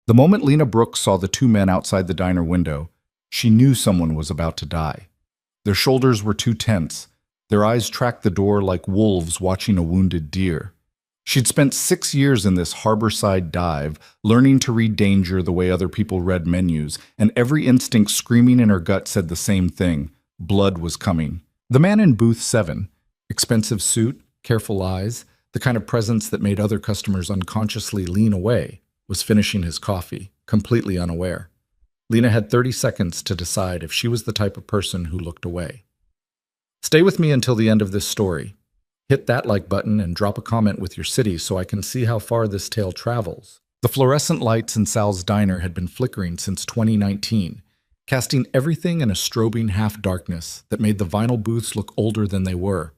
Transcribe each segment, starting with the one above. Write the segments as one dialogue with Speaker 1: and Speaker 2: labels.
Speaker 1: The moment Lena Brooks saw the two men outside the diner window, she knew someone was about to die. Their shoulders were too tense. Their eyes tracked the door like wolves watching a wounded deer. She'd spent 6 years in this harborside dive, learning to read danger the way other people read menus, and every instinct screaming in her gut said the same thing: blood was coming. The man in booth 7, expensive suit, careful eyes, the kind of presence that made other customers unconsciously lean away, was finishing his coffee, completely unaware. Lena had 30 seconds to decide if she was the type of person who looked away. Stay with me until the end of this story. Hit that like button and drop a comment with your city so I can see how far this tale travels. The fluorescent lights in Sal's diner had been flickering since 2019, casting everything in a strobing half-darkness that made the vinyl booths look older than they were.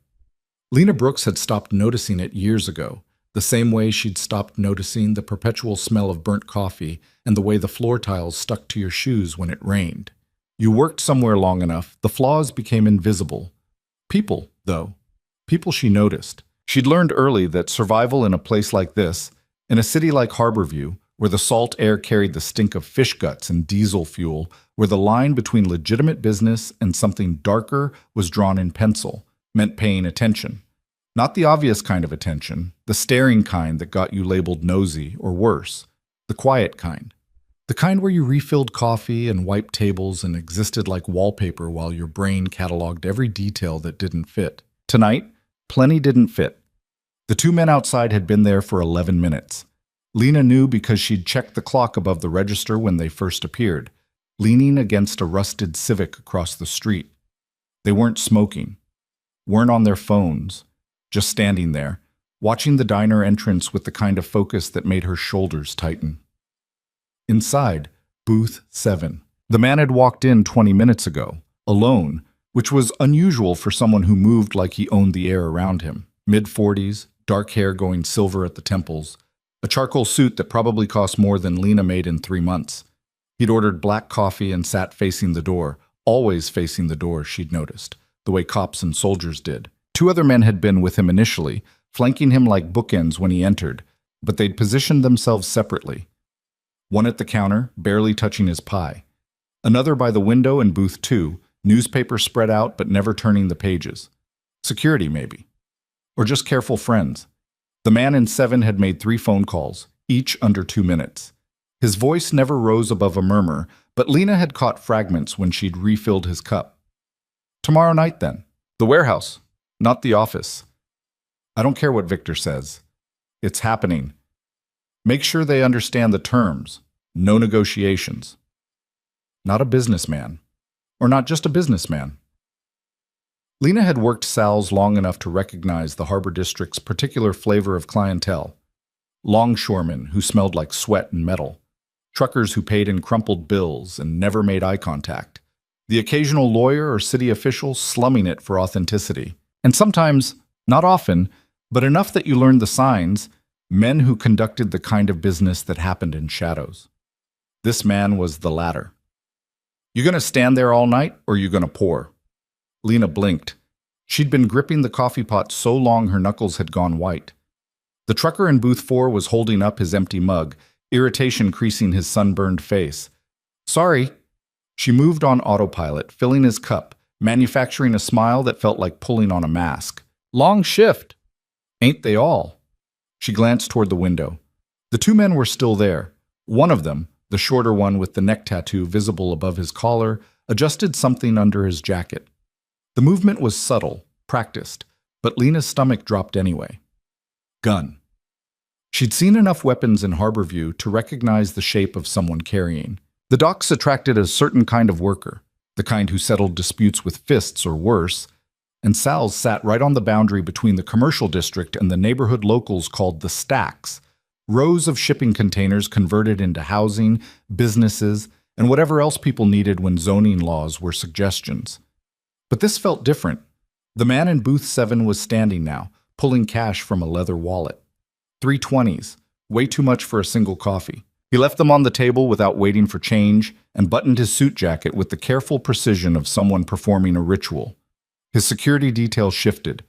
Speaker 1: Lena Brooks had stopped noticing it years ago, the same way she'd stopped noticing the perpetual smell of burnt coffee and the way the floor tiles stuck to your shoes when it rained. You worked somewhere long enough, the flaws became invisible. People, though. People she noticed. She'd learned early that survival in a place like this, in a city like Harborview, where the salt air carried the stink of fish guts and diesel fuel, where the line between legitimate business and something darker was drawn in pencil, meant paying attention. Not the obvious kind of attention, the staring kind that got you labeled nosy or worse, the quiet kind. The kind where you refilled coffee and wiped tables and existed like wallpaper while your brain cataloged every detail that didn't fit. Tonight, plenty didn't fit. The two men outside had been there for 11 minutes. Lena knew because she'd checked the clock above the register when they first appeared, leaning against a rusted Civic across the street. They weren't smoking, weren't on their phones, just standing there, watching the diner entrance with the kind of focus that made her shoulders tighten. Inside, booth 7. The man had walked in 20 minutes ago, alone, which was unusual for someone who moved like he owned the air around him. Mid-40s, dark hair going silver at the temples, a charcoal suit that probably cost more than Lena made in 3 months. He'd ordered black coffee and sat facing the door, always facing the door, she'd noticed, the way cops and soldiers did. 2 other men had been with him initially, flanking him like bookends when he entered, but they'd positioned themselves separately. One at the counter, barely touching his pie. Another by the window in booth 2, newspaper spread out but never turning the pages. Security, maybe. Or just careful friends. The man in 7 had made 3 phone calls, each under 2 minutes. His voice never rose above a murmur, but Lena had caught fragments when she'd refilled his cup. Tomorrow night, then. The warehouse, not the office. I don't care what Victor says. It's happening. Make sure they understand the terms. No negotiations. Not a businessman. Or not just a businessman. Lena had worked Sal's long enough to recognize the Harbor District's particular flavor of clientele. Longshoremen who smelled like sweat and metal. Truckers who paid in crumpled bills and never made eye contact. The occasional lawyer or city official slumming it for authenticity. And sometimes, not often, but enough that you learned the signs, men who conducted the kind of business that happened in shadows. This man was the latter. You gonna stand there all night, or you gonna pour? Lena blinked. She'd been gripping the coffee pot so long her knuckles had gone white. The trucker in booth 4 was holding up his empty mug, irritation creasing his sunburned face. Sorry. She moved on autopilot, filling his cup, manufacturing a smile that felt like pulling on a mask. Long shift. Ain't they all? She glanced toward the window. The 2 men were still there. One of them, the shorter one with the neck tattoo visible above his collar, adjusted something under his jacket. The movement was subtle, practiced, but Lena's stomach dropped anyway. Gun. She'd seen enough weapons in Harborview to recognize the shape of someone carrying. The docks attracted a certain kind of worker, the kind who settled disputes with fists or worse, and Sal's sat right on the boundary between the commercial district and the neighborhood locals called the stacks, rows of shipping containers converted into housing, businesses, and whatever else people needed when zoning laws were suggestions. But this felt different. The man in booth 7 was standing now, pulling cash from a leather wallet. 320s, way too much for a single coffee. He left them on the table without waiting for change and buttoned his suit jacket with the careful precision of someone performing a ritual. His security detail shifted.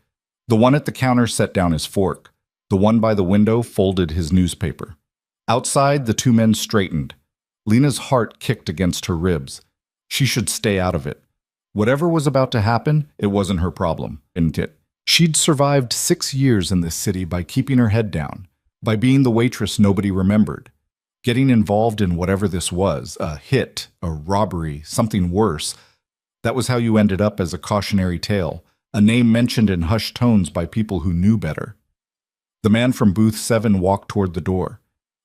Speaker 1: The one at the counter set down his fork. The one by the window folded his newspaper. Outside, the two men straightened. Lena's heart kicked against her ribs. She should stay out of it. Whatever was about to happen, it wasn't her problem, isn't it? She'd survived 6 years in this city by keeping her head down, by being the waitress nobody remembered. Getting involved in whatever this was, a hit, a robbery, something worse, that was how you ended up as a cautionary tale, a name mentioned in hushed tones by people who knew better. The man from booth 7 walked toward the door.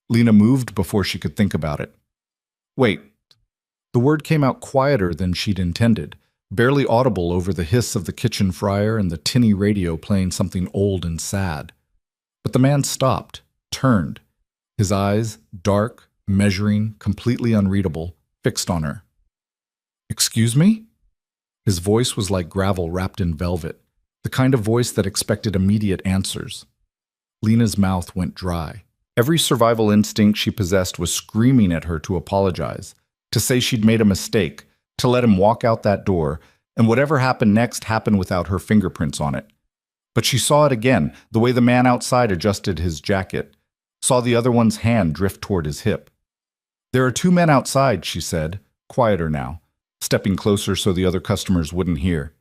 Speaker 1: Lena moved before she could think about it. Wait. The word came out quieter than she'd intended, barely audible over the hiss of the kitchen fryer and the tinny radio playing something old and sad. But the man stopped, turned, his eyes, dark, measuring, completely unreadable, fixed on her. Excuse me? His voice was like gravel wrapped in velvet, the kind of voice that expected immediate answers. Lena's mouth went dry. Every survival instinct she possessed was screaming at her to apologize, to say she'd made a mistake, to let him walk out that door, and whatever happened next happened without her fingerprints on it. But she saw it again, the way the man outside adjusted his jacket, saw the other one's hand drift toward his hip. There are 2 men outside, she said, quieter now, stepping closer so the other customers wouldn't hear.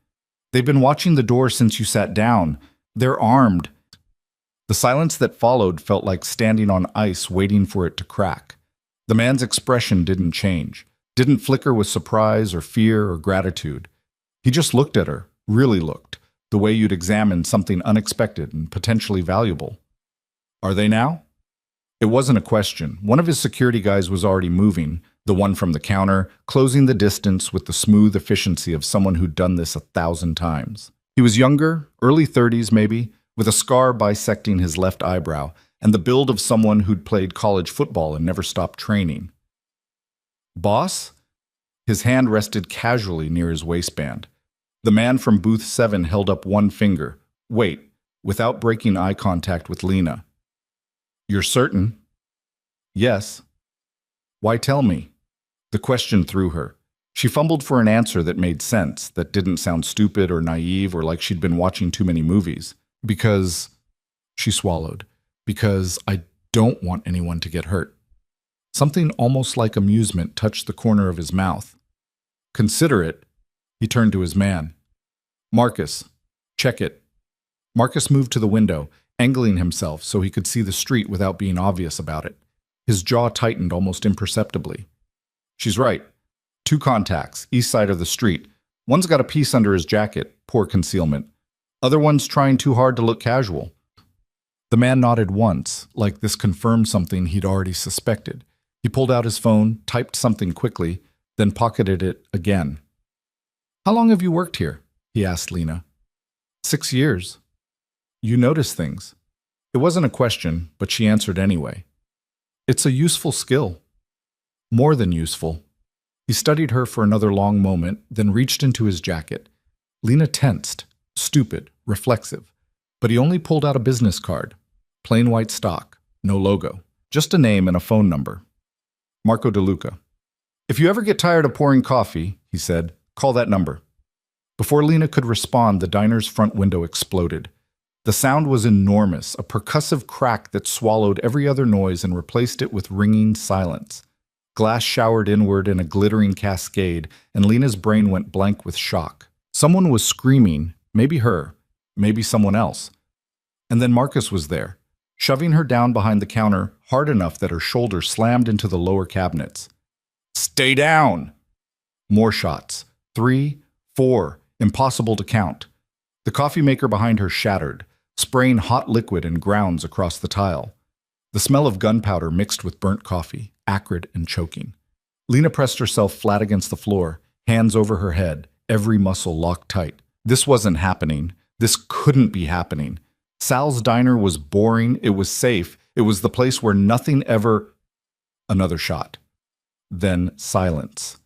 Speaker 1: They've been watching the door since you sat down. They're armed. The silence that followed felt like standing on ice waiting for it to crack. The man's expression didn't change, didn't flicker with surprise or fear or gratitude. He just looked at her, really looked, the way you'd examine something unexpected and potentially valuable. Are they now? It wasn't a question. One of his security guys was already moving, the one from the counter, closing the distance with the smooth efficiency of someone who'd done this 1,000 times. He was younger, early 30s maybe, with a scar bisecting his left eyebrow, and the build of someone who'd played college football and never stopped training. Boss? His hand rested casually near his waistband. The man from booth 7 held up one finger. Wait, without breaking eye contact with Lena. You're certain? Yes. Why tell me? The question threw her. She fumbled for an answer that made sense, that didn't sound stupid or naive or like she'd been watching too many movies. Because, she swallowed, because I don't want anyone to get hurt. Something almost like amusement touched the corner of his mouth. Consider it. He turned to his man. Marcus, check it. Marcus moved to the window, angling himself so he could see the street without being obvious about it. His jaw tightened almost imperceptibly. She's right. 2 contacts, east side of the street. One's got a piece under his jacket, poor concealment. Other one's trying too hard to look casual. The man nodded once, like this confirmed something he'd already suspected. He pulled out his phone, typed something quickly, then pocketed it again. How long have you worked here? He asked Lena. 6 years. You notice things. It wasn't a question, but she answered anyway. It's a useful skill. More than useful. He studied her for another long moment, then reached into his jacket. Lena tensed, stupid, reflexive. But he only pulled out a business card. Plain white stock, no logo. Just a name and a phone number. Marco DeLuca. If you ever get tired of pouring coffee, he said, call that number. Before Lena could respond, the diner's front window exploded. The sound was enormous, a percussive crack that swallowed every other noise and replaced it with ringing silence. Glass showered inward in a glittering cascade, and Lena's brain went blank with shock. Someone was screaming, maybe her, maybe someone else. And then Marcus was there, shoving her down behind the counter hard enough that her shoulder slammed into the lower cabinets. Stay down! More shots. 3, 4, impossible to count. The coffee maker behind her shattered, spraying hot liquid and grounds across the tile. The smell of gunpowder mixed with burnt coffee, acrid and choking. Lena pressed herself flat against the floor, hands over her head, every muscle locked tight. This wasn't happening. This couldn't be happening. Sal's diner was boring. It was safe. It was the place where nothing ever... Another shot. Then silence.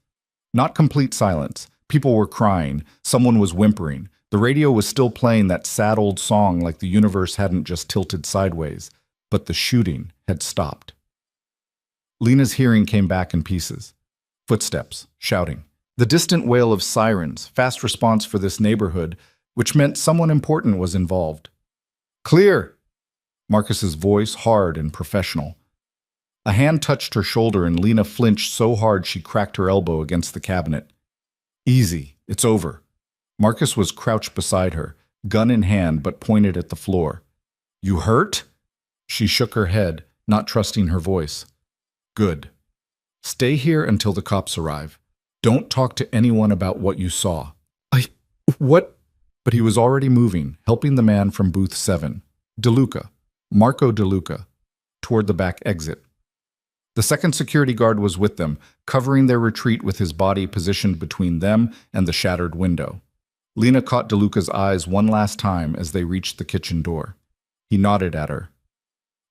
Speaker 1: Not complete silence. People were crying. Someone was whimpering. The radio was still playing that sad old song like the universe hadn't just tilted sideways, but the shooting had stopped. Lena's hearing came back in pieces. Footsteps, shouting. The distant wail of sirens, fast response for this neighborhood, which meant someone important was involved. Clear! Marcus's voice, hard and professional. A hand touched her shoulder and Lena flinched so hard she cracked her elbow against the cabinet. Easy, it's over. Marcus was crouched beside her, gun in hand but pointed at the floor. You hurt? She shook her head, not trusting her voice. Good. Stay here until the cops arrive. Don't talk to anyone about what you saw. What? But he was already moving, helping the man from booth 7, DeLuca, Marco DeLuca, toward the back exit. The second security guard was with them, covering their retreat with his body positioned between them and the shattered window. Lena caught DeLuca's eyes one last time as they reached the kitchen door. He nodded at her.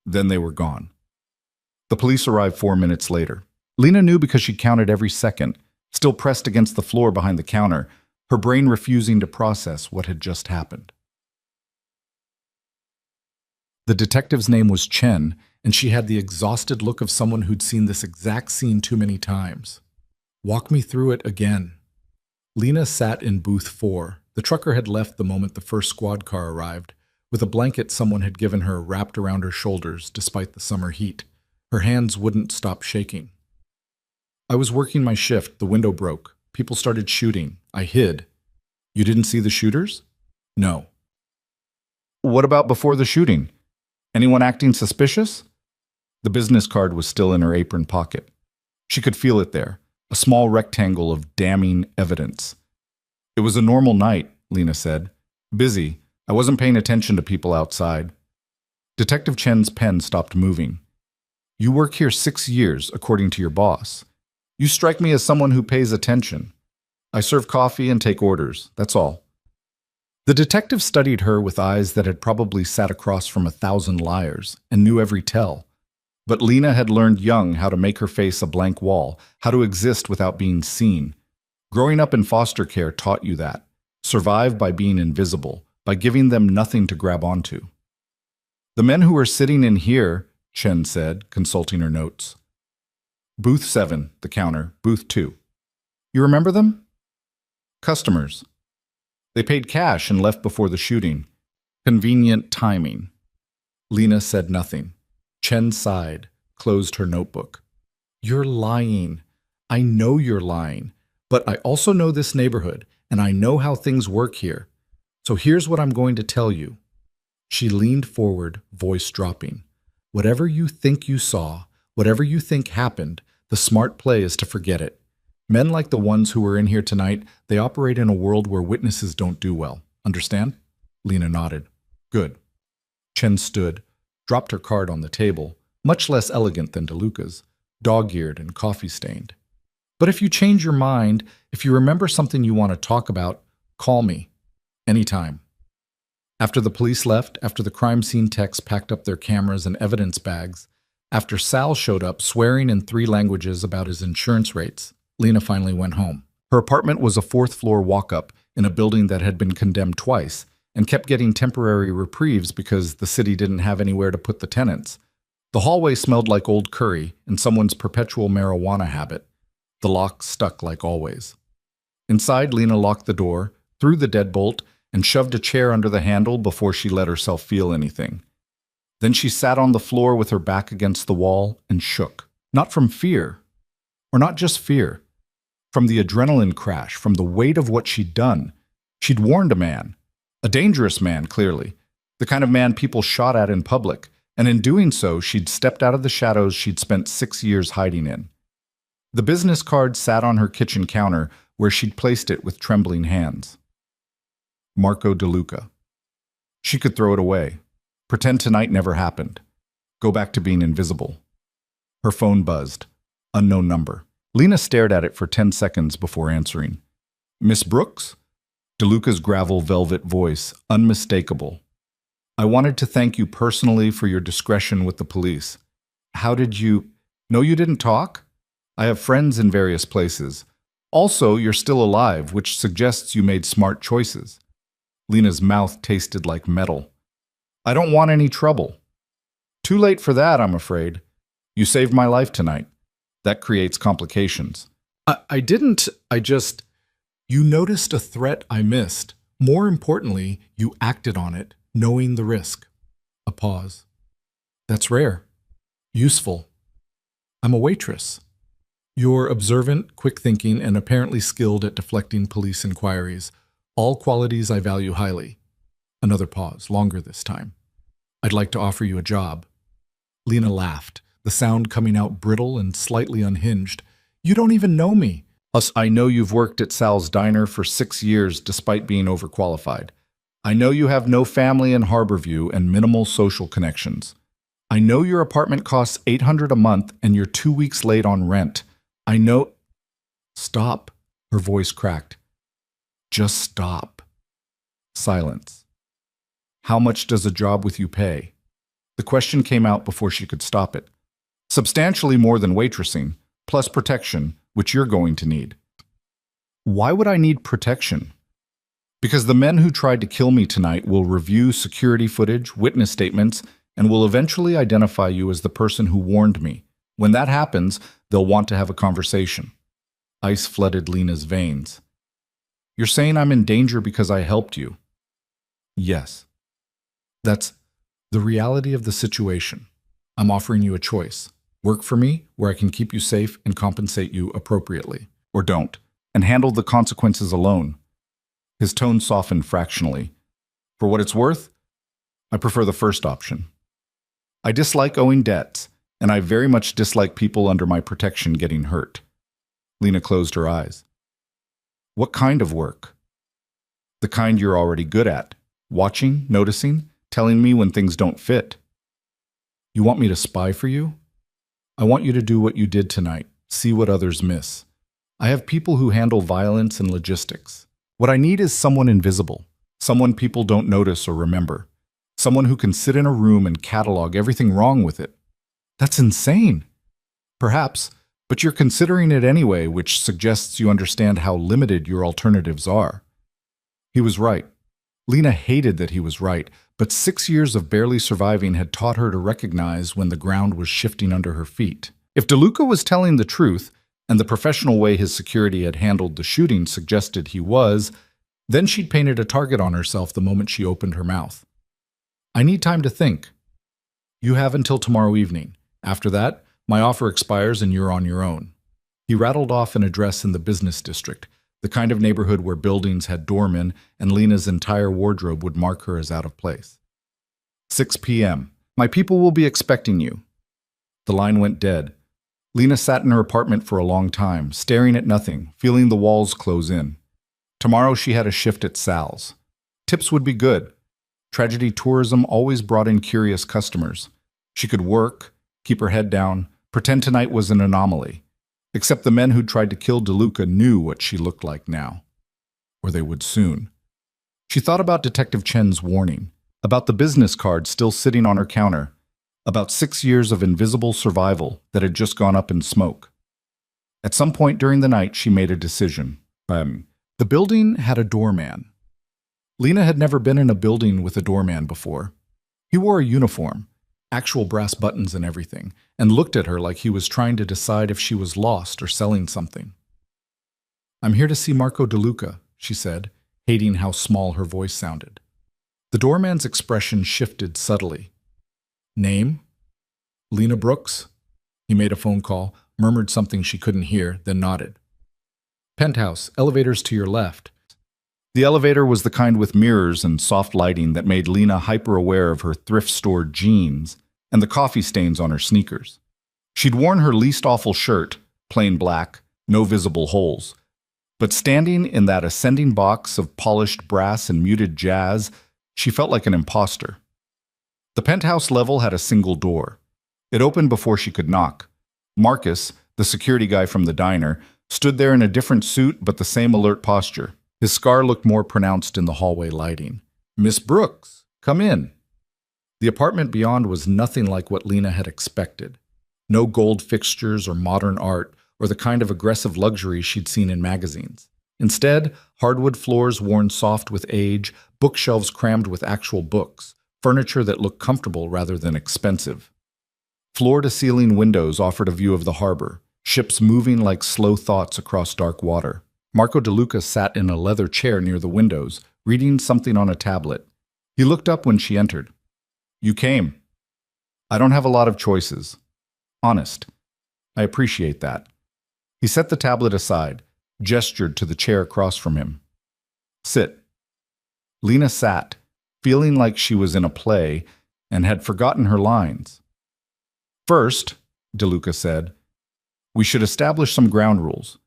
Speaker 1: Then they were gone. The police arrived 4 minutes later. Lena knew because she counted every second, still pressed against the floor behind the counter, her brain refusing to process what had just happened. The detective's name was Chen, and she had the exhausted look of someone who'd seen this exact scene too many times. Walk me through it again. Lena sat in booth 4. The trucker had left the moment the first squad car arrived, with a blanket someone had given her wrapped around her shoulders despite the summer heat. Her hands wouldn't stop shaking. I was working my shift. The window broke. People started shooting. I hid. You didn't see the shooters? No. What about before the shooting? Anyone acting suspicious? The business card was still in her apron pocket. She could feel it there, a small rectangle of damning evidence. It was a normal night, Lena said. Busy. I wasn't paying attention to people outside. Detective Chen's pen stopped moving. You work here 6 years, according to your boss. You strike me as someone who pays attention. I serve coffee and take orders, that's all. The detective studied her with eyes that had probably sat across from 1,000 liars and knew every tell. But Lena had learned young how to make her face a blank wall, how to exist without being seen. Growing up in foster care taught you that. Survive by being invisible, by giving them nothing to grab onto. The men who were sitting in here, Chen said, consulting her notes. Booth 7, the counter, booth 2. You remember them? Customers. They paid cash and left before the shooting. Convenient timing. Lena said nothing. Chen sighed, closed her notebook. You're lying. I know you're lying. But I also know this neighborhood, and I know how things work here. So here's what I'm going to tell you. She leaned forward, voice dropping. Whatever you think you saw, whatever you think happened, the smart play is to forget it. Men like the ones who were in here tonight, they operate in a world where witnesses don't do well. Understand? Lena nodded. Good. Chen stood, dropped her card on the table, much less elegant than DeLuca's, dog-eared and coffee-stained. But if you change your mind, if you remember something you want to talk about, call me. Anytime. After the police left, after the crime scene techs packed up their cameras and evidence bags, after Sal showed up swearing in 3 languages about his insurance rates, Lena finally went home. Her apartment was a 4th-floor walk-up in a building that had been condemned twice and kept getting temporary reprieves because the city didn't have anywhere to put the tenants. The hallway smelled like old curry and someone's perpetual marijuana habit. The lock stuck like always. Inside, Lena locked the door, threw the deadbolt, and shoved a chair under the handle before she let herself feel anything. Then she sat on the floor with her back against the wall and shook. Not from fear, or not just fear. From the adrenaline crash, from the weight of what she'd done. She'd warned a man. A dangerous man, clearly. The kind of man people shot at in public. And in doing so, she'd stepped out of the shadows she'd spent 6 years hiding in. The business card sat on her kitchen counter where she'd placed it with trembling hands. Marco DeLuca. She could throw it away. Pretend tonight never happened. Go back to being invisible. Her phone buzzed. Unknown number. Lena stared at it for 10 seconds before answering. Miss Brooks? DeLuca's gravel velvet voice, unmistakable. I wanted to thank you personally for your discretion with the police. How did you... No, you didn't talk? I have friends in various places. Also, you're still alive, which suggests you made smart choices. Lena's mouth tasted like metal. I don't want any trouble. Too late for that, I'm afraid. You saved my life tonight. That creates complications. I didn't. You noticed a threat I missed. More importantly, you acted on it, knowing the risk. A pause. That's rare. Useful. I'm a waitress. You're observant, quick-thinking, and apparently skilled at deflecting police inquiries, all qualities I value highly. Another pause, longer this time. I'd like to offer you a job. Lena laughed, the sound coming out brittle and slightly unhinged. You don't even know me. I know you've worked at Sal's Diner for 6 years despite being overqualified. I know you have no family in Harborview and minimal social connections. I know your apartment costs $800 a month and you're 2 weeks late on rent. I know... Stop, her voice cracked. Just stop. Silence. How much does a job with you pay? The question came out before she could stop it. Substantially more than waitressing, plus protection, which you're going to need. Why would I need protection? Because the men who tried to kill me tonight will review security footage, witness statements, and will eventually identify you as the person who warned me. When that happens, they'll want to have a conversation. Ice flooded Lena's veins. You're saying I'm in danger because I helped you? Yes. That's the reality of the situation. I'm offering you a choice. Work for me, where I can keep you safe and compensate you appropriately. Or don't, and handle the consequences alone. His tone softened fractionally. For what it's worth, I prefer the first option. I dislike owing debts, and I very much dislike people under my protection getting hurt. Lena closed her eyes. What kind of work? The kind you're already good at. Watching, noticing, telling me when things don't fit. You want me to spy for you? I want you to do what you did tonight, see what others miss. I have people who handle violence and logistics. What I need is someone invisible, someone people don't notice or remember, someone who can sit in a room and catalog everything wrong with it. That's insane. Perhaps, but you're considering it anyway, which suggests you understand how limited your alternatives are. He was right. Lena hated that he was right, but 6 years of barely surviving had taught her to recognize when the ground was shifting under her feet. If DeLuca was telling the truth, and the professional way his security had handled the shooting suggested he was, then she'd painted a target on herself the moment she opened her mouth. I need time to think. You have until tomorrow evening. After that, my offer expires and you're on your own. He rattled off an address in the business district, the kind of neighborhood where buildings had doormen and Lena's entire wardrobe would mark her as out of place. 6 p.m. My people will be expecting you. The line went dead. Lena sat in her apartment for a long time, staring at nothing, feeling the walls close in. Tomorrow she had a shift at Sal's. Tips would be good. Tragedy tourism always brought in curious customers. She could work, keep her head down, pretend tonight was an anomaly. Except the men who'd tried to kill DeLuca knew what she looked like now. Or they would soon. She thought about Detective Chen's warning, about the business card still sitting on her counter, about 6 years of invisible survival that had just gone up in smoke. At some point during the night, she made a decision. The building had a doorman. Lena had never been in a building with a doorman before. He wore a uniform, actual brass buttons and everything, and looked at her like he was trying to decide if she was lost or selling something. I'm here to see Marco DeLuca, she said, hating how small her voice sounded. The doorman's expression shifted subtly. Name? Lena Brooks? He made a phone call, murmured something she couldn't hear, then nodded. Penthouse, elevators to your left. The elevator was the kind with mirrors and soft lighting that made Lena hyper-aware of her thrift store jeans and the coffee stains on her sneakers. She'd worn her least awful shirt, plain black, no visible holes. But standing in that ascending box of polished brass and muted jazz, she felt like an imposter. The penthouse level had a single door. It opened before she could knock. Marcus, the security guy from the diner, stood there in a different suit but the same alert posture. His scar looked more pronounced in the hallway lighting. Miss Brooks, come in. The apartment beyond was nothing like what Lena had expected. No gold fixtures or modern art or the kind of aggressive luxury she'd seen in magazines. Instead, hardwood floors worn soft with age, bookshelves crammed with actual books, furniture that looked comfortable rather than expensive. Floor-to-ceiling windows offered a view of the harbor, ships moving like slow thoughts across dark water. Marco DeLuca sat in a leather chair near the windows, reading something on a tablet. He looked up when she entered. You came. I don't have a lot of choices. Honest. I appreciate that. He set the tablet aside, gestured to the chair across from him. Sit. Lena sat, feeling like she was in a play and had forgotten her lines. First, DeLuca said, we should establish some ground rules.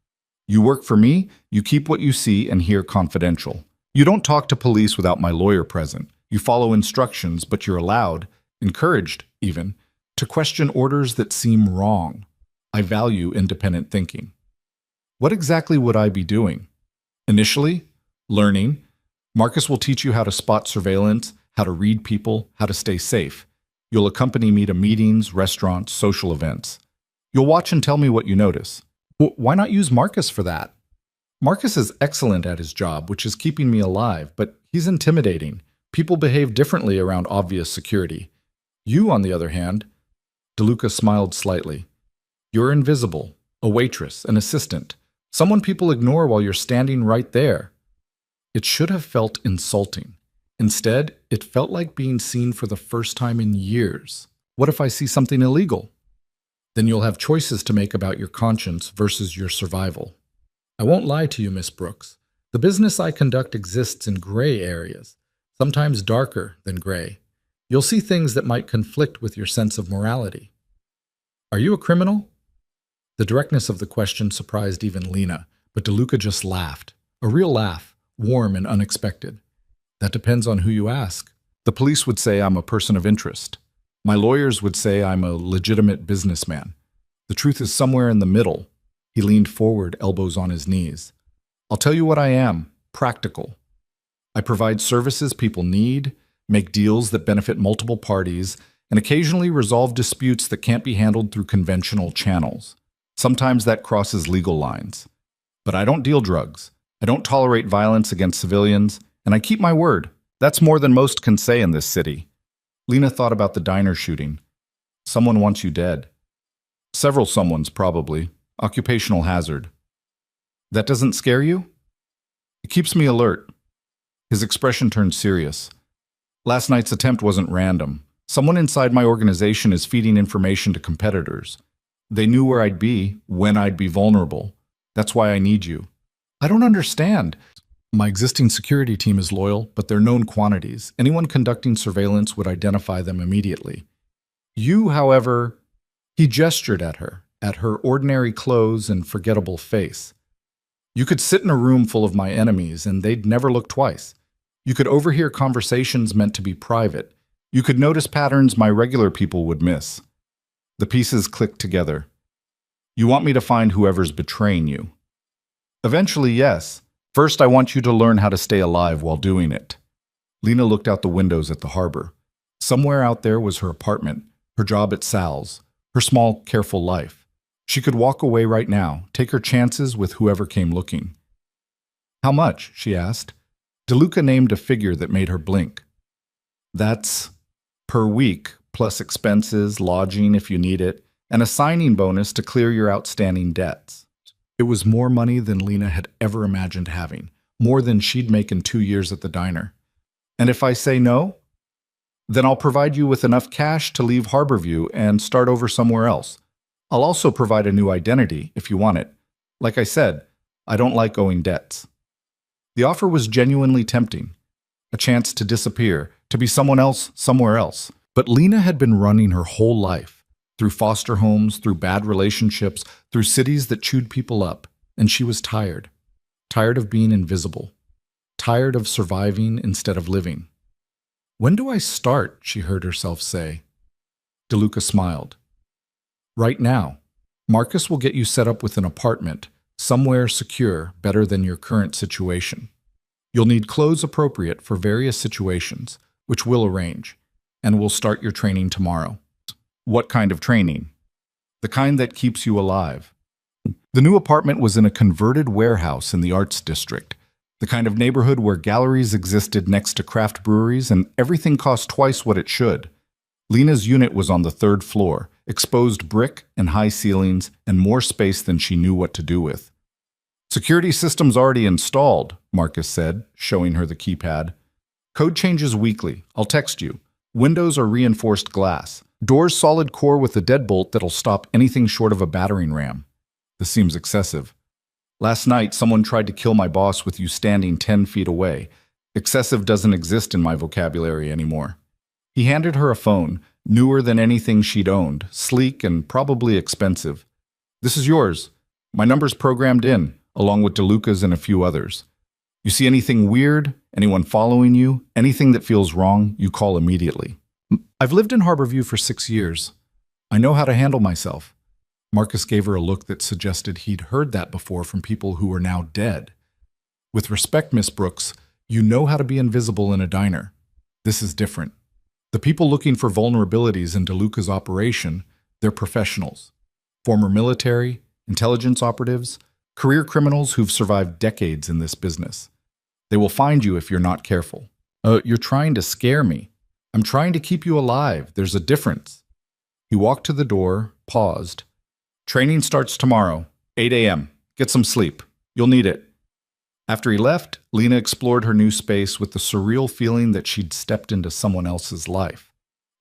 Speaker 1: You work for me, you keep what you see and hear confidential. You don't talk to police without my lawyer present. You follow instructions, but you're allowed, encouraged even, to question orders that seem wrong. I value independent thinking. What exactly would I be doing? Initially, learning. Marcus will teach you how to spot surveillance, how to read people, how to stay safe. You'll accompany me to meetings, restaurants, social events. You'll watch and tell me what you notice. Why not use Marcus for that? Marcus is excellent at his job, which is keeping me alive, but he's intimidating. People behave differently around obvious security. You, on the other hand, DeLuca smiled slightly. You're invisible, a waitress, an assistant, someone people ignore while you're standing right there. It should have felt insulting. Instead, it felt like being seen for the first time in years. What if I see something illegal? Then you'll have choices to make about your conscience versus your survival. I won't lie to you, Miss Brooks. The business I conduct exists in gray areas, sometimes darker than gray. You'll see things that might conflict with your sense of morality. Are you a criminal? The directness of the question surprised even Lena, but DeLuca just laughed. A real laugh, warm and unexpected. That depends on who you ask. The police would say I'm a person of interest. My lawyers would say I'm a legitimate businessman. The truth is somewhere in the middle. He leaned forward, elbows on his knees. I'll tell you what I am, practical. I provide services people need, make deals that benefit multiple parties, and occasionally resolve disputes that can't be handled through conventional channels. Sometimes that crosses legal lines. But I don't deal drugs. I don't tolerate violence against civilians, and I keep my word. That's more than most can say in this city. Lena thought about the diner shooting. Someone wants you dead. Several someones, probably. Occupational hazard. That doesn't scare you? It keeps me alert. His expression turned serious. Last night's attempt wasn't random. Someone inside my organization is feeding information to competitors. They knew where I'd be, when I'd be vulnerable. That's why I need you. I don't understand. My existing security team is loyal, but they're known quantities. Anyone conducting surveillance would identify them immediately. You, however, he gestured at her ordinary clothes and forgettable face. You could sit in a room full of my enemies, and they'd never look twice. You could overhear conversations meant to be private. You could notice patterns my regular people would miss. The pieces clicked together. You want me to find whoever's betraying you. Eventually, yes. First, I want you to learn how to stay alive while doing it. Lena looked out the windows at the harbor. Somewhere out there was her apartment, her job at Sal's, her small, careful life. She could walk away right now, take her chances with whoever came looking. How much? She asked. DeLuca named a figure that made her blink. That's per week, plus expenses, lodging if you need it, and a signing bonus to clear your outstanding debts. It was more money than Lena had ever imagined having, more than she'd make in 2 years at the diner. And if I say no, then I'll provide you with enough cash to leave Harborview and start over somewhere else. I'll also provide a new identity if you want it. Like I said, I don't like owing debts. The offer was genuinely tempting. A chance to disappear, to be someone else somewhere else. But Lena had been running her whole life, through foster homes, through bad relationships, through cities that chewed people up, and she was tired. Tired of being invisible. Tired of surviving instead of living. When do I start? She heard herself say. DeLuca smiled. Right now. Marcus will get you set up with an apartment, somewhere secure, better than your current situation. You'll need clothes appropriate for various situations, which we'll arrange, and we'll start your training tomorrow. What kind of training? The kind that keeps you alive. The new apartment was in a converted warehouse in the Arts District, the kind of neighborhood where galleries existed next to craft breweries and everything cost twice what it should. Lena's unit was on the 3rd floor, exposed brick and high ceilings and more space than she knew what to do with. Security systems already installed, Marcus said, showing her the keypad. Code changes weekly. I'll text you. Windows are reinforced glass. Doors solid core with a deadbolt that'll stop anything short of a battering ram. This seems excessive. Last night, someone tried to kill my boss with you standing 10 feet away. Excessive doesn't exist in my vocabulary anymore. He handed her a phone, newer than anything she'd owned, sleek and probably expensive. This is yours. My number's programmed in, along with DeLuca's and a few others. You see anything weird, anyone following you, anything that feels wrong, you call immediately. I've lived in Harborview for 6 years. I know how to handle myself. Marcus gave her a look that suggested he'd heard that before from people who were now dead. With respect, Miss Brooks, you know how to be invisible in a diner. This is different. The people looking for vulnerabilities in DeLuca's operation, they're professionals. Former military, intelligence operatives, career criminals who've survived decades in this business. They will find you if you're not careful. You're trying to scare me. I'm trying to keep you alive. There's a difference. He walked to the door, paused. Training starts tomorrow, 8 a.m. Get some sleep. You'll need it. After he left, Lena explored her new space with the surreal feeling that she'd stepped into someone else's life.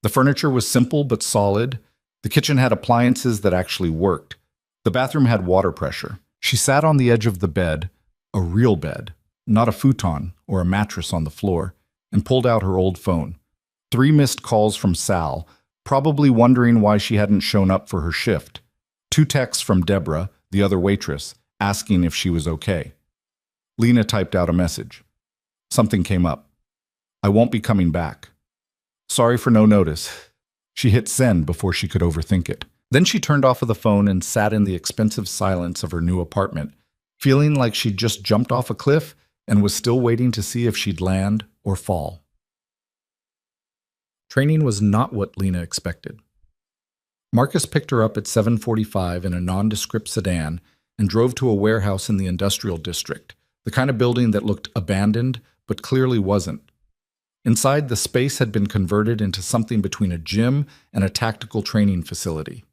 Speaker 1: The furniture was simple but solid. The kitchen had appliances that actually worked. The bathroom had water pressure. She sat on the edge of the bed, a real bed, not a futon or a mattress on the floor, and pulled out her old phone. 3 missed calls from Sal, probably wondering why she hadn't shown up for her shift. 2 texts from Deborah, the other waitress, asking if she was okay. Lena typed out a message. Something came up. I won't be coming back. Sorry for no notice. She hit send before she could overthink it. Then she turned off of the phone and sat in the expensive silence of her new apartment, feeling like she'd just jumped off a cliff and was still waiting to see if she'd land or fall. Training was not what Lena expected. Marcus picked her up at 7:45 in a nondescript sedan and drove to a warehouse in the industrial district, the kind of building that looked abandoned but clearly wasn't. Inside, the space had been converted into something between a gym and a tactical training facility.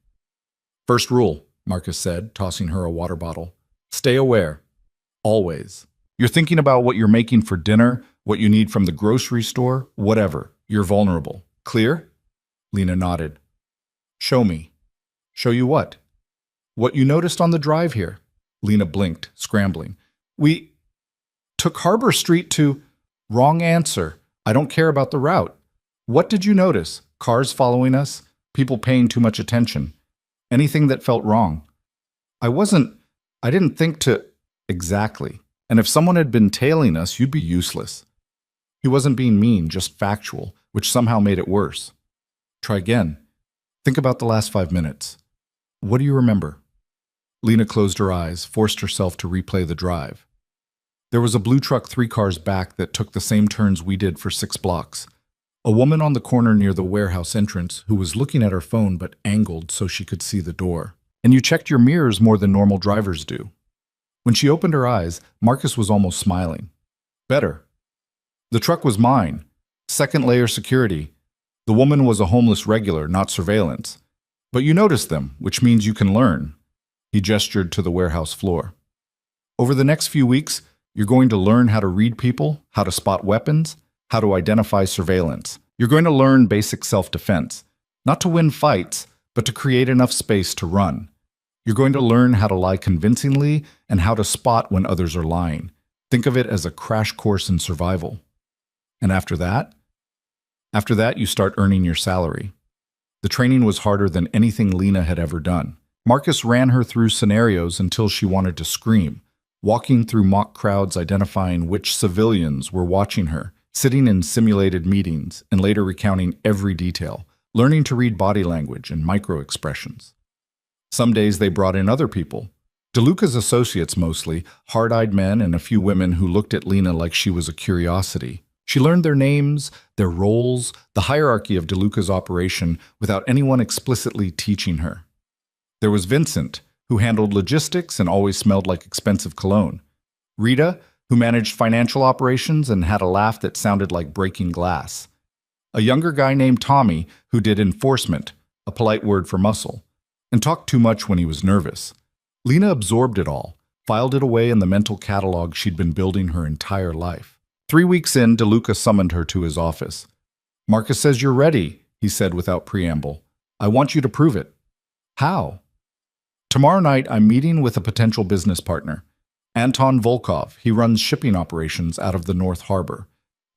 Speaker 1: First rule, Marcus said, tossing her a water bottle. Stay aware. Always. You're thinking about what you're making for dinner, what you need from the grocery store, whatever. You're vulnerable. Clear? Lena nodded. Show me. Show you what? What you noticed on the drive here. Lena blinked, scrambling. We took Harbor Street to... Wrong answer. I don't care about the route. What did you notice? Cars following us? People paying too much attention? Anything that felt wrong? I didn't think to... Exactly. And if someone had been tailing us, you'd be useless. He wasn't being mean, just factual, which somehow made it worse. Try again. Think about the last 5 minutes. What do you remember? Lena closed her eyes, forced herself to replay the drive. There was a blue truck 3 cars back that took the same turns we did for 6 blocks. A woman on the corner near the warehouse entrance who was looking at her phone but angled so she could see the door. And you checked your mirrors more than normal drivers do. When she opened her eyes, Marcus was almost smiling. Better. The truck was mine. 2nd layer security. The woman was a homeless regular, not surveillance. But you noticed them, which means you can learn. He gestured to the warehouse floor. Over the next few weeks, you're going to learn how to read people, how to spot weapons, how to identify surveillance. You're going to learn basic self-defense, not to win fights, but to create enough space to run. You're going to learn how to lie convincingly and how to spot when others are lying. Think of it as a crash course in survival. And after that, you start earning your salary. The training was harder than anything Lena had ever done. Marcus ran her through scenarios until she wanted to scream, walking through mock crowds identifying which civilians were watching her, sitting in simulated meetings, and later recounting every detail, learning to read body language and micro-expressions. Some days they brought in other people. DeLuca's associates mostly, hard-eyed men and a few women who looked at Lena like she was a curiosity. She learned their names, their roles, the hierarchy of DeLuca's operation without anyone explicitly teaching her. There was Vincent, who handled logistics and always smelled like expensive cologne. Rita, who managed financial operations and had a laugh that sounded like breaking glass. A younger guy named Tommy, who did enforcement, a polite word for muscle, and talked too much when he was nervous. Lena absorbed it all, filed it away in the mental catalog she'd been building her entire life. 3 weeks in, DeLuca summoned her to his office. Marcus says you're ready, he said without preamble. I want you to prove it. How? Tomorrow night, I'm meeting with a potential business partner. Anton Volkov. He runs shipping operations out of the North Harbor.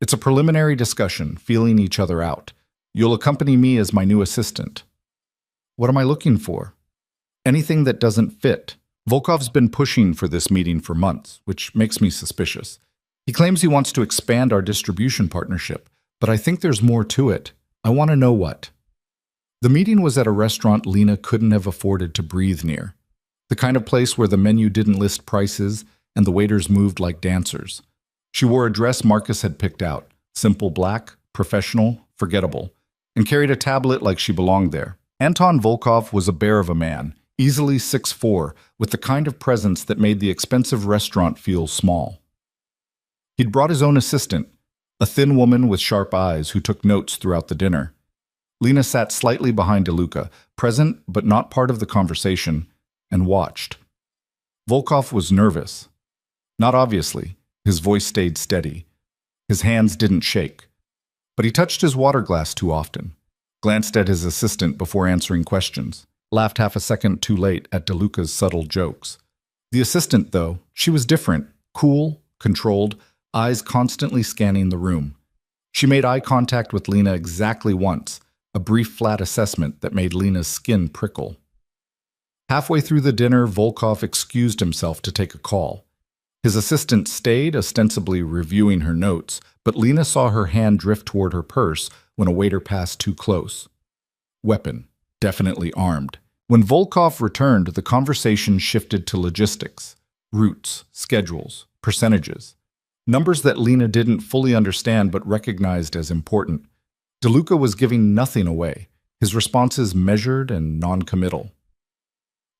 Speaker 1: It's a preliminary discussion, feeling each other out. You'll accompany me as my new assistant. What am I looking for? Anything that doesn't fit. Volkov's been pushing for this meeting for months, which makes me suspicious. He claims he wants to expand our distribution partnership, but I think there's more to it. I want to know what. The meeting was at a restaurant Lena couldn't have afforded to breathe near. The kind of place where the menu didn't list prices and the waiters moved like dancers. She wore a dress Marcus had picked out, simple black, professional, forgettable, and carried a tablet like she belonged there. Anton Volkov was a bear of a man, easily 6'4", with the kind of presence that made the expensive restaurant feel small. He'd brought his own assistant, a thin woman with sharp eyes who took notes throughout the dinner. Lena sat slightly behind DeLuca, present but not part of the conversation, and watched. Volkov was nervous. Not obviously. His voice stayed steady. His hands didn't shake. But he touched his water glass too often, glanced at his assistant before answering questions, laughed half a second too late at DeLuca's subtle jokes. The assistant, though, she was different, cool, controlled, eyes constantly scanning the room. She made eye contact with Lena exactly once, a brief flat assessment that made Lena's skin prickle. Halfway through the dinner, Volkov excused himself to take a call. His assistant stayed, ostensibly reviewing her notes, but Lena saw her hand drift toward her purse when a waiter passed too close. Weapon, definitely armed. When Volkov returned, the conversation shifted to logistics, routes, schedules, percentages. Numbers that Lena didn't fully understand but recognized as important. DeLuca was giving nothing away, his responses measured and non-committal.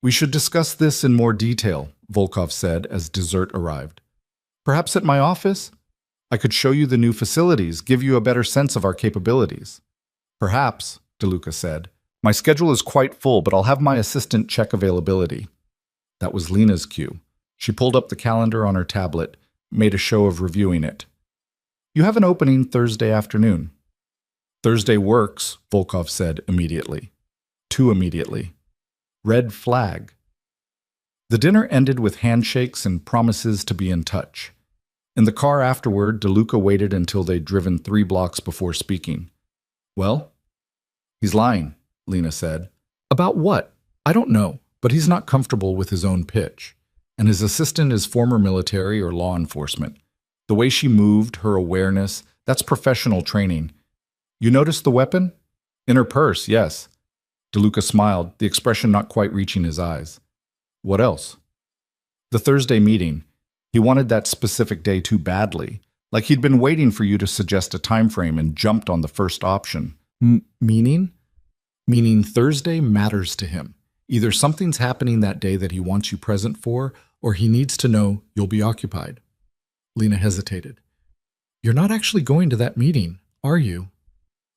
Speaker 1: "We should discuss this in more detail," Volkov said as dessert arrived. "Perhaps at my office? I could show you the new facilities, give you a better sense of our capabilities." "Perhaps," DeLuca said. "My schedule is quite full, but I'll have my assistant check availability." That was Lena's cue. She pulled up the calendar on her tablet, made a show of reviewing it. "You have an opening Thursday afternoon." "Thursday works," Volkov said immediately. Too immediately. Red flag. The dinner ended with handshakes and promises to be in touch. In the car afterward, DeLuca waited until they'd driven 3 blocks before speaking. "Well?" "He's lying," Lena said. "About what?" "I don't know, but he's not comfortable with his own pitch. And his assistant is former military or law enforcement. The way she moved, her awareness, that's professional training. You noticed the weapon?" "In her purse, yes." DeLuca smiled, the expression not quite reaching his eyes. "What else?" "The Thursday meeting. He wanted that specific day too badly, like he'd been waiting for you to suggest a time frame and jumped on the first option." Meaning? "Meaning Thursday matters to him. Either something's happening that day that he wants you present for, or he needs to know you'll be occupied." Lena hesitated. "You're not actually going to that meeting, are you?"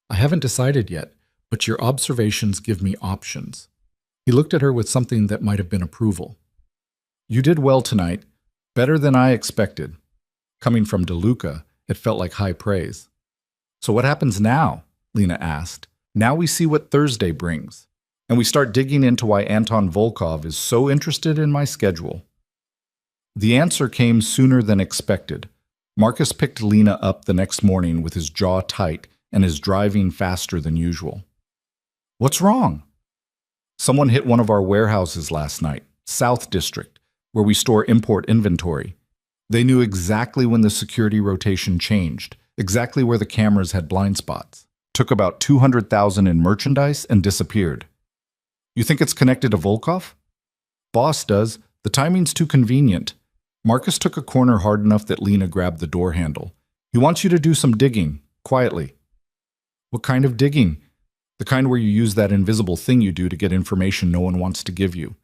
Speaker 1: "I haven't decided yet, but your observations give me options." He looked at her with something that might have been approval. "You did well tonight, better than I expected." Coming from DeLuca, it felt like high praise. "So what happens now?" Lena asked. "Now we see what Thursday brings, and we start digging into why Anton Volkov is so interested in my schedule." The answer came sooner than expected. Marcus picked Lena up the next morning with his jaw tight and his driving faster than usual. "What's wrong?" "Someone hit one of our warehouses last night, South District, where we store import inventory. They knew exactly when the security rotation changed, exactly where the cameras had blind spots. Took about 200,000 in merchandise and disappeared." "You think it's connected to Volkov?" "Boss does. The timing's too convenient." Marcus took a corner hard enough that Lena grabbed the door handle. "He wants you to do some digging, quietly." "What kind of digging?" "The kind where you use that invisible thing you do to get information no one wants to give you."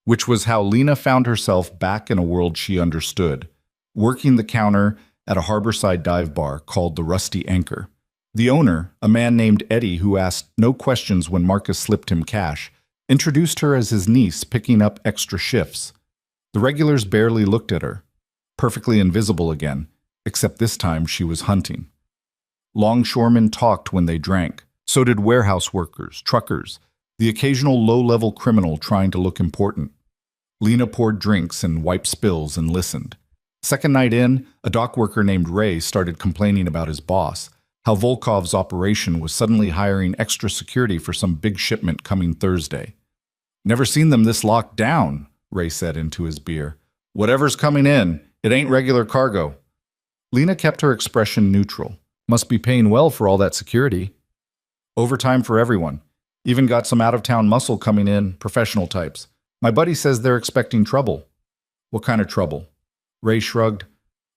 Speaker 1: Which was how Lena found herself back in a world she understood, working the counter at a harborside dive bar called the Rusty Anchor. The owner, a man named Eddie who asked no questions when Marcus slipped him cash, introduced her as his niece picking up extra shifts. The regulars barely looked at her, perfectly invisible again, except this time she was hunting. Longshoremen talked when they drank, So did warehouse workers, truckers, the occasional low-level criminal trying to look important. Lena poured drinks and wiped spills and listened. Second night in, a dock worker named Ray started complaining about his boss, how Volkov's operation was suddenly hiring extra security for some big shipment coming Thursday. "Never seen them this locked down," Ray said into his beer. "Whatever's coming in, it ain't regular cargo." Lena kept her expression neutral. "Must be paying well for all that security." "Overtime for everyone. Even got some out-of-town muscle coming in, professional types. My buddy says they're expecting trouble." "What kind of trouble?" Ray shrugged.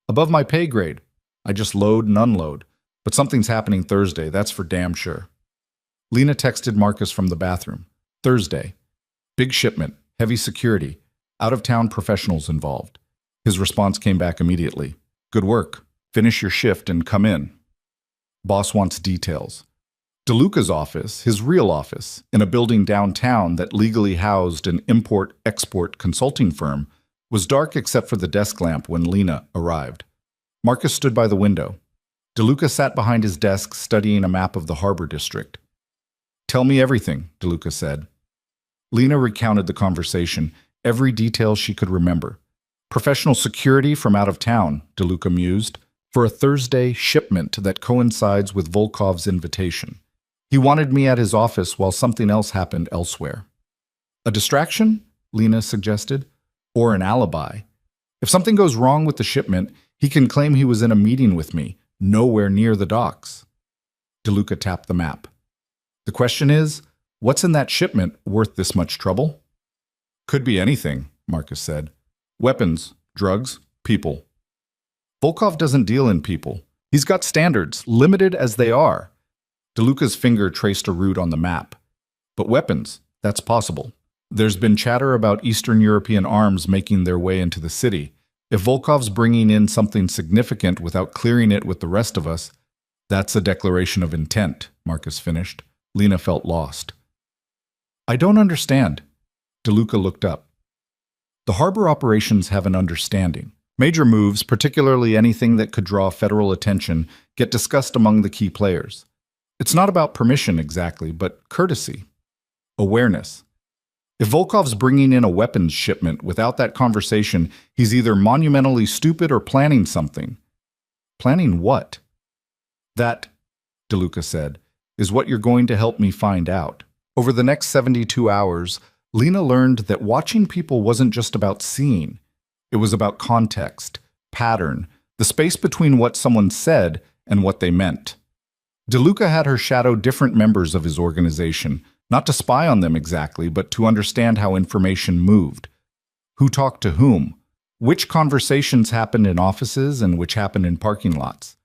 Speaker 1: "Above my pay grade. I just load and unload. But something's happening Thursday, that's for damn sure." Lena texted Marcus from the bathroom. "Thursday. Big shipment, heavy security, out-of-town professionals involved." His response came back immediately. "Good work. Finish your shift and come in. Boss wants details." DeLuca's office, his real office, in a building downtown that legally housed an import-export consulting firm, was dark except for the desk lamp when Lena arrived. Marcus stood by the window. DeLuca sat behind his desk studying a map of the harbor district. "Tell me everything," DeLuca said. Lena recounted the conversation, every detail she could remember. "Professional security from out of town," DeLuca mused, "for a Thursday shipment that coincides with Volkov's invitation. He wanted me at his office while something else happened elsewhere." "A distraction?" Lena suggested. "Or an alibi. If something goes wrong with the shipment, he can claim he was in a meeting with me, nowhere near the docks." DeLuca tapped the map. "The question is, what's in that shipment worth this much trouble?" "Could be anything," Marcus said. "Weapons, drugs, people." "Volkov doesn't deal in people. He's got standards, limited as they are." DeLuca's finger traced a route on the map. "But weapons, that's possible. There's been chatter about Eastern European arms making their way into the city. If Volkov's bringing in something significant without clearing it with the rest of us, that's a declaration of intent," Marcus finished. Lena felt lost. "I don't understand." DeLuca looked up. "The harbor operations have an understanding. Major moves, particularly anything that could draw federal attention, get discussed among the key players. It's not about permission exactly, but courtesy. Awareness. If Volkov's bringing in a weapons shipment without that conversation, he's either monumentally stupid or planning something." "Planning what?" "That," DeLuca said, "is what you're going to help me find out." Over the next 72 hours, Lena learned that watching people wasn't just about seeing. It was about context, pattern, the space between what someone said and what they meant. DeLuca had her shadow different members of his organization, not to spy on them exactly, but to understand how information moved. Who talked to whom? Which conversations happened in offices and which happened in parking lots?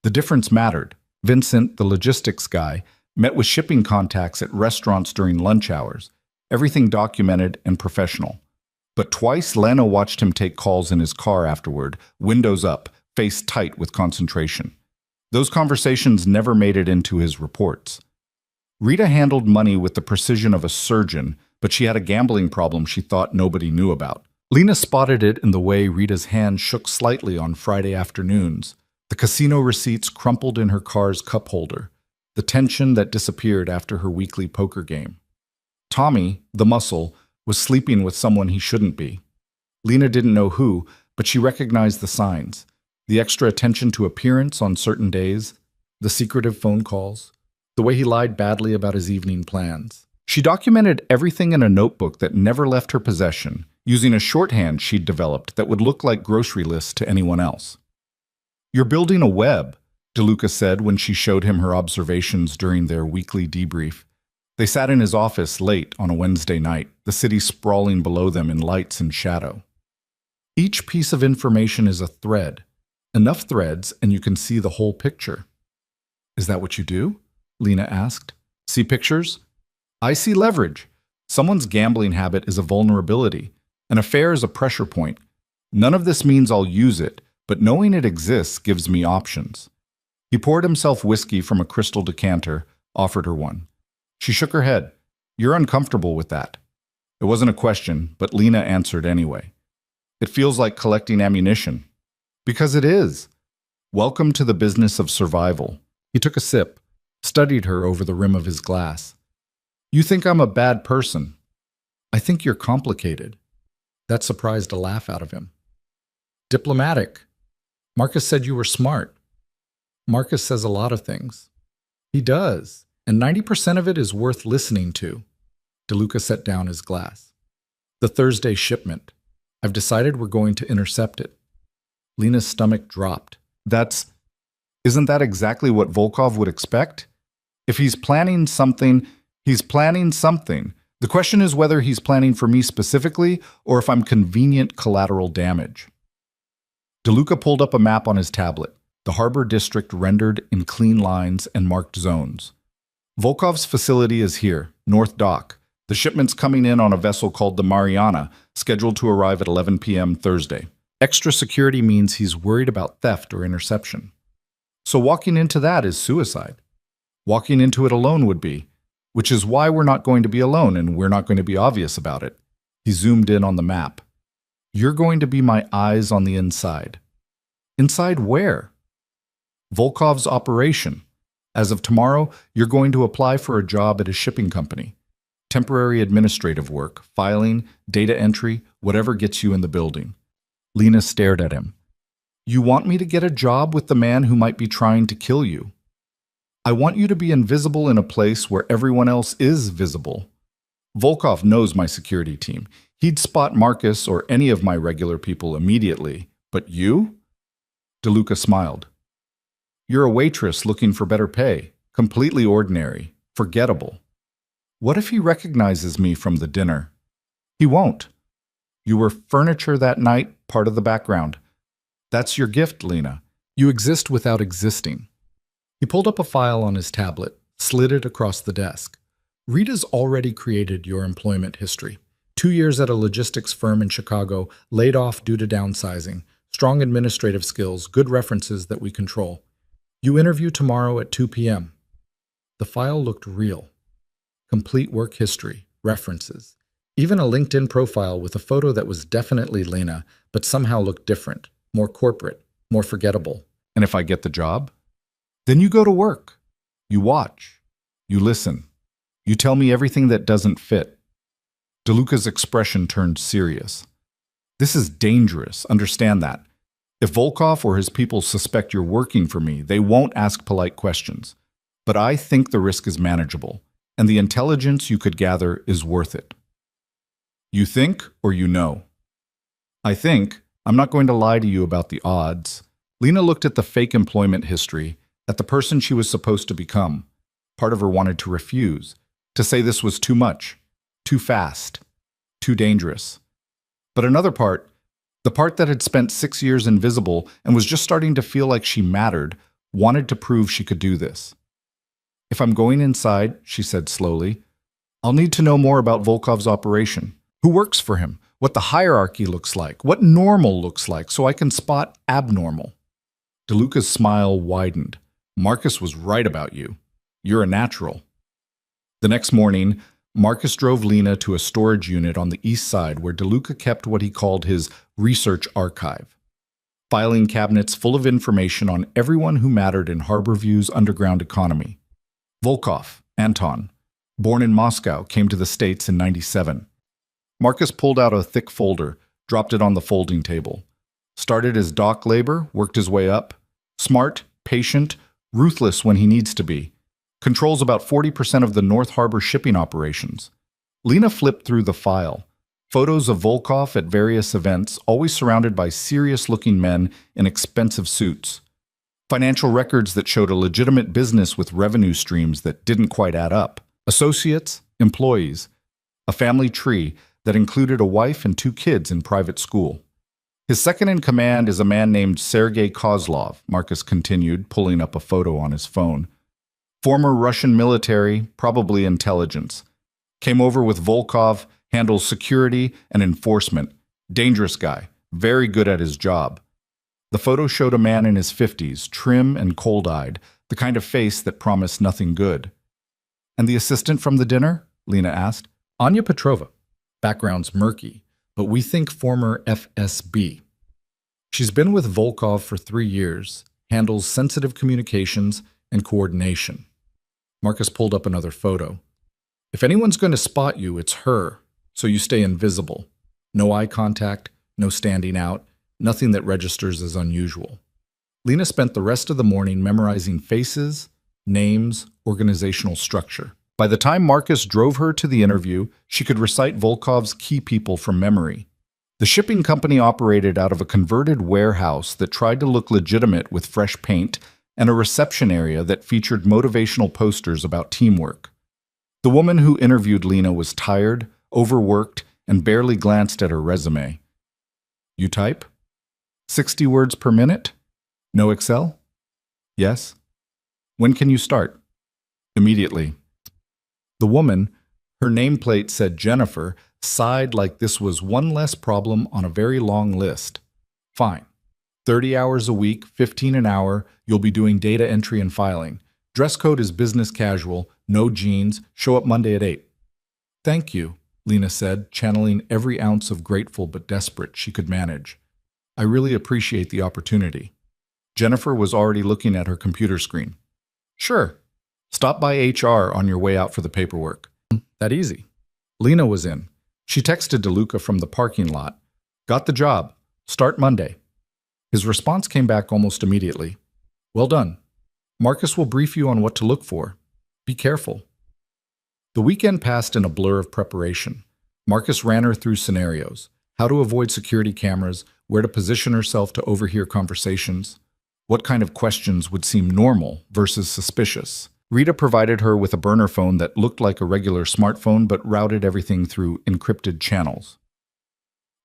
Speaker 1: The difference mattered. Vincent, the logistics guy, met with shipping contacts at restaurants during lunch hours. Everything documented and professional. But twice Lena watched him take calls in his car afterward, windows up, face tight with concentration. Those conversations never made it into his reports. Rita handled money with the precision of a surgeon, but she had a gambling problem she thought nobody knew about. Lena spotted it in the way Rita's hand shook slightly on Friday afternoons, the casino receipts crumpled in her car's cup holder, the tension that disappeared after her weekly poker game. Tommy, the muscle, was sleeping with someone he shouldn't be. Lena didn't know who, but she recognized the signs. The extra attention to appearance on certain days, the secretive phone calls, the way he lied badly about his evening plans. She documented everything in a notebook that never left her possession, using a shorthand she'd developed that would look like grocery lists to anyone else. "You're building a web," DeLuca said when she showed him her observations during their weekly debrief. They sat in his office late on a Wednesday night, the city sprawling below them in lights and shadow. "Each piece of information is a thread. Enough threads and you can see the whole picture." "Is that what you do?" Lena asked. "See pictures?" "I see leverage. Someone's gambling habit is a vulnerability. An affair is a pressure point. None of this means I'll use it, but knowing it exists gives me options." He poured himself whiskey from a crystal decanter, offered her one. She shook her head. "You're uncomfortable with that." It wasn't a question, but Lena answered anyway. "It feels like collecting ammunition." "Because it is. Welcome to the business of survival." He took a sip. studied her over the rim of his glass. You think I'm a bad person. I think you're complicated. That surprised a laugh out of him. Diplomatic. Marcus said you were smart. Marcus says a lot of things. He does, and 90% of it is worth listening to. DeLuca set down his glass. The Thursday shipment. I've decided we're going to intercept it. Lena's stomach dropped. Isn't that exactly what Volkov would expect? If he's planning something, he's planning something. The question is whether he's planning for me specifically or if I'm convenient collateral damage. DeLuca pulled up a map on his tablet, the harbor district rendered in clean lines and marked zones. Volkov's facility is here, North Dock. The shipment's coming in on a vessel called the Mariana, scheduled to arrive at 11 p.m. Thursday. Extra security means he's worried about theft or interception. So walking into that is suicide. Walking into it alone would be, which is why we're not going to be alone and we're not going to be obvious about it. He zoomed in on the map. You're going to be my eyes on the inside. Inside where? Volkov's operation. As of tomorrow, you're going to apply for a job at a shipping company. Temporary administrative work, filing, data entry, whatever gets you in the building. Lena stared at him. You want me to get a job with the man who might be trying to kill you? I want you to be invisible in a place where everyone else is visible. Volkov knows my security team. He'd spot Marcus or any of my regular people immediately. But you? DeLuca smiled. You're a waitress looking for better pay. Completely ordinary. Forgettable. What if he recognizes me from the dinner? He won't. You were furniture that night, part of the background. That's your gift, Lena. You exist without existing. He pulled up a file on his tablet, slid it across the desk. Rita's already created your employment history. 2 years at a logistics firm in Chicago, laid off due to downsizing, strong administrative skills, good references that we control. You interview tomorrow at 2 p.m. The file looked real. Complete work history, references, even a LinkedIn profile with a photo that was definitely Lena, but somehow looked different, more corporate, more forgettable. And if I get the job? Then you go to work. You watch. You listen. You tell me everything that doesn't fit. DeLuca's expression turned serious. This is dangerous, understand that. If Volkov or his people suspect you're working for me, they won't ask polite questions. But I think the risk is manageable, and the intelligence you could gather is worth it. You think or you know? I think. I'm not going to lie to you about the odds. Lena looked at the fake employment history, at the person she was supposed to become. Part of her wanted to refuse, to say this was too much, too fast, too dangerous. But another part, the part that had spent 6 years invisible and was just starting to feel like she mattered, wanted to prove she could do this. If I'm going inside, she said slowly, I'll need to know more about Volkov's operation. Who works for him? What the hierarchy looks like? What normal looks like so I can spot abnormal? DeLuca's smile widened. Marcus was right about you. You're a natural. The next morning, Marcus drove Lena to a storage unit on the east side where DeLuca kept what he called his research archive. Filing cabinets full of information on everyone who mattered in Harborview's underground economy. Volkov, Anton, born in Moscow, came to the States in '97. Marcus pulled out a thick folder, dropped it on the folding table. Started as dock labor, worked his way up. Smart, patient, ruthless when he needs to be. Controls about 40% of the North Harbor shipping operations. Lena flipped through the file. Photos of Volkov at various events, always surrounded by serious-looking men in expensive suits. Financial records that showed a legitimate business with revenue streams that didn't quite add up. Associates, employees. A family tree that included a wife and 2 kids in private school. His second in command is a man named Sergei Kozlov, Marcus continued, pulling up a photo on his phone. Former Russian military, probably intelligence. Came over with Volkov, handles security and enforcement. Dangerous guy, very good at his job. The photo showed a man in his 50s, trim and cold-eyed, the kind of face that promised nothing good. And the assistant from the dinner? Lena asked. Anya Petrova. Background's murky, but we think former FSB. She's been with Volkov for 3 years, handles sensitive communications and coordination. Marcus pulled up another photo. If anyone's going to spot you, it's her, so you stay invisible. No eye contact, no standing out, nothing that registers as unusual. Lena spent the rest of the morning memorizing faces, names, organizational structure. By the time Marcus drove her to the interview, she could recite Volkov's key people from memory. The shipping company operated out of a converted warehouse that tried to look legitimate with fresh paint and a reception area that featured motivational posters about teamwork. The woman who interviewed Lena was tired, overworked, and barely glanced at her resume. You type? 60 words per minute? No Excel? Yes. When can you start? Immediately. The woman, her nameplate said Jennifer, sighed like this was one less problem on a very long list. Fine. 30 hours a week, 15 an hour, you'll be doing data entry and filing. Dress code is business casual, no jeans, show up Monday at 8. Thank you, Lena said, channeling every ounce of grateful but desperate she could manage. I really appreciate the opportunity. Jennifer was already looking at her computer screen. Sure. Stop by HR on your way out for the paperwork. That easy. Lena was in. She texted DeLuca from the parking lot. Got the job. Start Monday. His response came back almost immediately. Well done. Marcus will brief you on what to look for. Be careful. The weekend passed in a blur of preparation. Marcus ran her through scenarios. How to avoid security cameras, where to position herself to overhear conversations, what kind of questions would seem normal versus suspicious. Rita provided her with a burner phone that looked like a regular smartphone but routed everything through encrypted channels.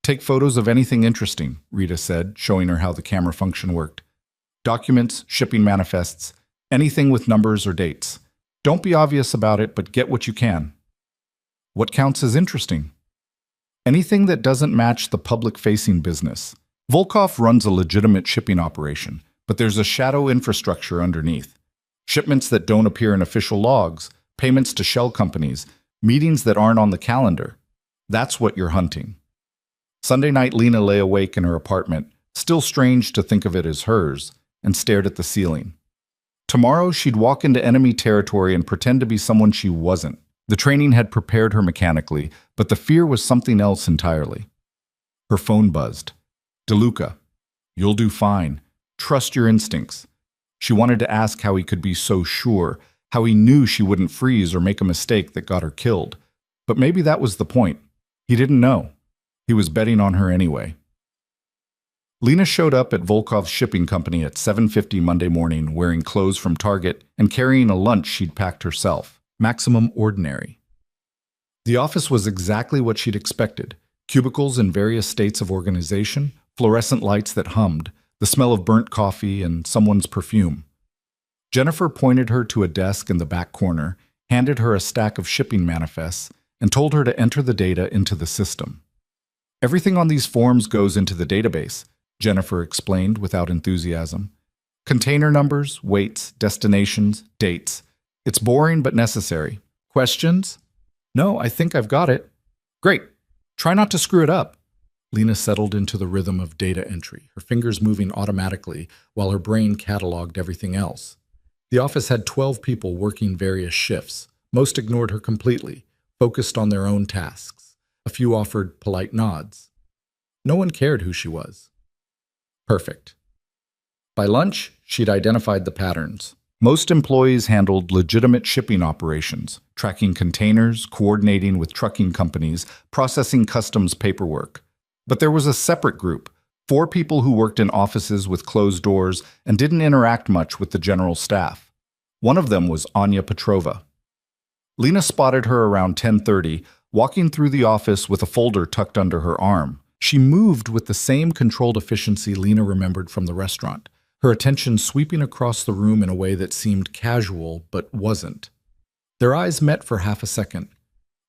Speaker 1: Take photos of anything interesting, Rita said, showing her how the camera function worked. Documents, shipping manifests, anything with numbers or dates. Don't be obvious about it, but get what you can. What counts as interesting? Anything that doesn't match the public-facing business. Volkov runs a legitimate shipping operation, but there's a shadow infrastructure underneath. Shipments that don't appear in official logs, payments to shell companies, meetings that aren't on the calendar. That's what you're hunting. Sunday night, Lena lay awake in her apartment, still strange to think of it as hers, and stared at the ceiling. Tomorrow, she'd walk into enemy territory and pretend to be someone she wasn't. The training had prepared her mechanically, but the fear was something else entirely. Her phone buzzed. DeLuca, you'll do fine. Trust your instincts. She wanted to ask how he could be so sure, how he knew she wouldn't freeze or make a mistake that got her killed. But maybe that was the point. He didn't know. He was betting on her anyway. Lena showed up at Volkov's shipping company at 7:50 Monday morning wearing clothes from Target and carrying a lunch she'd packed herself. Maximum ordinary. The office was exactly what she'd expected. Cubicles in various states of organization, fluorescent lights that hummed, the smell of burnt coffee and someone's perfume. Jennifer pointed her to a desk in the back corner, handed her a stack of shipping manifests, and told her to enter the data into the system. Everything on these forms goes into the database, Jennifer explained without enthusiasm. Container numbers, weights, destinations, dates. It's boring but necessary. Questions? No, I think I've got it. Great. Try not to screw it up. Lena settled into the rhythm of data entry, her fingers moving automatically while her brain cataloged everything else. The office had 12 people working various shifts. Most ignored her completely, focused on their own tasks. A few offered polite nods. No one cared who she was. Perfect. By lunch, she'd identified the patterns. Most employees handled legitimate shipping operations, tracking containers, coordinating with trucking companies, processing customs paperwork. But there was a separate group, 4 people who worked in offices with closed doors and didn't interact much with the general staff. One of them was Anya Petrova. Lena spotted her around 10:30, walking through the office with a folder tucked under her arm. She moved with the same controlled efficiency Lena remembered from the restaurant, her attention sweeping across the room in a way that seemed casual but wasn't. Their eyes met for half a second.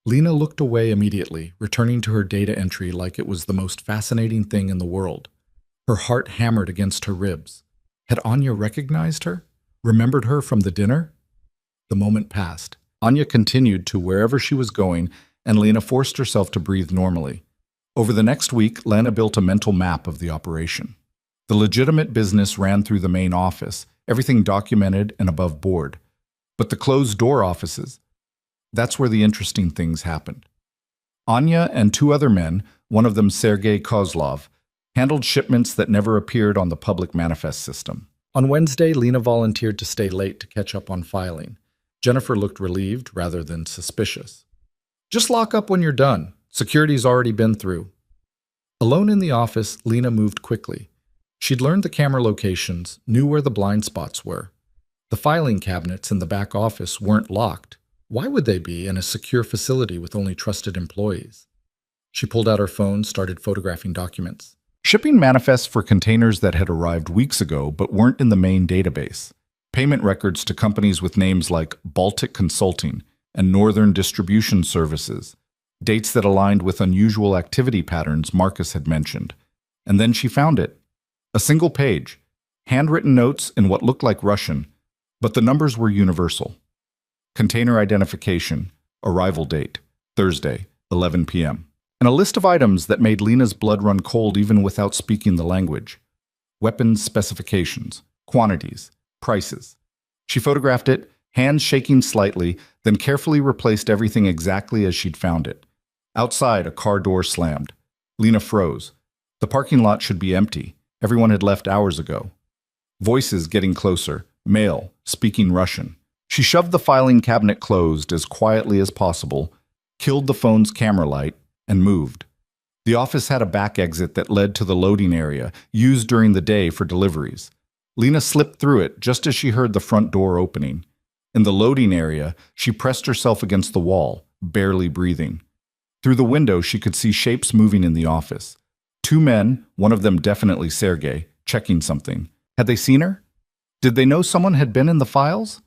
Speaker 1: Lena looked away immediately, returning to her data entry like it was the most fascinating thing in the world. Her heart hammered against her ribs. Had Anya recognized her? Remembered her from the dinner? The moment passed. Anya continued to wherever she was going, and Lena forced herself to breathe normally. Over the next week, Lena built a mental map of the operation. The legitimate business ran through the main office, everything documented and above board. But the closed-door offices, that's where the interesting things happened. Anya and two other men, one of them Sergei Kozlov, handled shipments that never appeared on the public manifest system. On Wednesday, Lena volunteered to stay late to catch up on filing. Jennifer looked relieved rather than suspicious. Just lock up when you're done. Security's already been through. Alone in the office, Lena moved quickly. She'd learned the camera locations, knew where the blind spots were. The filing cabinets in the back office weren't locked. Why would they be in a secure facility with only trusted employees? She pulled out her phone, started photographing documents. Shipping manifests for containers that had arrived weeks ago but weren't in the main database. Payment records to companies with names like Baltic Consulting and Northern Distribution Services. Dates that aligned with unusual activity patterns Marcus had mentioned. And then she found it. A single page. Handwritten notes in what looked like Russian, but the numbers were universal. Container identification, arrival date, Thursday, 11 p.m. And a list of items that made Lena's blood run cold even without speaking the language. Weapons specifications, quantities, prices. She photographed it, hands shaking slightly, then carefully replaced everything exactly as she'd found it. Outside, a car door slammed. Lena froze. The parking lot should be empty. Everyone had left hours ago. Voices getting closer, male, speaking Russian. She shoved the filing cabinet closed as quietly as possible, killed the phone's camera light, and moved. The office had a back exit that led to the loading area, used during the day for deliveries. Lena slipped through it just as she heard the front door opening. In the loading area, she pressed herself against the wall, barely breathing. Through the window, she could see shapes moving in the office. Two men, one of them definitely Sergei, checking something. Had they seen her? Did they know someone had been in the files?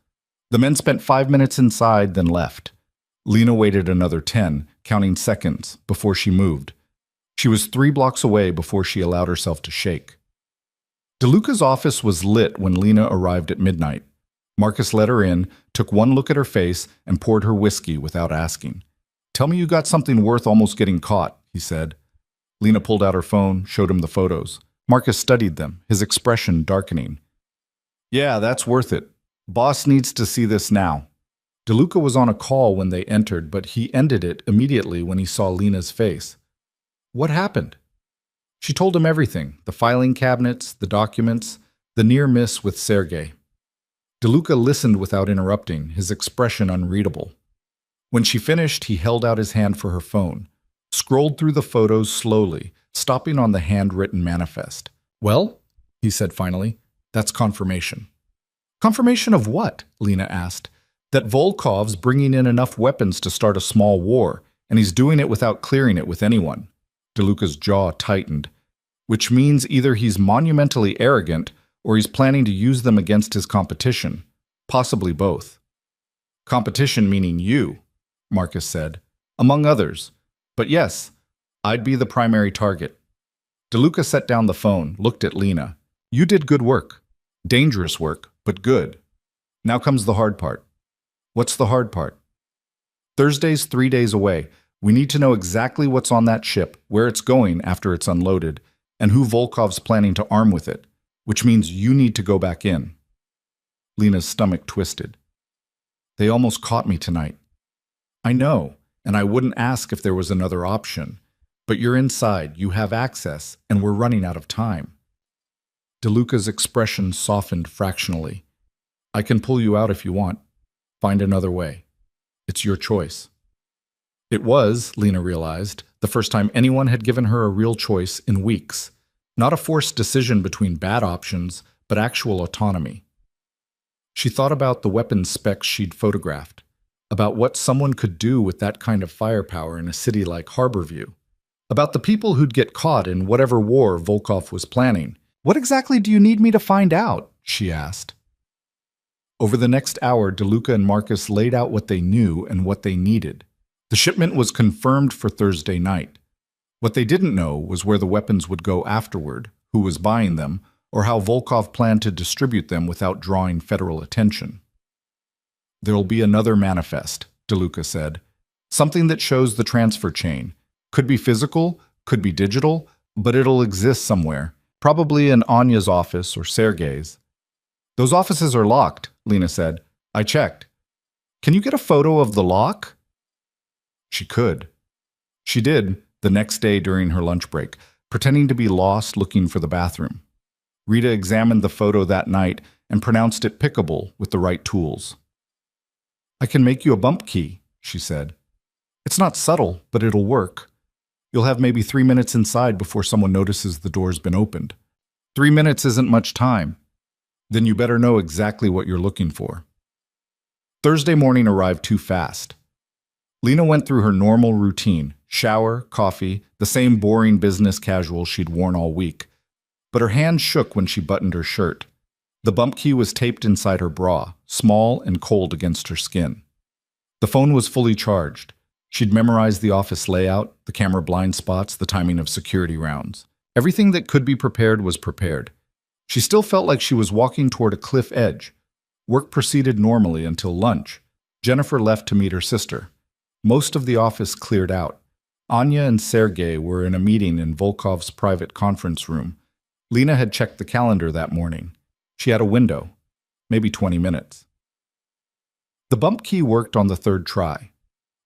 Speaker 1: The men spent 5 minutes inside, then left. Lena waited another 10, counting seconds, before she moved. She was 3 blocks away before she allowed herself to shake. DeLuca's office was lit when Lena arrived at midnight. Marcus let her in, took one look at her face, and poured her whiskey without asking. "Tell me you got something worth almost getting caught," he said. Lena pulled out her phone, showed him the photos. Marcus studied them, his expression darkening. "Yeah, that's worth it. Boss needs to see this now." DeLuca was on a call when they entered, but he ended it immediately when he saw Lena's face. What happened? She told him everything, the filing cabinets, the documents, the near miss with Sergei. DeLuca listened without interrupting, his expression unreadable. When she finished, he held out his hand for her phone, scrolled through the photos slowly, stopping on the handwritten manifest. "Well," he said finally, "that's confirmation." "Confirmation of what?" Lena asked. "That Volkov's bringing in enough weapons to start a small war, and he's doing it without clearing it with anyone." DeLuca's jaw tightened, which means either he's monumentally arrogant or he's planning to use them against his competition, possibly both. "Competition meaning you," Marcus said, "among others. But yes, I'd be the primary target." DeLuca set down the phone, looked at Lena. "You did good work. Dangerous work, but good. Now comes the hard part." "What's the hard part?" "Thursday's 3 days away. We need to know exactly what's on that ship, where it's going after it's unloaded, and who Volkov's planning to arm with it, which means you need to go back in." Lena's stomach twisted. "They almost caught me tonight." "I know, and I wouldn't ask if there was another option. But you're inside, you have access, and we're running out of time." DeLuca's expression softened fractionally. "I can pull you out if you want. Find another way. It's your choice." It was, Lena realized, the first time anyone had given her a real choice in weeks. Not a forced decision between bad options, but actual autonomy. She thought about the weapons specs she'd photographed, about what someone could do with that kind of firepower in a city like Harborview, about the people who'd get caught in whatever war Volkov was planning. "What exactly do you need me to find out?" she asked. Over the next hour, DeLuca and Marcus laid out what they knew and what they needed. The shipment was confirmed for Thursday night. What they didn't know was where the weapons would go afterward, who was buying them, or how Volkov planned to distribute them without drawing federal attention. "There'll be another manifest," DeLuca said. "Something that shows the transfer chain. Could be physical, could be digital, but it'll exist somewhere, probably in Anya's office or Sergei's." "Those offices are locked," Lena said. "I checked. Can you get a photo of the lock? She could. She did, the next day during her lunch break, pretending to be lost looking for the bathroom. Rita examined the photo that night and pronounced it pickable with the right tools. I can make you a bump key, she said. It's not subtle, but it'll work. You'll have maybe 3 minutes inside before someone notices the door's been opened. 3 minutes isn't much time. Then you better know exactly what you're looking for. Thursday morning arrived too fast. Lena went through her normal routine, shower, coffee, the same boring business casual she'd worn all week. But her hand shook when she buttoned her shirt. The bump key was taped inside her bra, small and cold against her skin. The phone was fully charged. She'd memorized the office layout, the camera blind spots, the timing of security rounds. Everything that could be prepared was prepared. She still felt like she was walking toward a cliff edge. Work proceeded normally until lunch. Jennifer left to meet her sister. Most of the office cleared out. Anya and Sergei were in a meeting in Volkov's private conference room. Lena had checked the calendar that morning. She had a window, maybe 20 minutes. The bump key worked on the third try.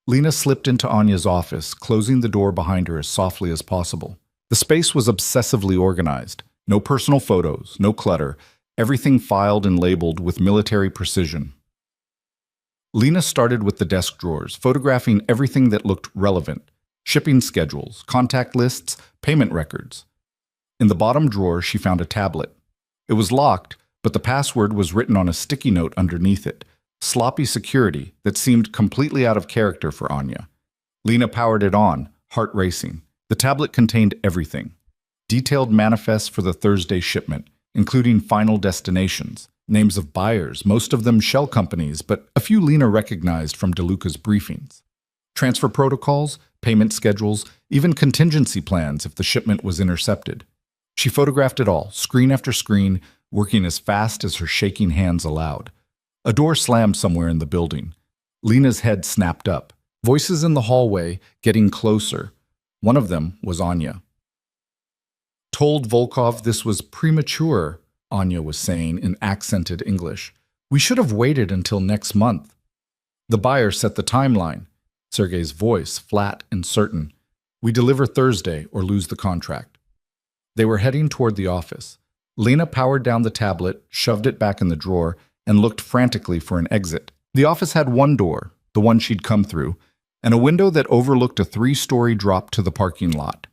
Speaker 1: Lena slipped into Anya's office, closing the door behind her as softly as possible. The space was obsessively organized. No personal photos, no clutter, everything filed and labeled with military precision. Lena started with the desk drawers, photographing everything that looked relevant: shipping schedules, contact lists, payment records. In the bottom drawer, she found a tablet. It was locked, but the password was written on a sticky note underneath it. Sloppy security that seemed completely out of character for Anya. Lena powered it on, heart racing. The tablet contained everything. Detailed manifests for the Thursday shipment, including final destinations, names of buyers, most of them shell companies, but a few Lena recognized from DeLuca's briefings. Transfer protocols, payment schedules, even contingency plans if the shipment was intercepted. She photographed it all, screen after screen, working as fast as her shaking hands allowed. A door slammed somewhere in the building. Lena's head snapped up. Voices in the hallway, getting closer. One of them was Anya. Told Volkov this was premature, Anya was saying in accented English. We should have waited until next month. The buyer set the timeline. Sergei's voice, flat and certain. We deliver Thursday or lose the contract. They were heading toward the office. Lena powered down the tablet, shoved it back in the drawer, and looked frantically for an exit. The office had one door, the one she'd come through, and a window that overlooked a 3-story drop to the parking lot.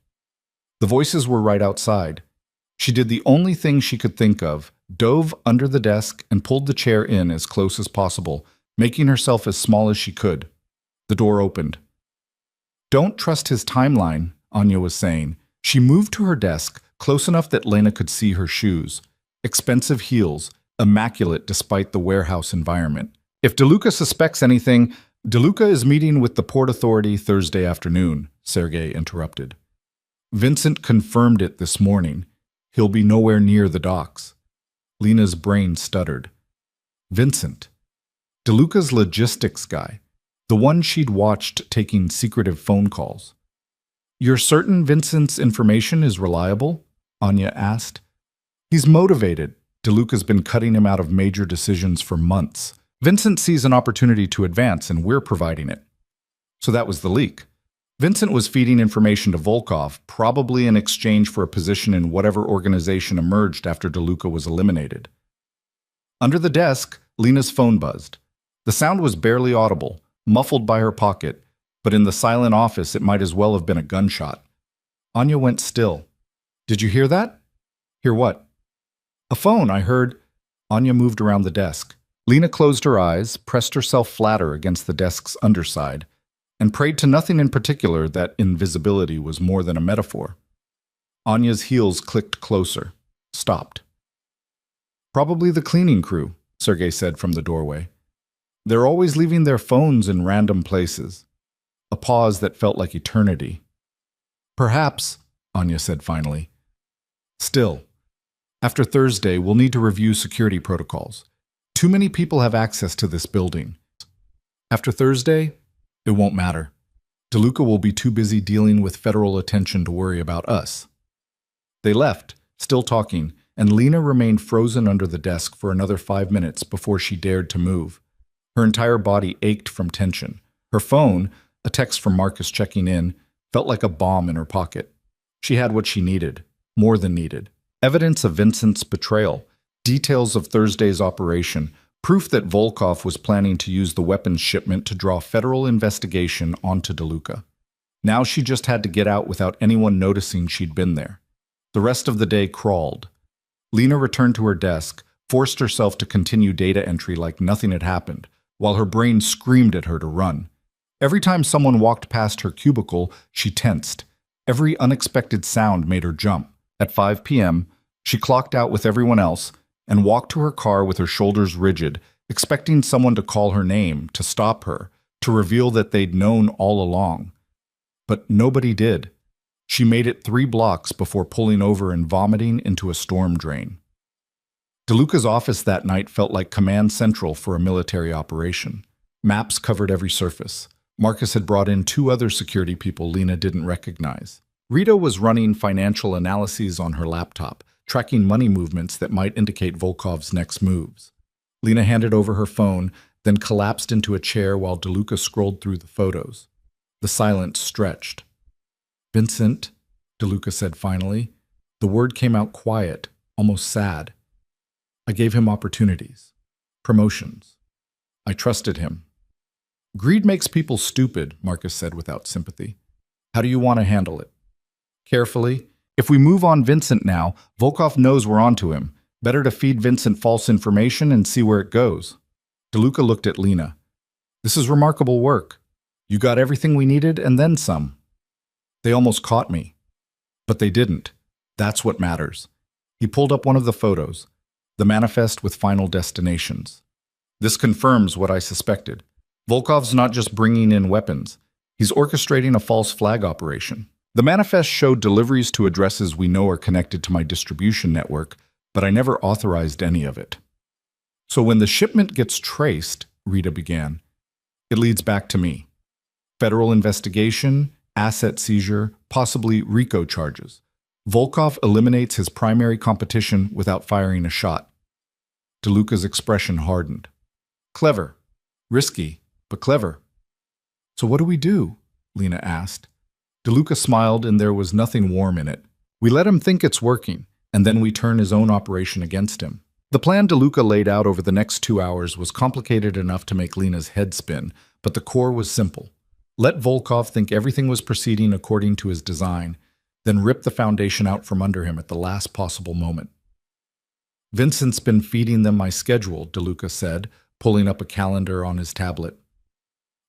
Speaker 1: The voices were right outside. She did the only thing she could think of, dove under the desk and pulled the chair in as close as possible, making herself as small as she could. The door opened. Don't trust his timeline, Anya was saying. She moved to her desk, close enough that Lena could see her shoes. Expensive heels, immaculate despite the warehouse environment. If DeLuca suspects anything, DeLuca is meeting with the Port Authority Thursday afternoon, Sergei interrupted. Vincent confirmed it this morning. He'll be nowhere near the docks. Lena's brain stuttered. Vincent. DeLuca's logistics guy. The one she'd watched taking secretive phone calls. You're certain Vincent's information is reliable? Anya asked. He's motivated. DeLuca's been cutting him out of major decisions for months. Vincent sees an opportunity to advance, and we're providing it. So that was the leak. Vincent was feeding information to Volkov, probably in exchange for a position in whatever organization emerged after DeLuca was eliminated. Under the desk, Lena's phone buzzed. The sound was barely audible, muffled by her pocket, but in the silent office it might as well have been a gunshot. Anya went still. Did you hear that? Hear what? A phone, I heard. Anya moved around the desk. Lena closed her eyes, pressed herself flatter against the desk's underside, and prayed to nothing in particular that invisibility was more than a metaphor. Anya's heels clicked closer, stopped. Probably the cleaning crew, Sergei said from the doorway. They're always leaving their phones in random places. A pause that felt like eternity. Perhaps, Anya said finally. Still, after Thursday, we'll need to review security protocols. Too many people have access to this building. After Thursday, it won't matter. DeLuca will be too busy dealing with federal attention to worry about us. They left, still talking, and Lena remained frozen under the desk for another 5 minutes before she dared to move. Her entire body ached from tension. Her phone, a text from Marcus checking in, felt like a bomb in her pocket. She had what she needed, more than needed. Evidence of Vincent's betrayal, details of Thursday's operation, proof that Volkov was planning to use the weapons shipment to draw federal investigation onto DeLuca. Now she just had to get out without anyone noticing she'd been there. The rest of the day crawled. Lena returned to her desk, forced herself to continue data entry like nothing had happened, while her brain screamed at her to run. Every time someone walked past her cubicle, she tensed. Every unexpected sound made her jump. At 5 p.m., she clocked out with everyone else and walked to her car with her shoulders rigid, expecting someone to call her name, to stop her, to reveal that they'd known all along. But nobody did. She made it 3 blocks before pulling over and vomiting into a storm drain. DeLuca's office that night felt like command central for a military operation. Maps covered every surface. Marcus had brought in 2 other security people Lena didn't recognize. Rita was running financial analyses on her laptop, tracking money movements that might indicate Volkov's next moves. Lena handed over her phone, then collapsed into a chair while DeLuca scrolled through the photos. The silence stretched. "Vincent," DeLuca said finally. The word came out quiet, almost sad. "I gave him opportunities. Promotions. I trusted him." "Greed makes people stupid," Marcus said without sympathy. "How do you want to handle it?" "Carefully. If we move on Vincent now, Volkov knows we're onto him. Better to feed Vincent false information and see where it goes." DeLuca looked at Lena. "This is remarkable work. You got everything we needed and then some." "They almost caught me." "But they didn't. That's what matters." He pulled up one of the photos, the manifest with final destinations. "This confirms what I suspected. Volkov's not just bringing in weapons. He's orchestrating a false flag operation. The manifest showed deliveries to addresses we know are connected to my distribution network, but I never authorized any of it." "So when the shipment gets traced," Rita began, "it leads back to me. Federal investigation, asset seizure, possibly RICO charges. Volkov eliminates his primary competition without firing a shot." DeLuca's expression hardened. "Clever. Risky, but clever." "So what do we do?" Lena asked. DeLuca smiled, and there was nothing warm in it. "We let him think it's working, and then we turn his own operation against him." The plan DeLuca laid out over the next 2 hours was complicated enough to make Lena's head spin, but the core was simple. Let Volkov think everything was proceeding according to his design, then rip the foundation out from under him at the last possible moment. "Vincent's been feeding them my schedule," DeLuca said, pulling up a calendar on his tablet.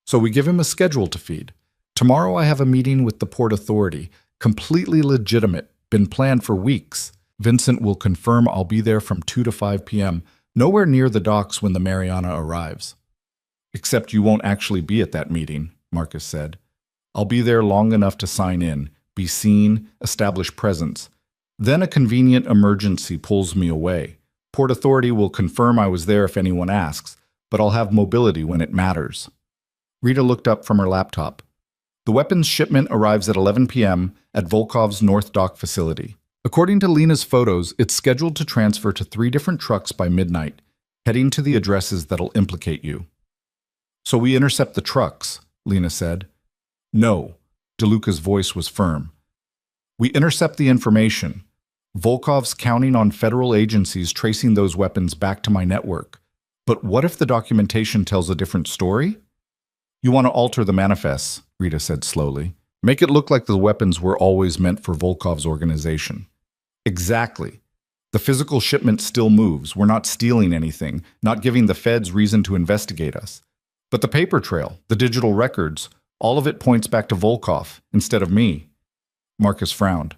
Speaker 1: "So we give him a schedule to feed. Tomorrow I have a meeting with the Port Authority, completely legitimate, been planned for weeks. Vincent will confirm I'll be there from 2 to 5 p.m., nowhere near the docks when the Mariana arrives." "Except you won't actually be at that meeting," Marcus said. "I'll be there long enough to sign in, be seen, establish presence. Then a convenient emergency pulls me away. Port Authority will confirm I was there if anyone asks, but I'll have mobility when it matters." Rita looked up from her laptop. "The weapons shipment arrives at 11 p.m. at Volkov's North Dock facility. According to Lena's photos, it's scheduled to transfer to 3 different trucks by midnight, heading to the addresses that'll implicate you." "So we intercept the trucks," Lena said. "No," DeLuca's voice was firm. "We intercept the information. Volkov's counting on federal agencies tracing those weapons back to my network. But what if the documentation tells a different story?" "You want to alter the manifests," Rita said slowly. "Make it look like the weapons were always meant for Volkov's organization." "Exactly. The physical shipment still moves. We're not stealing anything, not giving the feds reason to investigate us. But the paper trail, the digital records, all of it points back to Volkov instead of me." Marcus frowned.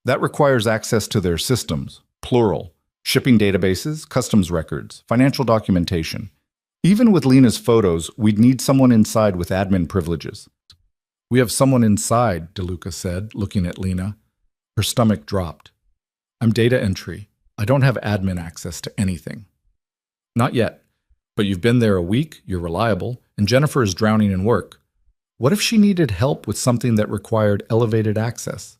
Speaker 1: "That requires access to their systems, plural, shipping databases, customs records, financial documentation. Even with Lena's photos, we'd need someone inside with admin privileges." "We have someone inside," DeLuca said, looking at Lena. Her stomach dropped. "I'm data entry. I don't have admin access to anything." "Not yet. But you've been there a week, you're reliable, and Jennifer is drowning in work. What if she needed help with something that required elevated access?"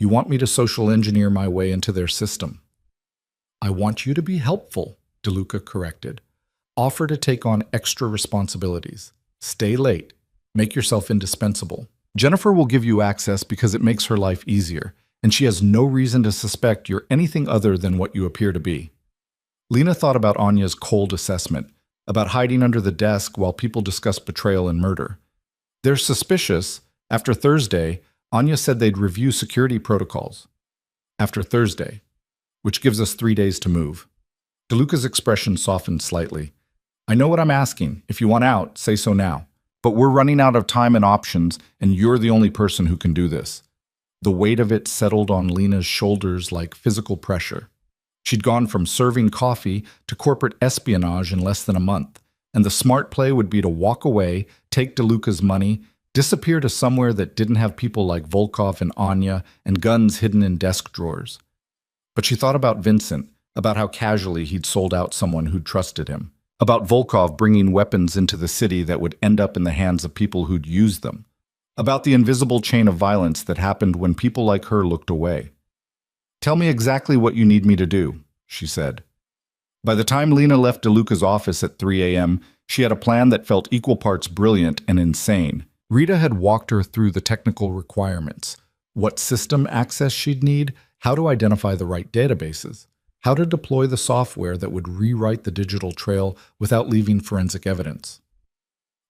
Speaker 1: "You want me to social engineer my way into their system." "I want you to be helpful," DeLuca corrected. Offer to take on extra responsibilities. Stay late. Make yourself indispensable. Jennifer will give you access because it makes her life easier, and she has no reason to suspect you're anything other than what you appear to be. Lena thought about Anya's cold assessment, about hiding under the desk while people discuss betrayal and murder. They're suspicious. After Thursday, Anya said they'd review security protocols. After Thursday, which gives us 3 days to move. DeLuca's expression softened slightly. I know what I'm asking. If you want out, say so now. But we're running out of time and options, and you're the only person who can do this. The weight of it settled on Lena's shoulders like physical pressure. She'd gone from serving coffee to corporate espionage in less than a month, and the smart play would be to walk away, take DeLuca's money, disappear to somewhere that didn't have people like Volkov and Anya and guns hidden in desk drawers. But she thought about Vincent, about how casually he'd sold out someone who'd trusted him, about Volkov bringing weapons into the city that would end up in the hands of people who'd use them, about the invisible chain of violence that happened when people like her looked away. Tell me exactly what you need me to do, she said. By the time Lena left DeLuca's office at 3 a.m., she had a plan that felt equal parts brilliant and insane. Rita had walked her through the technical requirements, what system access she'd need, how to identify the right databases, how to deploy the software that would rewrite the digital trail without leaving forensic evidence.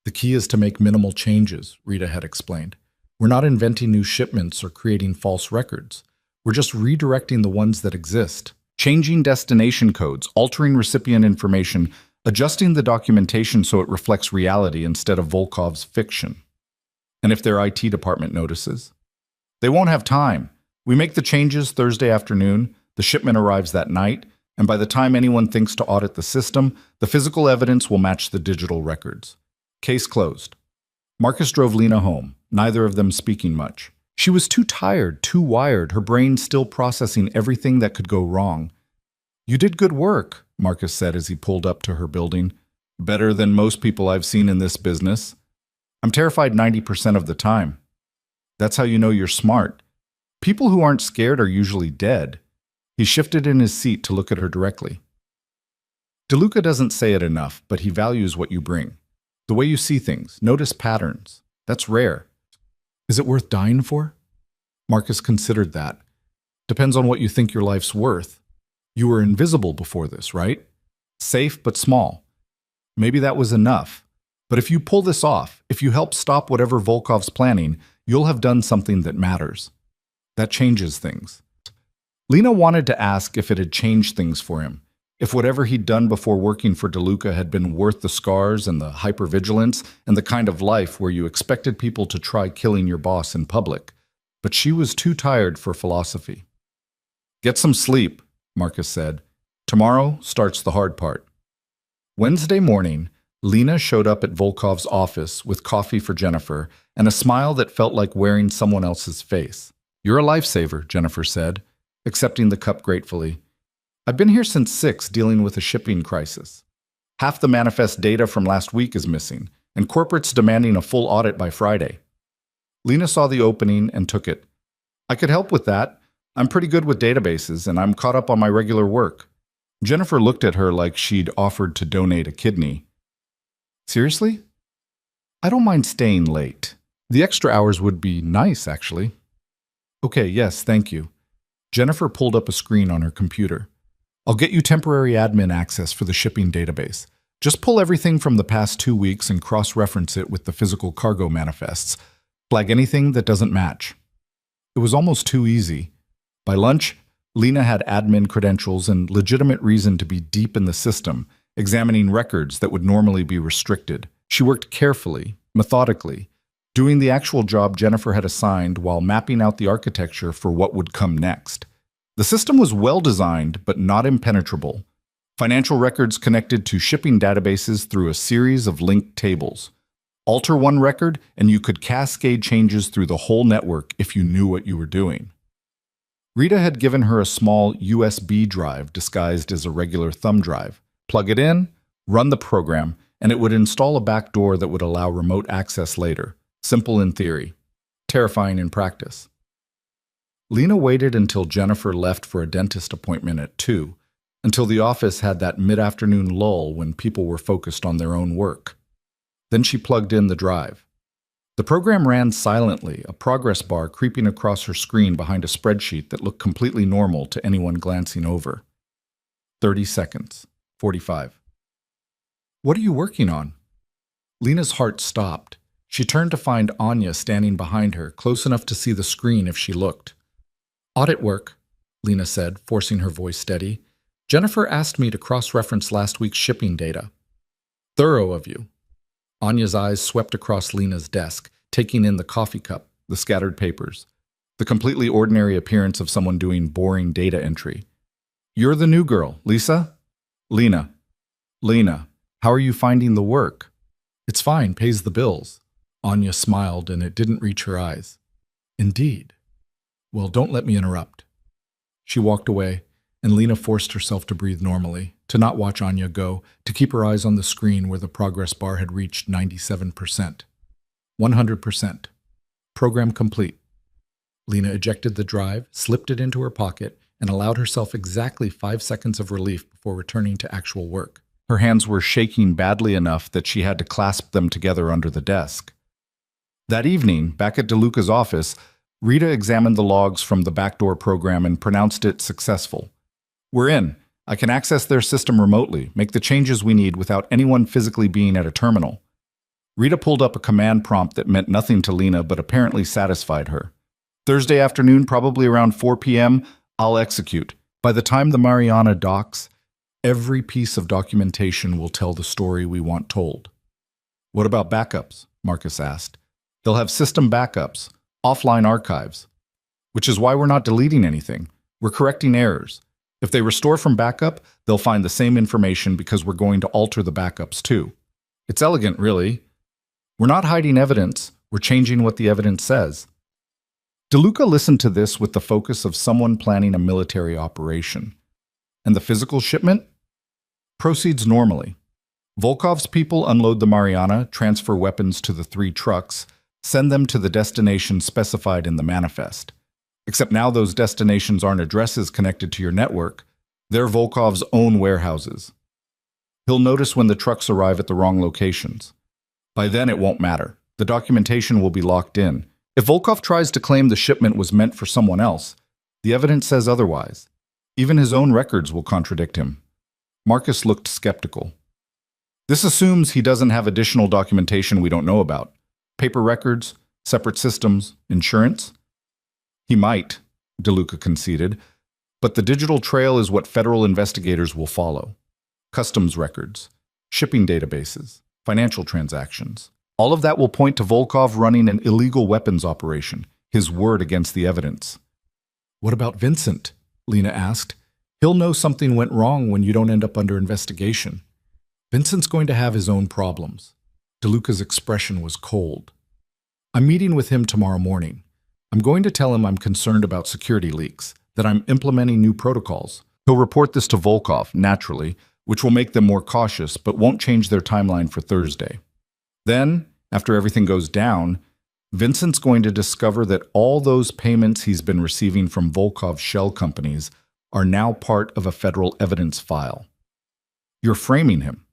Speaker 1: The key is to make minimal changes, Rita had explained. We're not inventing new shipments or creating false records. We're just redirecting the ones that exist, changing destination codes, altering recipient information, adjusting the documentation so it reflects reality instead of Volkov's fiction. And if their IT department notices? They won't have time. We make the changes Thursday afternoon, the shipment arrives that night, and by the time anyone thinks to audit the system, the physical evidence will match the digital records. Case closed. Marcus drove Lena home, neither of them speaking much. She was too tired, too wired, her brain still processing everything that could go wrong. You did good work, Marcus said as he pulled up to her building. Better than most people I've seen in this business. I'm terrified 90% of the time. That's how you know you're smart. People who aren't scared are usually dead. He shifted in his seat to look at her directly. DeLuca doesn't say it enough, but he values what you bring. The way you see things, notice patterns. That's rare. Is it worth dying for? Marcus considered that. Depends on what you think your life's worth. You were invisible before this, right? Safe but small. Maybe that was enough. But if you pull this off, if you help stop whatever Volkov's planning, you'll have done something that matters. That changes things. Lena wanted to ask if it had changed things for him, if whatever he'd done before working for DeLuca had been worth the scars and the hypervigilance and the kind of life where you expected people to try killing your boss in public. But she was too tired for philosophy. Get some sleep, Marcus said. Tomorrow starts the hard part. Wednesday morning, Lena showed up at Volkov's office with coffee for Jennifer and a smile that felt like wearing someone else's face. You're a lifesaver, Jennifer said, accepting the cup gratefully. I've been here since 6 dealing with a shipping crisis. Half the manifest data from last week is missing, and corporate's demanding a full audit by Friday. Lena saw the opening and took it. I could help with that. I'm pretty good with databases, and I'm caught up on my regular work. Jennifer looked at her like she'd offered to donate a kidney. Seriously? I don't mind staying late. The extra hours would be nice, actually. Okay, yes, thank you. Jennifer pulled up a screen on her computer. I'll get you temporary admin access for the shipping database. Just pull everything from the past 2 weeks and cross-reference it with the physical cargo manifests. Flag anything that doesn't match. It was almost too easy. By lunch, Lena had admin credentials and legitimate reason to be deep in the system, examining records that would normally be restricted. She worked carefully, methodically, doing the actual job Jennifer had assigned while mapping out the architecture for what would come next. The system was well-designed but not impenetrable. Financial records connected to shipping databases through a series of linked tables. Alter one record and you could cascade changes through the whole network if you knew what you were doing. Rita had given her a small USB drive disguised as a regular thumb drive. Plug it in, run the program, and it would install a backdoor that would allow remote access later. Simple in theory, terrifying in practice. Lena waited until Jennifer left for a dentist appointment at 2, until the office had that mid-afternoon lull when people were focused on their own work. Then she plugged in the drive. The program ran silently, a progress bar creeping across her screen behind a spreadsheet that looked completely normal to anyone glancing over. 30 seconds. 45. What are you working on? Lena's heart stopped. She turned to find Anya standing behind her, close enough to see the screen if she looked. Audit work, Lena said, forcing her voice steady. Jennifer asked me to cross-reference last week's shipping data. Thorough of you. Anya's eyes swept across Lena's desk, taking in the coffee cup, the scattered papers, the completely ordinary appearance of someone doing boring data entry. You're the new girl, Lisa? Lena. Lena, how are you finding the work? It's fine, pays the bills. Anya smiled, and it didn't reach her eyes. Indeed. Well, don't let me interrupt. She walked away, and Lena forced herself to breathe normally, to not watch Anya go, to keep her eyes on the screen where the progress bar had reached 97%. 100%. Program complete. Lena ejected the drive, slipped it into her pocket, and allowed herself exactly 5 seconds of relief before returning to actual work. Her hands were shaking badly enough that she had to clasp them together under the desk. That evening, back at DeLuca's office, Rita examined the logs from the backdoor program and pronounced it successful. We're in. I can access their system remotely, make the changes we need without anyone physically being at a terminal. Rita pulled up a command prompt that meant nothing to Lena but apparently satisfied her. Thursday afternoon, probably around 4 p.m., I'll execute. By the time the Mariana docks, every piece of documentation will tell the story we want told. What about backups? Marcus asked. They'll have system backups, offline archives. Which is why we're not deleting anything. We're correcting errors. If they restore from backup, they'll find the same information because we're going to alter the backups too. It's elegant, really. We're not hiding evidence, we're changing what the evidence says. DeLuca listened to this with the focus of someone planning a military operation. And the physical shipment? Proceeds normally. Volkov's people unload the Mariana, transfer weapons to the 3 trucks, send them to the destination specified in the manifest. Except now those destinations aren't addresses connected to your network, they're Volkov's own warehouses. He'll notice when the trucks arrive at the wrong locations. By then it won't matter. The documentation will be locked in. If Volkov tries to claim the shipment was meant for someone else, the evidence says otherwise. Even his own records will contradict him. Marcus looked skeptical. This assumes he doesn't have additional documentation we don't know about. Paper records, separate systems, insurance? He might, DeLuca conceded, but the digital trail is what federal investigators will follow. Customs records, shipping databases, financial transactions. All of that will point to Volkov running an illegal weapons operation, his word against the evidence. What about Vincent? Lena asked. He'll know something went wrong when you don't end up under investigation. Vincent's going to have his own problems. DeLuca's expression was cold. I'm meeting with him tomorrow morning. I'm going to tell him I'm concerned about security leaks, that I'm implementing new protocols. He'll report this to Volkov, naturally, which will make them more cautious but won't change their timeline for Thursday. Then, after everything goes down, Vincent's going to discover that all those payments he's been receiving from Volkov's shell companies are now part of a federal evidence file. You're framing him.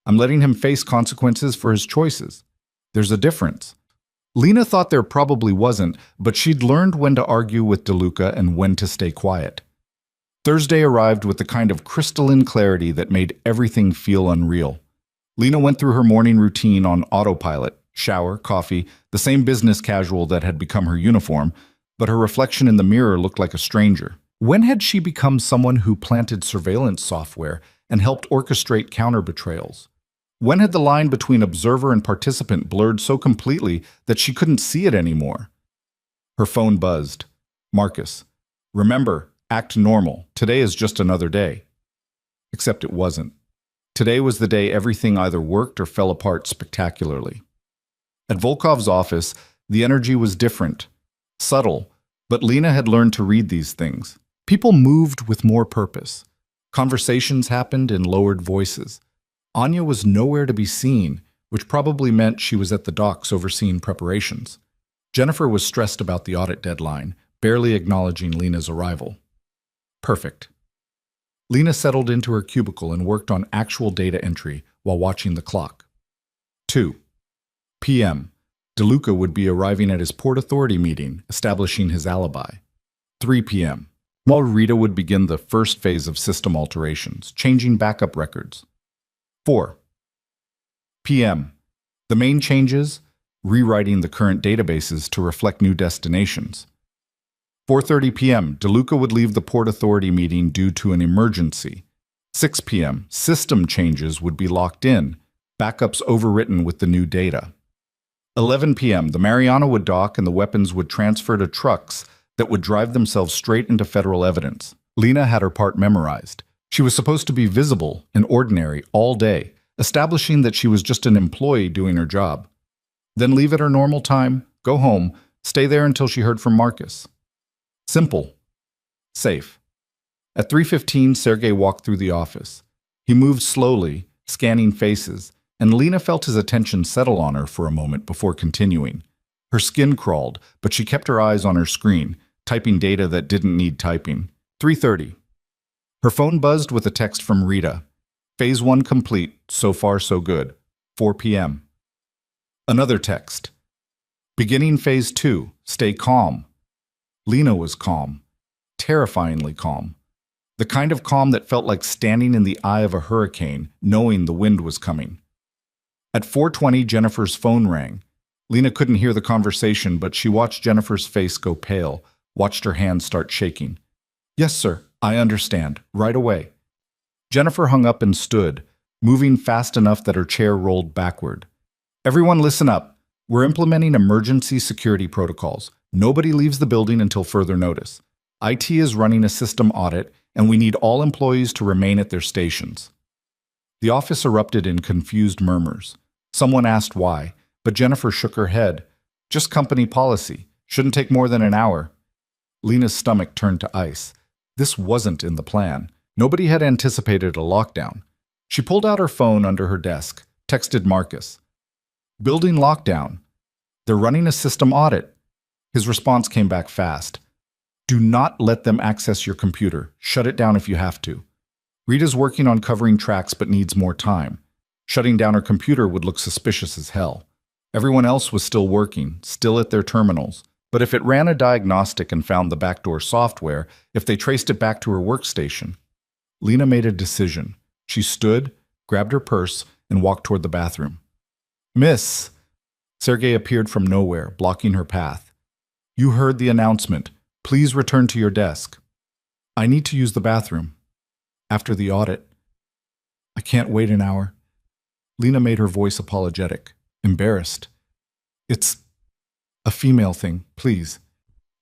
Speaker 1: I'm letting him face consequences for his choices. There's a difference. Lena thought there probably wasn't, but she'd learned when to argue with DeLuca and when to stay quiet. Thursday arrived with the kind of crystalline clarity that made everything feel unreal. Lena went through her morning routine on autopilot, shower, coffee, the same business casual that had become her uniform, but her reflection in the mirror looked like a stranger. When had she become someone who planted surveillance software and helped orchestrate counter-betrayals? When had the line between observer and participant blurred so completely that she couldn't see it anymore? Her phone buzzed. Marcus. Remember, act normal. Today is just another day. Except it wasn't. Today was the day everything either worked or fell apart spectacularly. At Volkov's office, the energy was different, subtle, but Lena had learned to read these things. People moved with more purpose. Conversations happened in lowered voices. Anya was nowhere to be seen, which probably meant she was at the docks overseeing preparations. Jennifer was stressed about the audit deadline, barely acknowledging Lena's arrival. Perfect. Lena settled into her cubicle and worked on actual data entry while watching the clock. 2 p.m. DeLuca would be arriving at his Port Authority meeting, establishing his alibi. 3 p.m. While Rita would begin the first phase of system alterations, changing backup records. 4 p.m. The main changes, rewriting the current databases to reflect new destinations. 4:30 p.m. DeLuca would leave the Port Authority meeting due to an emergency. 6 p.m. System changes would be locked in, backups overwritten with the new data. 11 p.m. The Mariana would dock and the weapons would transfer to trucks that would drive themselves straight into federal evidence. Lena had her part memorized. She was supposed to be visible and ordinary all day, establishing that she was just an employee doing her job. Then leave at her normal time, go home, stay there until she heard from Marcus. Simple. Safe. At 3:15, Sergei walked through the office. He moved slowly, scanning faces, and Lena felt his attention settle on her for a moment before continuing. Her skin crawled, but she kept her eyes on her screen, typing data that didn't need typing. 3:30. Her phone buzzed with a text from Rita. Phase 1 complete, so far so good. 4 p.m. Another text. Beginning Phase 2, stay calm. Lena was calm, terrifyingly calm. The kind of calm that felt like standing in the eye of a hurricane, knowing the wind was coming. At 4:20, Jennifer's phone rang. Lena couldn't hear the conversation, but she watched Jennifer's face go pale, watched her hands start shaking. Yes, sir, I understand. Right away. Jennifer hung up and stood, moving fast enough that her chair rolled backward. Everyone listen up. We're implementing emergency security protocols. Nobody leaves the building until further notice. IT is running a system audit, and we need all employees to remain at their stations. The office erupted in confused murmurs. Someone asked why, but Jennifer shook her head. Just company policy. Shouldn't take more than an hour. Lena's stomach turned to ice. This wasn't in the plan. Nobody had anticipated a lockdown. She pulled out her phone under her desk, texted Marcus. Building lockdown. They're running a system audit. His response came back fast. Do not let them access your computer. Shut it down if you have to. Rita's working on covering tracks but needs more time. Shutting down her computer would look suspicious as hell. Everyone else was still working, still at their terminals. But if it ran a diagnostic and found the backdoor software, if they traced it back to her workstation. Lena made a decision. She stood, grabbed her purse, and walked toward the bathroom. Miss! Sergei appeared from nowhere, blocking her path. You heard the announcement. Please return to your desk. I need to use the bathroom. After the audit. I can't wait an hour. Lena made her voice apologetic, embarrassed. It's a female thing, please.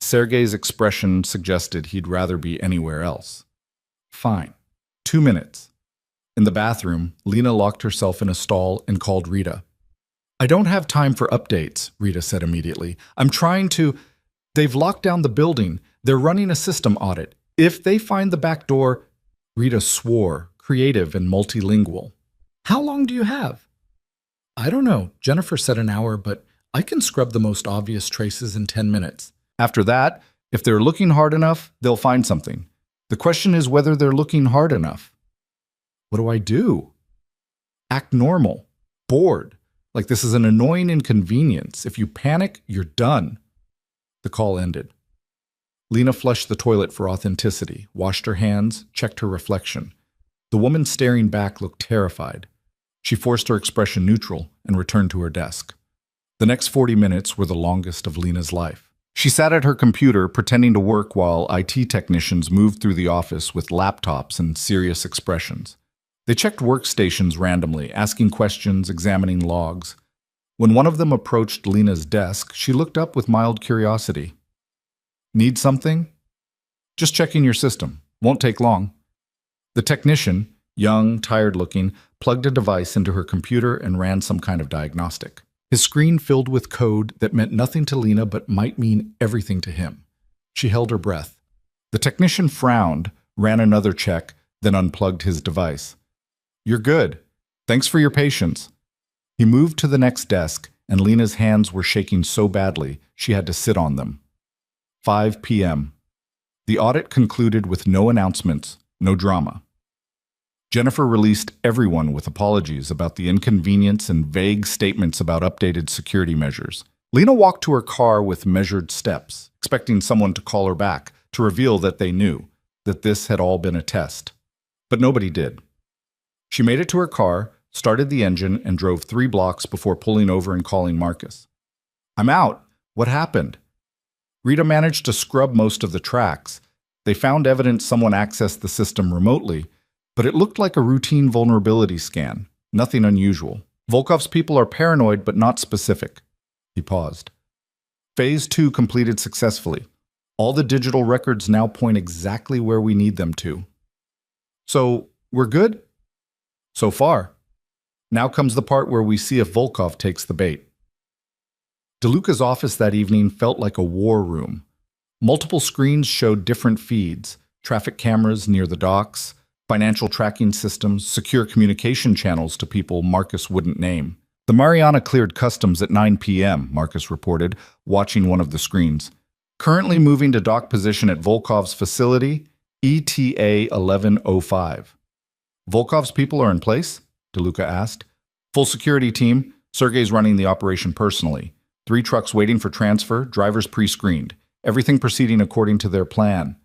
Speaker 1: Sergei's expression suggested he'd rather be anywhere else. Fine. 2 minutes. In the bathroom, Lena locked herself in a stall and called Rita. I don't have time for updates, Rita said immediately. I'm trying to... They've locked down the building. They're running a system audit. If they find the back door... Rita swore, creative and multilingual. How long do you have? I don't know. Jennifer said an hour, but I can scrub the most obvious traces in 10 minutes. After that, if they're looking hard enough, they'll find something. The question is whether they're looking hard enough. What do I do? Act normal. Bored. Like this is an annoying inconvenience. If you panic, you're done. The call ended. Lena flushed the toilet for authenticity, washed her hands, checked her reflection. The woman staring back looked terrified. She forced her expression neutral and returned to her desk. The next 40 minutes were the longest of Lena's life. She sat at her computer pretending to work while IT technicians moved through the office with laptops and serious expressions. They checked workstations randomly, asking questions, examining logs. When one of them approached Lena's desk, she looked up with mild curiosity. Need something? Just checking your system. Won't take long. The technician, young, tired-looking, plugged a device into her computer and ran some kind of diagnostic. His screen filled with code that meant nothing to Lena but might mean everything to him. She held her breath. The technician frowned, ran another check, then unplugged his device. You're good. Thanks for your patience. He moved to the next desk, and Lena's hands were shaking so badly she had to sit on them. 5 p.m. The audit concluded with no announcements, no drama. Jennifer released everyone with apologies about the inconvenience and vague statements about updated security measures. Lena walked to her car with measured steps, expecting someone to call her back to reveal that they knew that this had all been a test. But nobody did. She made it to her car, started the engine, and drove 3 blocks before pulling over and calling Marcus. "I'm out. What happened?" Rita managed to scrub most of the tracks. They found evidence someone accessed the system remotely, but it looked like a routine vulnerability scan, nothing unusual. Volkov's people are paranoid but not specific. He paused. Phase 2 completed successfully. All the digital records now point exactly where we need them to. So, we're good? So far. Now comes the part where we see if Volkov takes the bait. DeLuca's office that evening felt like a war room. Multiple screens showed different feeds, traffic cameras near the docks, financial tracking systems, secure communication channels to people Marcus wouldn't name. The Mariana cleared customs at 9 p.m., Marcus reported, watching one of the screens. Currently moving to dock position at Volkov's facility, ETA 1105. Volkov's people are in place? DeLuca asked. Full security team. Sergey's running the operation personally. 3 trucks waiting for transfer, drivers pre-screened. Everything proceeding according to their plan.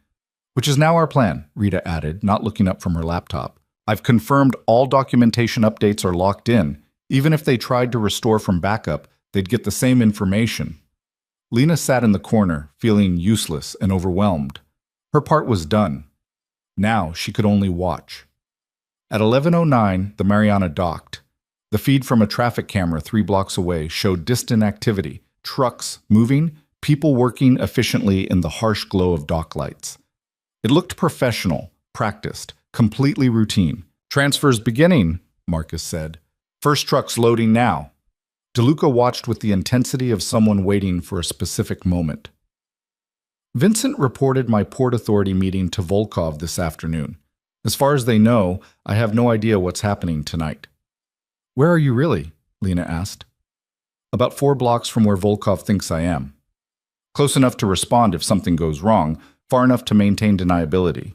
Speaker 1: Which is now our plan, Rita added, not looking up from her laptop. I've confirmed all documentation updates are locked in. Even if they tried to restore from backup, they'd get the same information. Lena sat in the corner, feeling useless and overwhelmed. Her part was done. Now she could only watch. At 11:09, the Mariana docked. The feed from a traffic camera 3 blocks away showed distant activity, trucks moving, people working efficiently in the harsh glow of dock lights. It looked professional, practiced, completely routine. Transfers beginning, Marcus said. First trucks loading now. DeLuca watched with the intensity of someone waiting for a specific moment. Vincent reported my Port Authority meeting to Volkov this afternoon. As far as they know, I have no idea what's happening tonight. Where are you really? Lena asked. About 4 blocks from where Volkov thinks I am. Close enough to respond if something goes wrong, far enough to maintain deniability.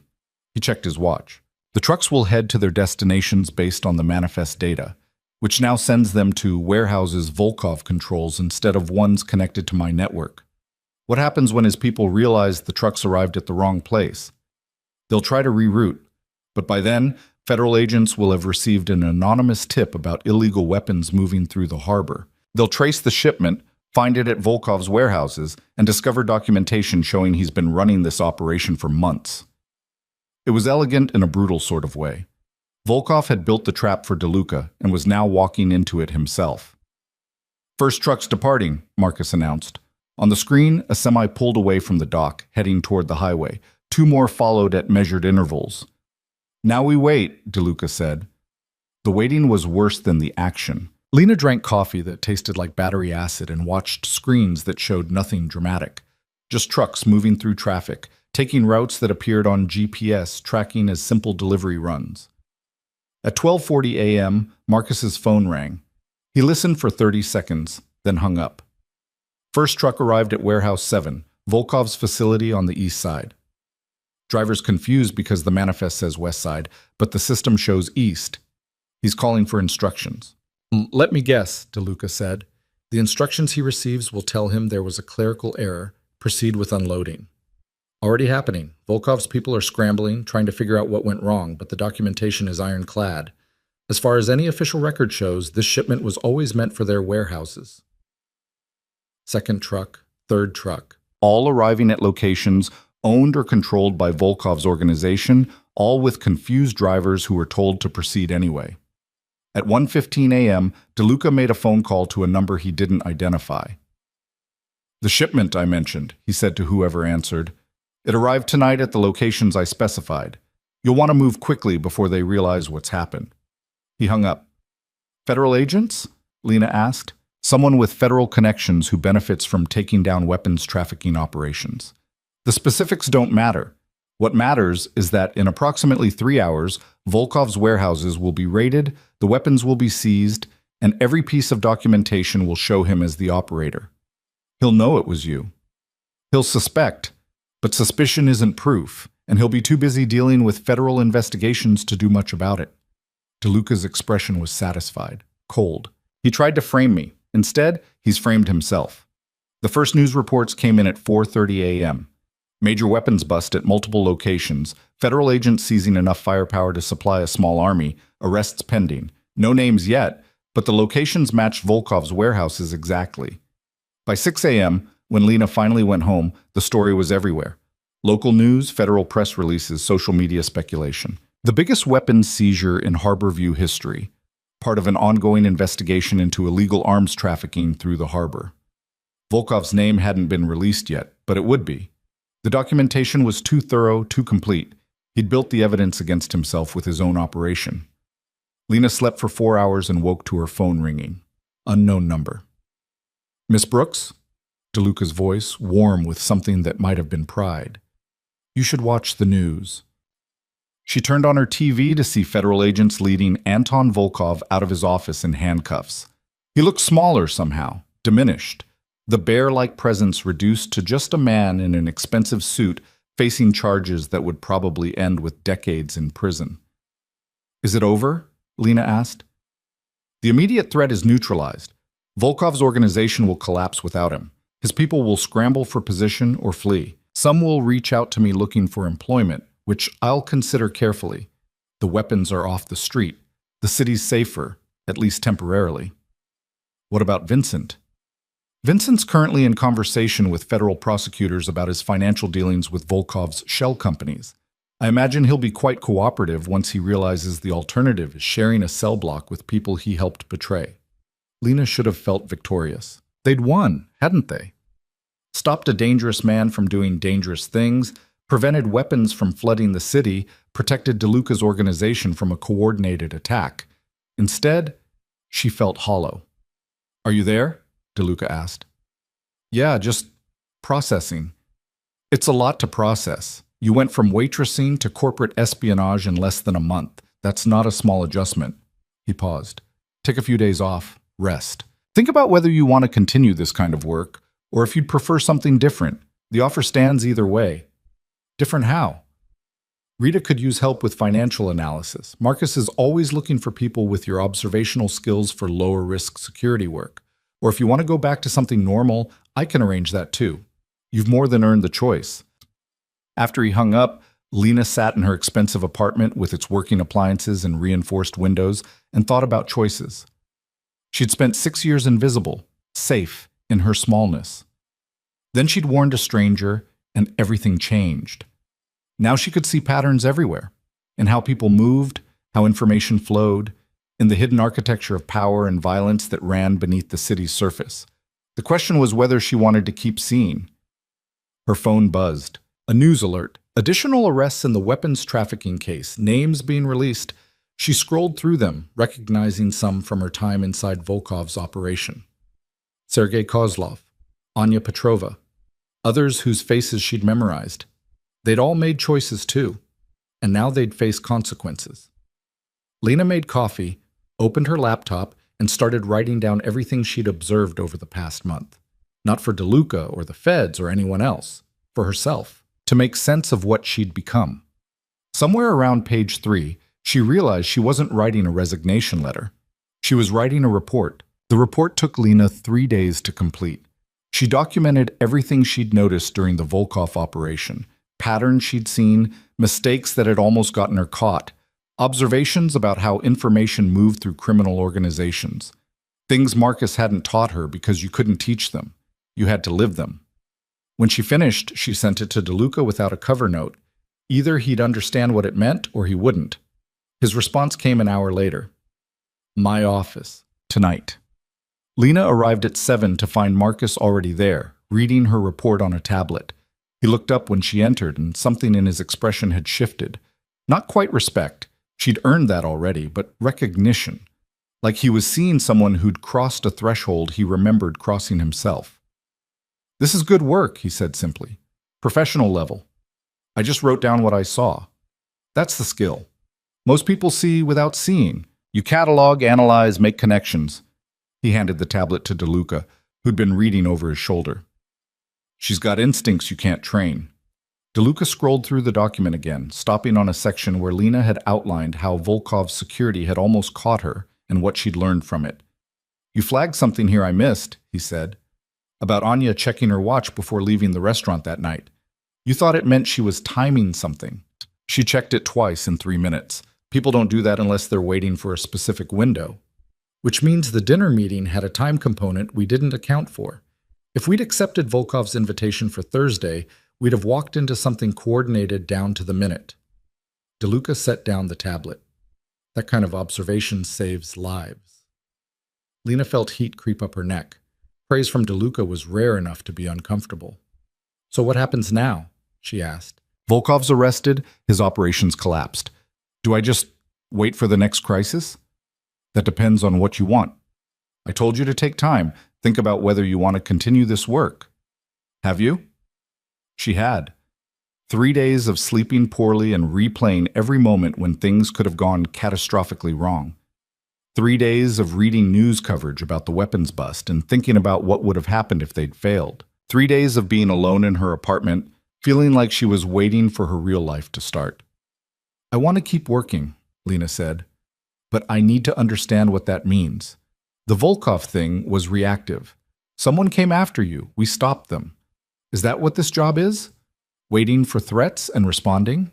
Speaker 1: He checked his watch. The trucks will head to their destinations based on the manifest data, which now sends them to warehouses Volkov controls instead of ones connected to my network. What happens when his people realize the trucks arrived at the wrong place? They'll try to reroute, but by then, federal agents will have received an anonymous tip about illegal weapons moving through the harbor. They'll trace the shipment, find it at Volkov's warehouses, and discover documentation showing he's been running this operation for months. It was elegant in a brutal sort of way. Volkov had built the trap for DeLuca and was now walking into it himself. First truck's departing, Marcus announced. On the screen, a semi pulled away from the dock, heading toward the highway. 2 more followed at measured intervals. Now we wait, DeLuca said. The waiting was worse than the action. Lena drank coffee that tasted like battery acid and watched screens that showed nothing dramatic. Just trucks moving through traffic, taking routes that appeared on GPS, tracking as simple delivery runs. At 12:40 a.m., Marcus's phone rang. He listened for 30 seconds, then hung up. First truck arrived at Warehouse 7, Volkov's facility on the east side. Driver's confused because the manifest says west side, but the system shows east. He's calling for instructions. Let me guess, DeLuca said. The instructions he receives will tell him there was a clerical error. Proceed with unloading. Already happening. Volkov's people are scrambling, trying to figure out what went wrong, but the documentation is ironclad. As far as any official record shows, this shipment was always meant for their warehouses. Second truck, third truck, all arriving at locations owned or controlled by Volkov's organization, all with confused drivers who were told to proceed anyway. At 1:15 a.m., DeLuca made a phone call to a number he didn't identify. The shipment I mentioned, he said to whoever answered. It arrived tonight at the locations I specified. You'll want to move quickly before they realize what's happened. He hung up. Federal agents? Lena asked. Someone with federal connections who benefits from taking down weapons trafficking operations. The specifics don't matter. What matters is that in approximately 3 hours, Volkov's warehouses will be raided, the weapons will be seized, and every piece of documentation will show him as the operator. He'll know it was you. He'll suspect, but suspicion isn't proof, and he'll be too busy dealing with federal investigations to do much about it. DeLuca's expression was satisfied, cold. He tried to frame me. Instead, he's framed himself. The first news reports came in at 4:30 a.m. Major weapons bust at multiple locations, federal agents seizing enough firepower to supply a small army, arrests pending. No names yet, but the locations matched Volkov's warehouses exactly. By 6 a.m., when Lena finally went home, the story was everywhere. Local news, federal press releases, social media speculation. The biggest weapons seizure in Harborview history, part of an ongoing investigation into illegal arms trafficking through the harbor. Volkov's name hadn't been released yet, but it would be. The documentation was too thorough, too complete. He'd built the evidence against himself with his own operation. Lena slept for 4 hours and woke to her phone ringing. Unknown number. "Miss Brooks?" DeLuca's voice, warm with something that might have been pride. "You should watch the news." She turned on her TV to see federal agents leading Anton Volkov out of his office in handcuffs. He looked smaller somehow, diminished. The bear-like presence reduced to just a man in an expensive suit facing charges that would probably end with decades in prison. "Is it over?" Lena asked. "The immediate threat is neutralized. Volkov's organization will collapse without him. His people will scramble for position or flee. Some will reach out to me looking for employment, which I'll consider carefully. The weapons are off the street. The city's safer, at least temporarily." "What about Vincent?" "Vincent's currently in conversation with federal prosecutors about his financial dealings with Volkov's shell companies. I imagine he'll be quite cooperative once he realizes the alternative is sharing a cell block with people he helped betray." Lena should have felt victorious. They'd won, hadn't they? Stopped a dangerous man from doing dangerous things, prevented weapons from flooding the city, protected DeLuca's organization from a coordinated attack. Instead, she felt hollow. "Are you there?" DeLuca asked. "Yeah, just processing." "It's a lot to process. You went from waitressing to corporate espionage in less than a month. That's not a small adjustment." He paused. "Take a few days off. Rest. Think about whether you want to continue this kind of work, or if you'd prefer something different. The offer stands either way." "Different how?" "Rita could use help with financial analysis. Marcus is always looking for people with your observational skills for lower-risk security work. Or if you want to go back to something normal, I can arrange that too. You've more than earned the choice." After he hung up, Lena sat in her expensive apartment with its working appliances and reinforced windows and thought about choices. She'd spent 6 years invisible, safe in her smallness. Then she'd warned a stranger, and everything changed. Now she could see patterns everywhere, in how people moved, how information flowed, in the hidden architecture of power and violence that ran beneath the city's surface. The question was whether she wanted to keep seeing. Her phone buzzed. A news alert. Additional arrests in the weapons trafficking case, names being released. She scrolled through them, recognizing some from her time inside Volkov's operation. Sergei Kozlov, Anya Petrova, others whose faces she'd memorized. They'd all made choices too, and now they'd face consequences. Lena made coffee, opened her laptop, and started writing down everything she'd observed over the past month. Not for DeLuca or the feds or anyone else, for herself, to make sense of what she'd become. Somewhere around page 3, she realized she wasn't writing a resignation letter. She was writing a report. The report took Lena 3 days to complete. She documented everything she'd noticed during the Volkov operation, patterns she'd seen, mistakes that had almost gotten her caught, observations about how information moved through criminal organizations, things Marcus hadn't taught her because you couldn't teach them. You had to live them. When she finished, she sent it to DeLuca without a cover note. Either he'd understand what it meant or he wouldn't. His response came an hour later. "My office. Tonight." Lena arrived at 7 to find Marcus already there, reading her report on a tablet. He looked up when she entered, and something in his expression had shifted. Not quite respect. She'd earned that already, but recognition. Like he was seeing someone who'd crossed a threshold he remembered crossing himself. "This is good work," he said simply. "Professional level. I just wrote down what I saw. That's the skill. Most people see without seeing. You catalog, analyze, make connections." He handed the tablet to DeLuca, who'd been reading over his shoulder. "She's got instincts you can't train." DeLuca scrolled through the document again, stopping on a section where Lena had outlined how Volkov's security had almost caught her and what she'd learned from it. "You flagged something here I missed," he said, "about Anya checking her watch before leaving the restaurant that night. You thought it meant she was timing something. She checked it twice in 3 minutes. People don't do that unless they're waiting for a specific window. Which means the dinner meeting had a time component we didn't account for. If we'd accepted Volkov's invitation for Thursday, we'd have walked into something coordinated down to the minute." DeLuca set down the tablet. That kind of observation saves lives. Lena felt heat creep up her neck. Praise from DeLuca was rare enough to be uncomfortable. "So what happens now?" she asked. "Volkov's arrested, his operations collapsed. Do I just wait for the next crisis? That depends on what you want. I told you to take time, think about whether you want to continue this work. Have you?" She had. 3 days of sleeping poorly and replaying every moment when things could have gone catastrophically wrong. 3 days of reading news coverage about the weapons bust and thinking about what would have happened if they'd failed. 3 days of being alone in her apartment, feeling like she was waiting for her real life to start. "I want to keep working," Lena said, "but I need to understand what that means. The Volkov thing was reactive. Someone came after you. We stopped them. Is that what this job is? Waiting for threats and responding?"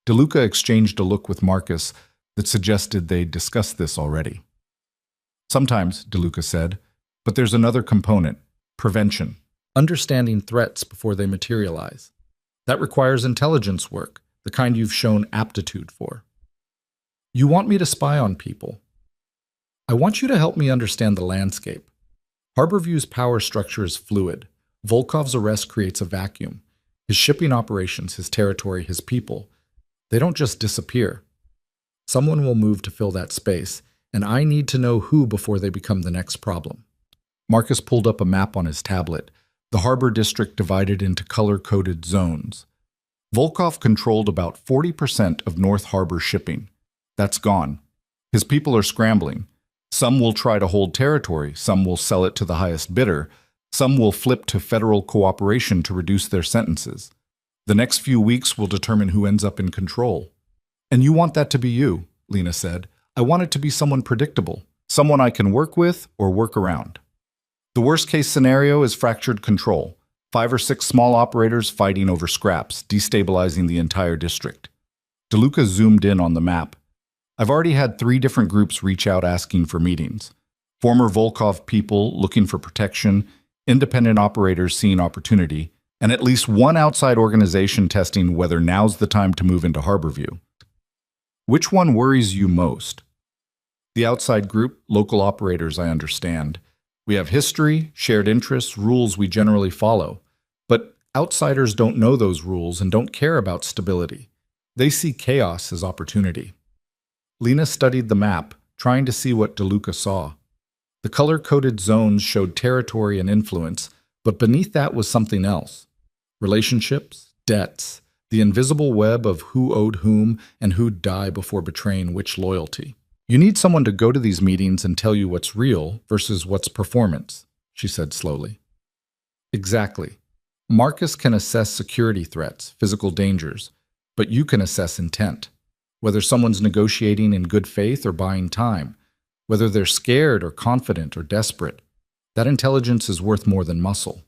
Speaker 1: DeLuca exchanged a look with Marcus that suggested they'd discussed this already. "Sometimes," DeLuca said, "but there's another component, prevention. Understanding threats before they materialize. That requires intelligence work, the kind you've shown aptitude for. You want me to spy on people. I want you to help me understand the landscape. Harborview's power structure is fluid. Volkov's arrest creates a vacuum. His shipping operations, his territory, his people, they don't just disappear. Someone will move to fill that space, and I need to know who before they become the next problem." Marcus pulled up a map on his tablet, the harbor district divided into color-coded zones. Volkov controlled about 40% of North Harbor shipping. That's gone. His people are scrambling. Some will try to hold territory, some will sell it to the highest bidder, some will flip to federal cooperation to reduce their sentences. The next few weeks will determine who ends up in control. "And you want that to be you," Lena said. "I want it to be someone predictable, someone I can work with or work around. The worst-case scenario is fractured control, 5 or 6 small operators fighting over scraps, destabilizing the entire district." DeLuca zoomed in on the map. "I've already had 3 different groups reach out asking for meetings. Former Volkov people looking for protection, independent operators seeing opportunity, and at least one outside organization testing whether now's the time to move into Harborview. Which one worries you most?" "The outside group, local operators, I understand. We have history, shared interests, rules we generally follow. But outsiders don't know those rules and don't care about stability. They see chaos as opportunity." Lena studied the map, trying to see what DeLuca saw. The color-coded zones showed territory and influence, but beneath that was something else. Relationships, debts, the invisible web of who owed whom and who'd die before betraying which loyalty. "You need someone to go to these meetings and tell you what's real versus what's performance," she said slowly. "Exactly. Marcus can assess security threats, physical dangers, but you can assess intent. Whether someone's negotiating in good faith or buying time, whether they're scared or confident or desperate. That intelligence is worth more than muscle."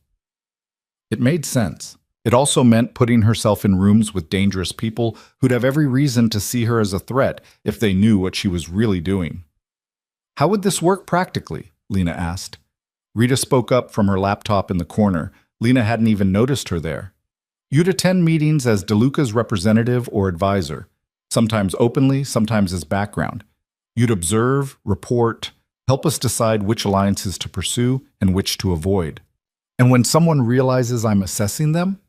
Speaker 1: It made sense. It also meant putting herself in rooms with dangerous people who'd have every reason to see her as a threat if they knew what she was really doing. "How would this work practically?" Lena asked. Rita spoke up from her laptop in the corner. Lena hadn't even noticed her there. "You'd attend meetings as DeLuca's representative or advisor, sometimes openly, sometimes as background. You'd observe, report, help us decide which alliances to pursue and which to avoid. And when someone realizes I'm assessing them,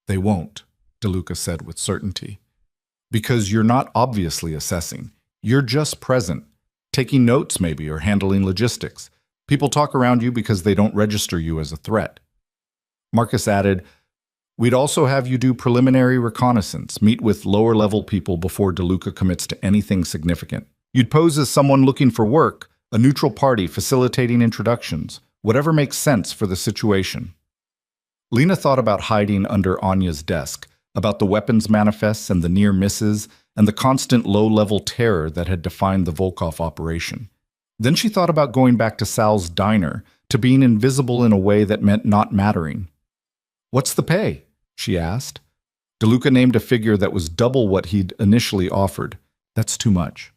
Speaker 1: they won't," DeLuca said with certainty. "Because you're not obviously assessing. You're just present, taking notes maybe or handling logistics. People talk around you because they don't register you as a threat." Marcus added, "We'd also have you do preliminary reconnaissance, meet with lower-level people before DeLuca commits to anything significant. You'd pose as someone looking for work, a neutral party facilitating introductions, whatever makes sense for the situation." Lena thought about hiding under Anya's desk, about the weapons manifests and the near misses, and the constant low-level terror that had defined the Volkov operation. Then she thought about going back to Sal's diner, to being invisible in a way that meant not mattering. "What's the pay?" she asked. DeLuca named a figure that was double what he'd initially offered. "That's too much.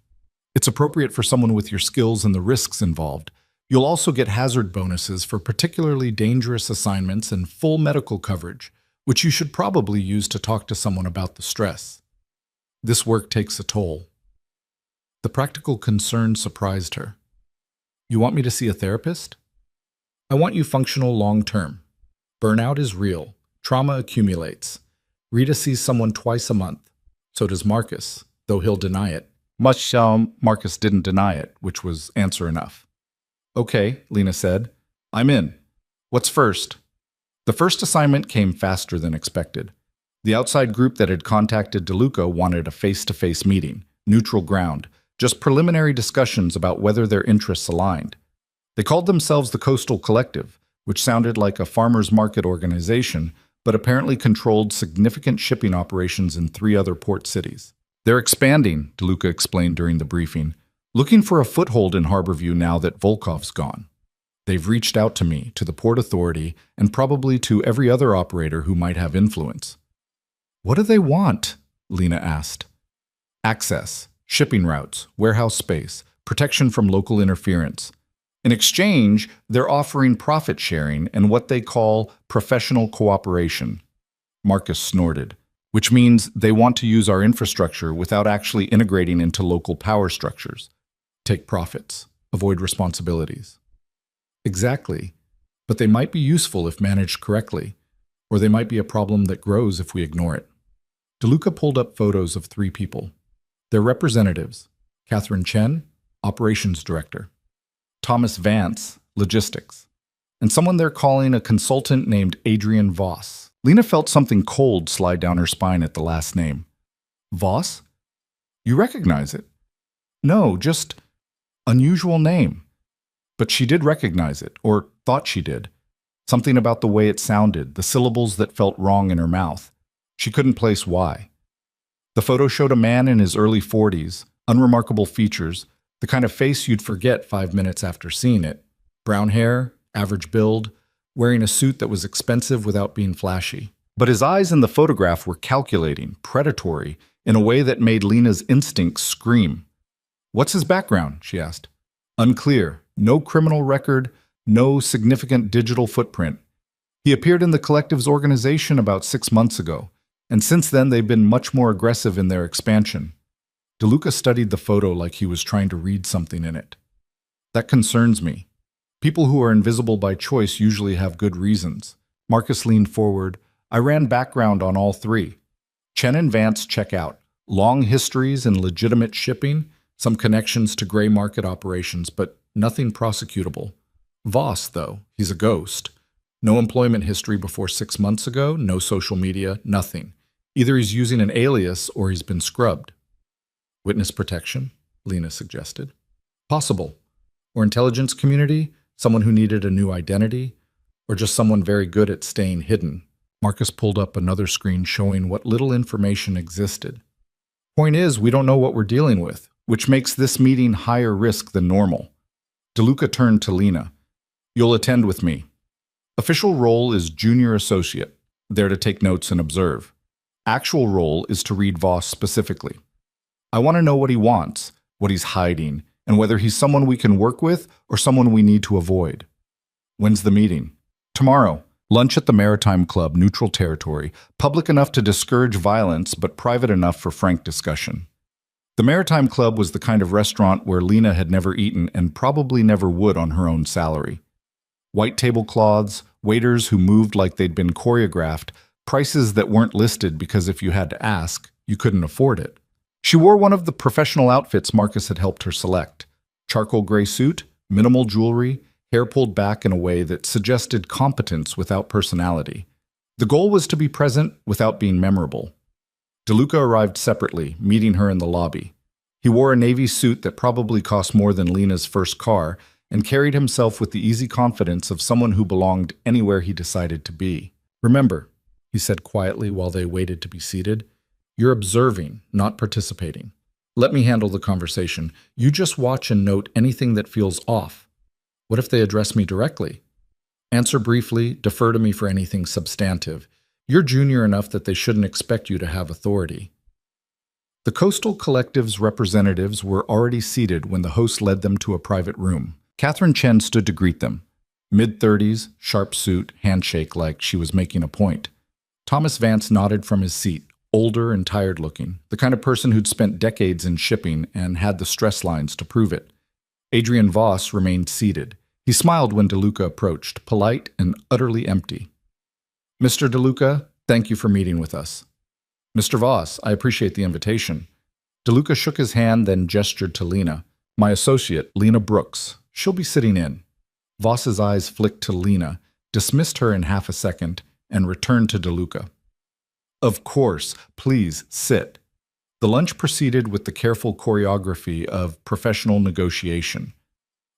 Speaker 1: It's appropriate for someone with your skills and the risks involved. You'll also get hazard bonuses for particularly dangerous assignments and full medical coverage, which you should probably use to talk to someone about the stress. This work takes a toll." The practical concern surprised her. "You want me to see a therapist?" "I want you functional long-term. Burnout is real. Trauma accumulates. Rita sees someone twice a month. So does Marcus, though he'll deny it." Marcus didn't deny it, which was answer enough. "Okay," Lena said. "I'm in. What's first?" The first assignment came faster than expected. The outside group that had contacted DeLuca wanted a face-to-face meeting, neutral ground, just preliminary discussions about whether their interests aligned. They called themselves the Coastal Collective, which sounded like a farmers market organization, but apparently controlled significant shipping operations in 3 other port cities. "They're expanding," DeLuca explained during the briefing, "looking for a foothold in Harborview now that Volkov's gone. They've reached out to me, to the Port Authority, and probably to every other operator who might have influence." "What do they want?" Lena asked. "Access, shipping routes, warehouse space, protection from local interference. In exchange, they're offering profit sharing and what they call professional cooperation." Marcus snorted. "Which means they want to use our infrastructure without actually integrating into local power structures. Take profits, avoid responsibilities." "Exactly. But they might be useful if managed correctly, or they might be a problem that grows if we ignore it." DeLuca pulled up photos of 3 people. Their representatives: Catherine Chen, Operations Director; Thomas Vance, Logistics; and someone they're calling a consultant named Adrian Voss. Lena felt something cold slide down her spine at the last name. "Voss? You recognize it?" "No, just unusual name." But she did recognize it, or thought she did. Something about the way it sounded, the syllables that felt wrong in her mouth. She couldn't place why. The photo showed a man in his early 40s, unremarkable features, the kind of face you'd forget 5 minutes after seeing it. Brown hair, average build, wearing a suit that was expensive without being flashy. But his eyes in the photograph were calculating, predatory, in a way that made Lena's instincts scream. "What's his background?" she asked. "Unclear. No criminal record, no significant digital footprint. He appeared in the collective's organization about 6 months ago, and since then they've been much more aggressive in their expansion." DeLuca studied the photo like he was trying to read something in it. "That concerns me. People who are invisible by choice usually have good reasons." Marcus leaned forward. "I ran background on all 3. Chen and Vance check out. Long histories in legitimate shipping, some connections to gray market operations, but nothing prosecutable. Voss, though, he's a ghost. No employment history before 6 months ago, no social media, nothing. Either he's using an alias or he's been scrubbed." "Witness protection?" Lena suggested. "Possible. Or intelligence community? Someone who needed a new identity, or just someone very good at staying hidden." Marcus pulled up another screen showing what little information existed. "Point is, we don't know what we're dealing with, which makes this meeting higher risk than normal." DeLuca turned to Lena. "You'll attend with me. Official role is junior associate, there to take notes and observe. Actual role is to read Voss specifically. I want to know what he wants, what he's hiding, and whether he's someone we can work with or someone we need to avoid." "When's the meeting?" "Tomorrow. Lunch at the Maritime Club, neutral territory, public enough to discourage violence, but private enough for frank discussion." The Maritime Club was the kind of restaurant where Lena had never eaten and probably never would on her own salary. White tablecloths, waiters who moved like they'd been choreographed, prices that weren't listed because if you had to ask, you couldn't afford it. She wore one of the professional outfits Marcus had helped her select. Charcoal gray suit, minimal jewelry, hair pulled back in a way that suggested competence without personality. The goal was to be present without being memorable. DeLuca arrived separately, meeting her in the lobby. He wore a navy suit that probably cost more than Lena's first car and carried himself with the easy confidence of someone who belonged anywhere he decided to be. "Remember, he said quietly while they waited to be seated. You're observing, not participating. Let me handle the conversation. You just watch and note anything that feels off. What if they address me directly? Answer briefly, defer to me for anything substantive. You're junior enough that they shouldn't expect you to have authority. The Coastal Collective's representatives were already seated when the host led them to a private room. Catherine Chen stood to greet them. Mid-30s, sharp suit, handshake like she was making a point. Thomas Vance nodded from his seat, older and tired-looking, the kind of person who'd spent decades in shipping and had the stress lines to prove it. Adrian Voss remained seated. He smiled when DeLuca approached, polite and utterly empty. Mr. DeLuca, thank you for meeting with us. Mr. Voss, I appreciate the invitation. DeLuca shook his hand, then gestured to Lena. My associate, Lena Brooks. She'll be sitting in. Voss's eyes flicked to Lena, dismissed her in half a second, and returned to DeLuca. Of course, please sit. The lunch proceeded with the careful choreography of professional negotiation.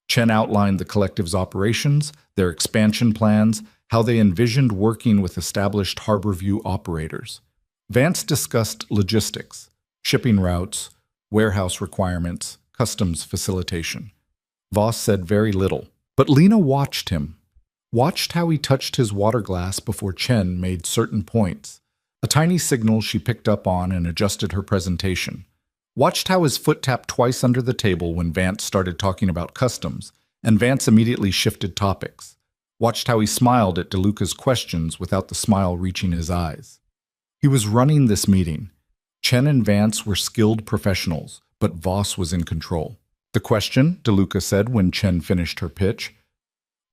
Speaker 1: Chen outlined the collective's operations, their expansion plans, how they envisioned working with established Harborview operators. Vance discussed logistics, shipping routes, warehouse requirements, customs facilitation. Voss said very little, but Lena watched him, watched how he touched his water glass before Chen made certain points, a tiny signal she picked up on and adjusted her presentation, watched how his foot tapped twice under the table when Vance started talking about customs, and Vance immediately shifted topics, watched how he smiled at DeLuca's questions without the smile reaching his eyes. He was running this meeting. Chen and Vance were skilled professionals, but Voss was in control. The question, DeLuca said when Chen finished her pitch,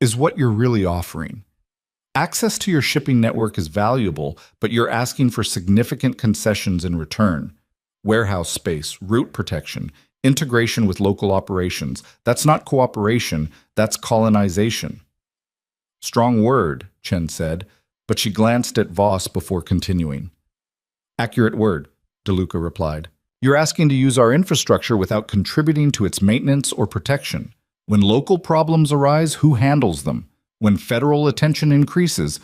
Speaker 1: is what you're really offering. Access to your shipping network is valuable, but you're asking for significant concessions in return. Warehouse space, route protection, integration with local operations. That's not cooperation, that's colonization. Strong word, Chen said, but she glanced at Voss before continuing. Accurate word, DeLuca replied. You're asking to use our infrastructure without contributing to its maintenance or protection. When local problems arise, who handles them? When federal attention increases,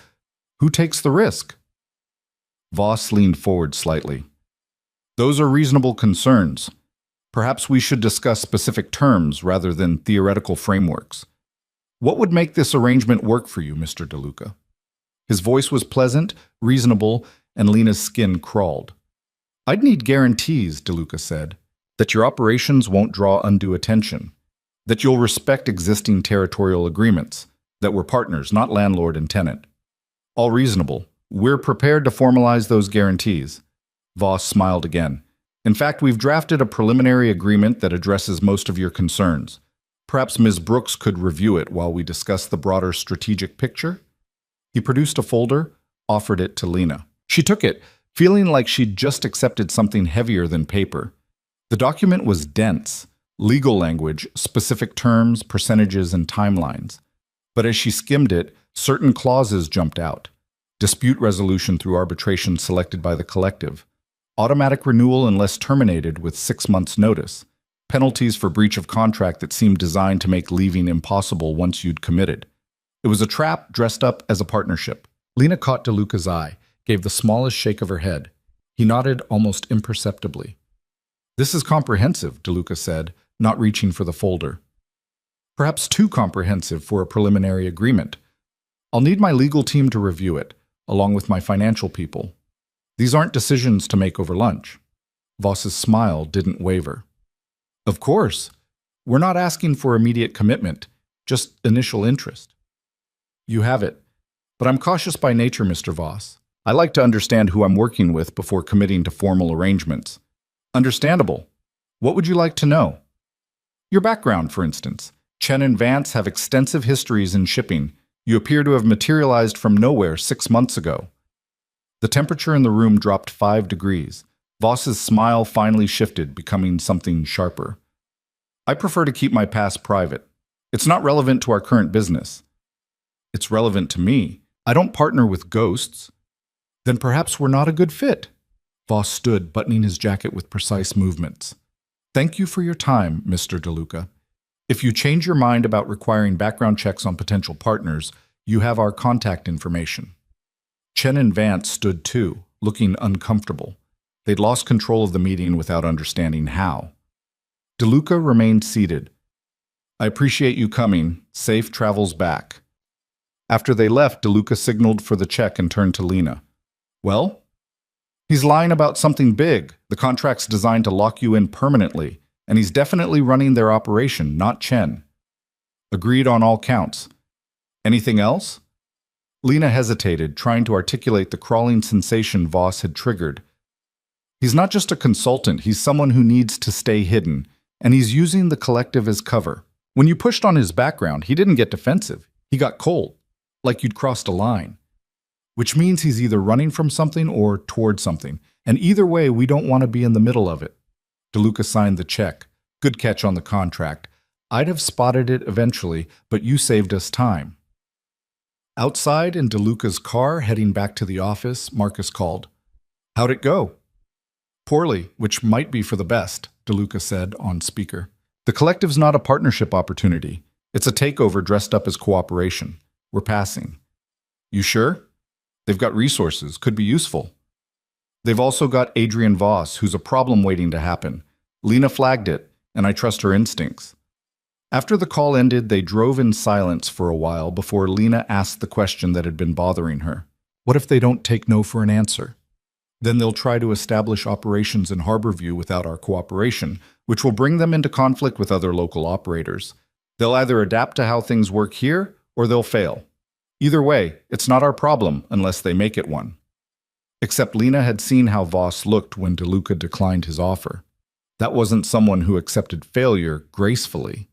Speaker 1: who takes the risk? Voss leaned forward slightly. Those are reasonable concerns. Perhaps we should discuss specific terms rather than theoretical frameworks. What would make this arrangement work for you, Mr. DeLuca? His voice was pleasant, reasonable, and Lena's skin crawled. I'd need guarantees, DeLuca said, that your operations won't draw undue attention, that you'll respect existing territorial agreements, that we're partners, not landlord and tenant. All reasonable. We're prepared to formalize those guarantees. Voss smiled again. In fact, we've drafted a preliminary agreement that addresses most of your concerns. Perhaps Ms. Brooks could review it while we discuss the broader strategic picture? He produced a folder, offered it to Lena. She took it, feeling like she'd just accepted something heavier than paper. The document was dense, legal language, specific terms, percentages, and timelines. But as she skimmed it, certain clauses jumped out. Dispute resolution through arbitration selected by the collective. Automatic renewal unless terminated with 6 months' notice. Penalties for breach of contract that seemed designed to make leaving impossible once you'd committed. It was a trap dressed up as a partnership. Lena caught DeLuca's eye, gave the smallest shake of her head. He nodded almost imperceptibly. This is comprehensive, DeLuca said, not reaching for the folder. Perhaps too comprehensive for a preliminary agreement. I'll need my legal team to review it, along with my financial people. These aren't decisions to make over lunch. Voss's smile didn't waver. Of course. We're not asking for immediate commitment, just initial interest. You have it. But I'm cautious by nature, Mr. Voss. I like to understand who I'm working with before committing to formal arrangements. Understandable. What would you like to know? Your background, for instance. Chen and Vance have extensive histories in shipping. You appear to have materialized from nowhere 6 months ago. The temperature in the room dropped 5 degrees. Voss's smile finally shifted, becoming something sharper. I prefer to keep my past private. It's not relevant to our current business. It's relevant to me. I don't partner with ghosts. Then perhaps we're not a good fit. Voss stood, buttoning his jacket with precise movements. Thank you for your time, Mr. DeLuca. If you change your mind about requiring background checks on potential partners, you have our contact information. Chen and Vance stood too, looking uncomfortable. They'd lost control of the meeting without understanding how. DeLuca remained seated. I appreciate you coming. Safe travels back. After they left, DeLuca signaled for the check and turned to Lena. Well? He's lying about something big. The contract's designed to lock you in permanently, and he's definitely running their operation, not Chen. Agreed on all counts. Anything else? Lena hesitated, trying to articulate the crawling sensation Voss had triggered. He's not just a consultant, he's someone who needs to stay hidden, and he's using the collective as cover. When you pushed on his background, he didn't get defensive. He got cold, like you'd crossed a line. Which means he's either running from something or toward something, and either way, we don't want to be in the middle of it. DeLuca signed the check. Good catch on the contract. I'd have spotted it eventually, but you saved us time. Outside in DeLuca's car, heading back to the office, Marcus called. How'd it go? Poorly, which might be for the best, DeLuca said on speaker. The collective's not a partnership opportunity. It's a takeover dressed up as cooperation. We're passing. You sure? They've got resources, could be useful. They've also got Adrian Voss, who's a problem waiting to happen. Lena flagged it, and I trust her instincts. After the call ended, they drove in silence for a while before Lena asked the question that had been bothering her. What if they don't take no for an answer? Then they'll try to establish operations in Harborview without our cooperation, which will bring them into conflict with other local operators. They'll either adapt to how things work here, or they'll fail. Either way, it's not our problem unless they make it one. Except Lena had seen how Voss looked when DeLuca declined his offer. That wasn't someone who accepted failure gracefully.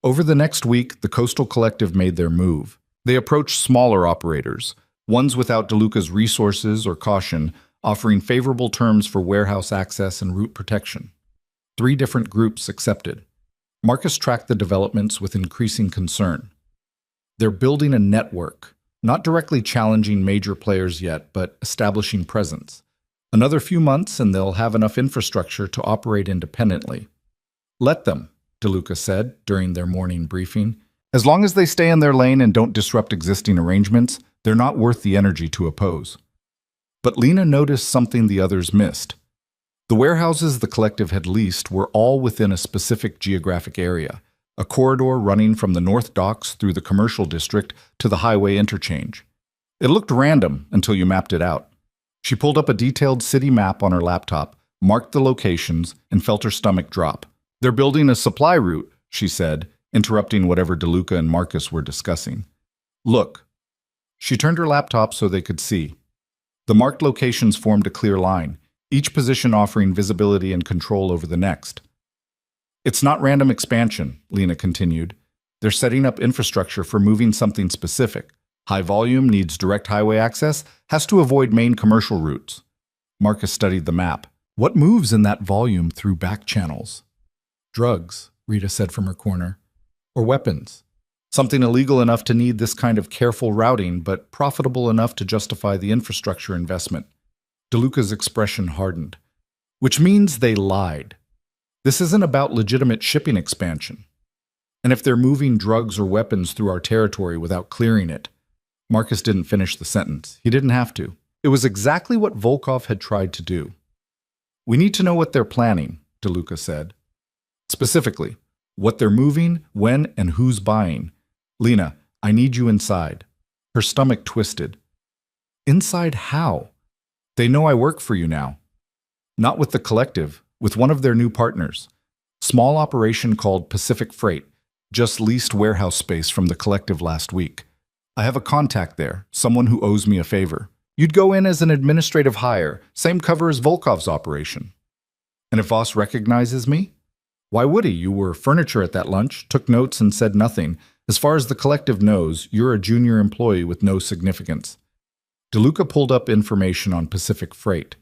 Speaker 1: Over the next week, the Coastal Collective made their move. They approached smaller operators, ones without DeLuca's resources or caution, offering favorable terms for warehouse access and route protection. 3 different groups accepted. Marcus tracked the developments with increasing concern. They're building a network, not directly challenging major players yet, but establishing presence. Another few months and they'll have enough infrastructure to operate independently. Let them, DeLuca said during their morning briefing. As long as they stay in their lane and don't disrupt existing arrangements, they're not worth the energy to oppose. But Lena noticed something the others missed. The warehouses the collective had leased were all within a specific geographic area, a corridor running from the North Docks through the commercial district to the highway interchange. It looked random until you mapped it out. She pulled up a detailed city map on her laptop, marked the locations, and felt her stomach drop. They're building a supply route, she said, interrupting whatever DeLuca and Marcus were discussing. Look. She turned her laptop so they could see. The marked locations formed a clear line, each position offering visibility and control over the next. It's not random expansion, Lena continued. They're setting up infrastructure for moving something specific. High volume, needs direct highway access, has to avoid main commercial routes. Marcus studied the map. What moves in that volume through back channels? Drugs, Rita said from her corner. Or weapons. Something illegal enough to need this kind of careful routing, but profitable enough to justify the infrastructure investment. DeLuca's expression hardened. Which means they lied. This isn't about legitimate shipping expansion. And if they're moving drugs or weapons through our territory without clearing it, Marcus didn't finish the sentence. He didn't have to. It was exactly what Volkov had tried to do. We need to know what they're planning, DeLuca said. Specifically, what they're moving, when, and who's buying. Lena, I need you inside. Her stomach twisted. Inside how? They know I work for you now. Not with the collective, with one of their new partners. Small operation called Pacific Freight, just leased warehouse space from the collective last week. I have a contact there, someone who owes me a favor. You'd go in as an administrative hire, same cover as Volkov's operation. And if Voss recognizes me? Why would he? You were furniture at that lunch, took notes and said nothing. As far as the collective knows, you're a junior employee with no significance. DeLuca pulled up information on Pacific Freight.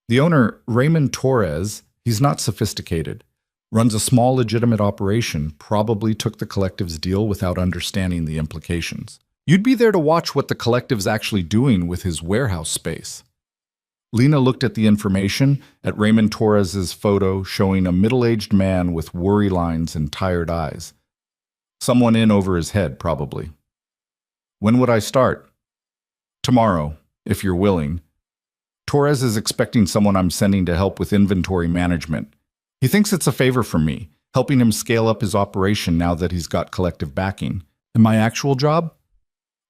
Speaker 1: The owner, Raymond Torres, he's not sophisticated. Runs a small legitimate operation, probably took the collective's deal without understanding the implications. You'd be there to watch what the collective's actually doing with his warehouse space. Lena looked at the information, at Raymond Torres's photo showing a middle-aged man with worry lines and tired eyes. Someone in over his head, probably. When would I start? Tomorrow, if you're willing. Torres is expecting someone I'm sending to help with inventory management. He thinks it's a favor from me, helping him scale up his operation now that he's got collective backing. And my actual job?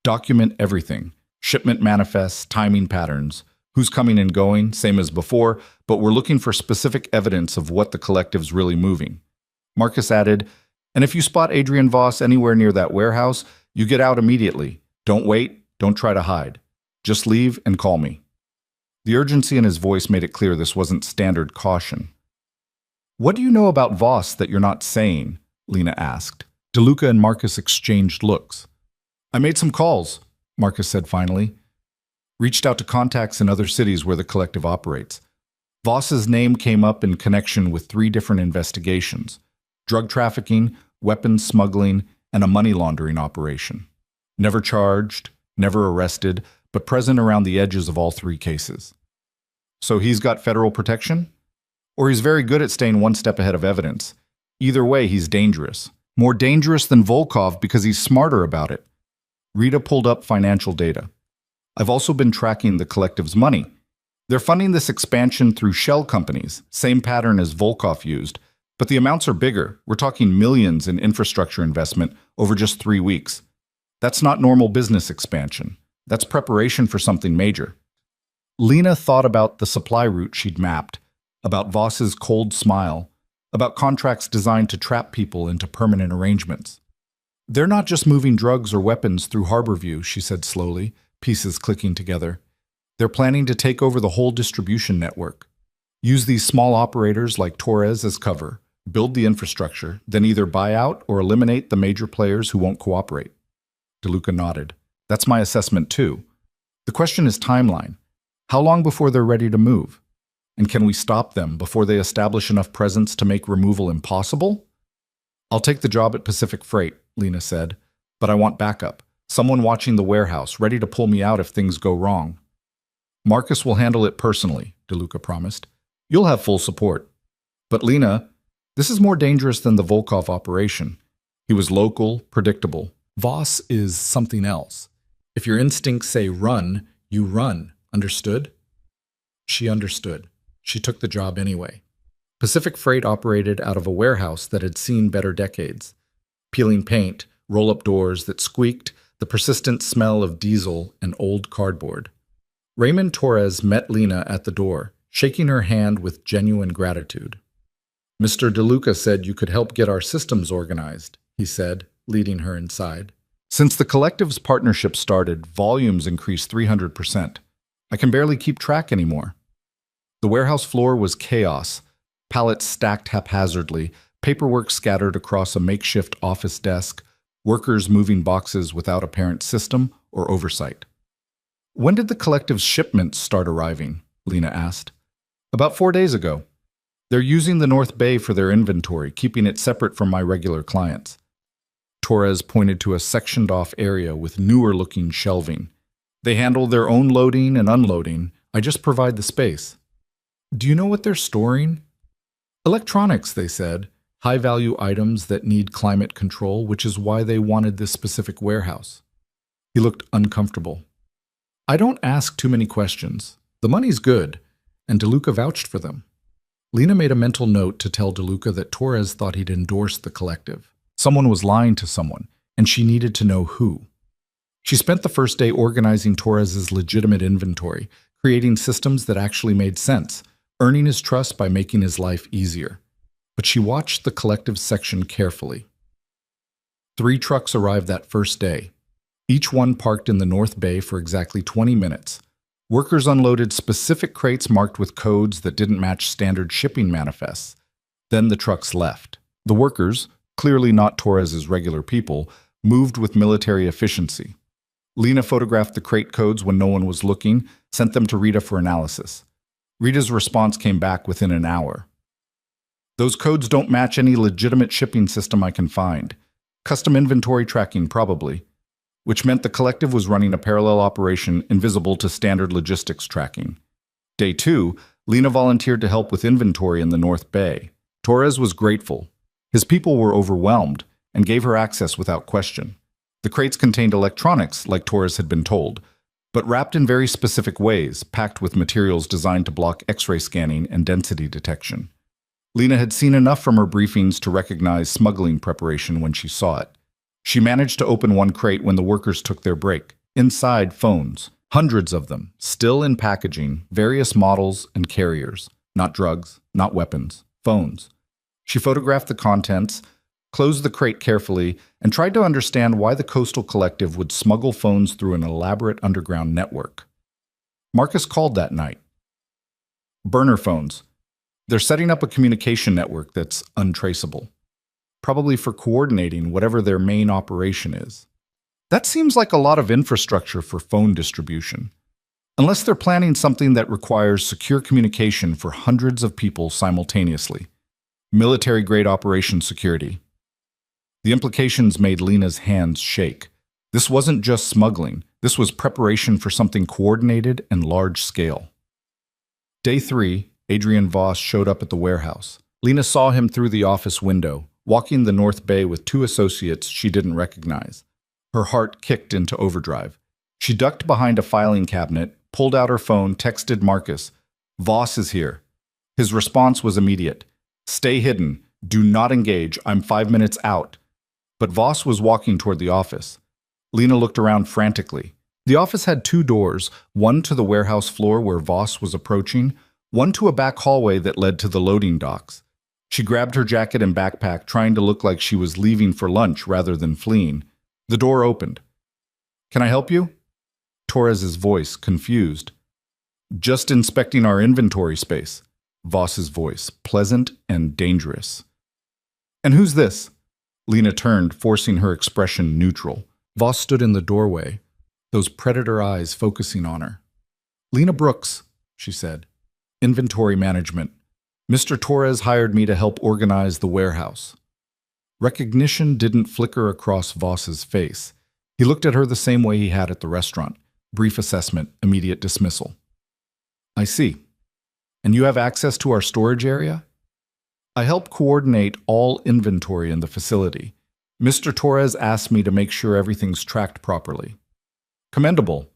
Speaker 1: Document everything. Shipment manifests, timing patterns, who's coming and going, same as before, but we're looking for specific evidence of what the collective's really moving. Marcus added, and if you spot Adrian Voss anywhere near that warehouse, you get out immediately. Don't wait, don't try to hide. Just leave and call me. The urgency in his voice made it clear this wasn't standard caution. What do you know about Voss that you're not saying? Lena asked. DeLuca and Marcus exchanged looks. I made some calls, Marcus said finally. Reached out to contacts in other cities where the collective operates. Voss's name came up in connection with 3 different investigations: drug trafficking, weapons smuggling, and a money laundering operation. Never charged, never arrested, but present around the edges of all 3 cases. So he's got federal protection? Or he's very good at staying one step ahead of evidence. Either way, he's dangerous. More dangerous than Volkov because he's smarter about it. Rita pulled up financial data. I've also been tracking the collective's money. They're funding this expansion through shell companies, same pattern as Volkov used, but the amounts are bigger. We're talking millions in infrastructure investment over just 3 weeks. That's not normal business expansion. That's preparation for something major. Lena thought about the supply route she'd mapped, about Voss's cold smile, about contracts designed to trap people into permanent arrangements. They're not just moving drugs or weapons through Harborview, she said slowly, pieces clicking together. They're planning to take over the whole distribution network. Use these small operators like Torres as cover, build the infrastructure, then either buy out or eliminate the major players who won't cooperate. DeLuca nodded. That's my assessment too. The question is timeline. How long before they're ready to move? And can we stop them before they establish enough presence to make removal impossible? I'll take the job at Pacific Freight, Lena said, but I want backup. Someone watching the warehouse, ready to pull me out if things go wrong. Marcus will handle it personally, DeLuca promised. You'll have full support. But Lena, this is more dangerous than the Volkov operation. He was local, predictable. Voss is something else. If your instincts say run, you run. Understood? She understood. She took the job anyway. Pacific Freight operated out of a warehouse that had seen better decades. Peeling paint, roll-up doors that squeaked, the persistent smell of diesel and old cardboard. Raymond Torres met Lena at the door, shaking her hand with genuine gratitude. Mr. DeLuca said you could help get our systems organized, he said, leading her inside. Since the collective's partnership started, volumes increased 300%. I can barely keep track anymore. The warehouse floor was chaos, pallets stacked haphazardly, paperwork scattered across a makeshift office desk, workers moving boxes without apparent system or oversight. When did the collective's shipments start arriving? Lena asked. About 4 days ago. They're using the North Bay for their inventory, keeping it separate from my regular clients. Torres pointed to a sectioned-off area with newer-looking shelving. They handle their own loading and unloading. I just provide the space. Do you know what they're storing? Electronics, they said. High-value items that need climate control, which is why they wanted this specific warehouse. He looked uncomfortable. I don't ask too many questions. The money's good, and DeLuca vouched for them. Lena made a mental note to tell DeLuca that Torres thought he'd endorsed the collective. Someone was lying to someone, and she needed to know who. She spent the first day organizing Torres's legitimate inventory, creating systems that actually made sense, earning his trust by making his life easier. But she watched the collective section carefully. 3 trucks arrived that first day. Each one parked in the North Bay for exactly 20 minutes. Workers unloaded specific crates marked with codes that didn't match standard shipping manifests. Then the trucks left. The workers, clearly not Torres's regular people, moved with military efficiency. Lena photographed the crate codes when no one was looking, sent them to Rita for analysis. Rita's response came back within an hour. Those codes don't match any legitimate shipping system I can find. Custom inventory tracking, probably. Which meant the collective was running a parallel operation invisible to standard logistics tracking. Day 2, Lena volunteered to help with inventory in the North Bay. Torres was grateful. His people were overwhelmed and gave her access without question. The crates contained electronics, like Torres had been told, but wrapped in very specific ways, packed with materials designed to block X-ray scanning and density detection. Lena had seen enough from her briefings to recognize smuggling preparation when she saw it. She managed to open one crate when the workers took their break. Inside, phones, hundreds of them, still in packaging, various models and carriers. Not drugs, not weapons, phones. She photographed the contents, closed the crate carefully, and tried to understand why the Coastal Collective would smuggle phones through an elaborate underground network. Marcus called that night. Burner phones. They're setting up a communication network that's untraceable, probably for coordinating whatever their main operation is. That seems like a lot of infrastructure for phone distribution, unless they're planning something that requires secure communication for hundreds of people simultaneously. Military-grade operation security. The implications made Lena's hands shake. This wasn't just smuggling. This was preparation for something coordinated and large-scale. Day 3, Adrian Voss showed up at the warehouse. Lena saw him through the office window, walking the North Bay with 2 associates she didn't recognize. Her heart kicked into overdrive. She ducked behind a filing cabinet, pulled out her phone, texted Marcus, "Voss is here." His response was immediate. "Stay hidden. Do not engage. I'm 5 minutes out." But Voss was walking toward the office. Lena looked around frantically. The office had 2 doors, one to the warehouse floor where Voss was approaching, one to a back hallway that led to the loading docks. She grabbed her jacket and backpack, trying to look like she was leaving for lunch rather than fleeing. The door opened. "Can I help you?" Torres's voice, confused. "Just inspecting our inventory space." Voss's voice, pleasant and dangerous. "And who's this?" Lena turned, forcing her expression neutral. Voss stood in the doorway, those predator eyes focusing on her. "Lena Brooks," she said. "Inventory management. Mr. Torres hired me to help organize the warehouse." Recognition didn't flicker across Voss's face. He looked at her the same way he had at the restaurant. Brief assessment, immediate dismissal. "I see. And you have access to our storage area?" "I help coordinate all inventory in the facility. Mr. Torres asked me to make sure everything's tracked properly." "Commendable,"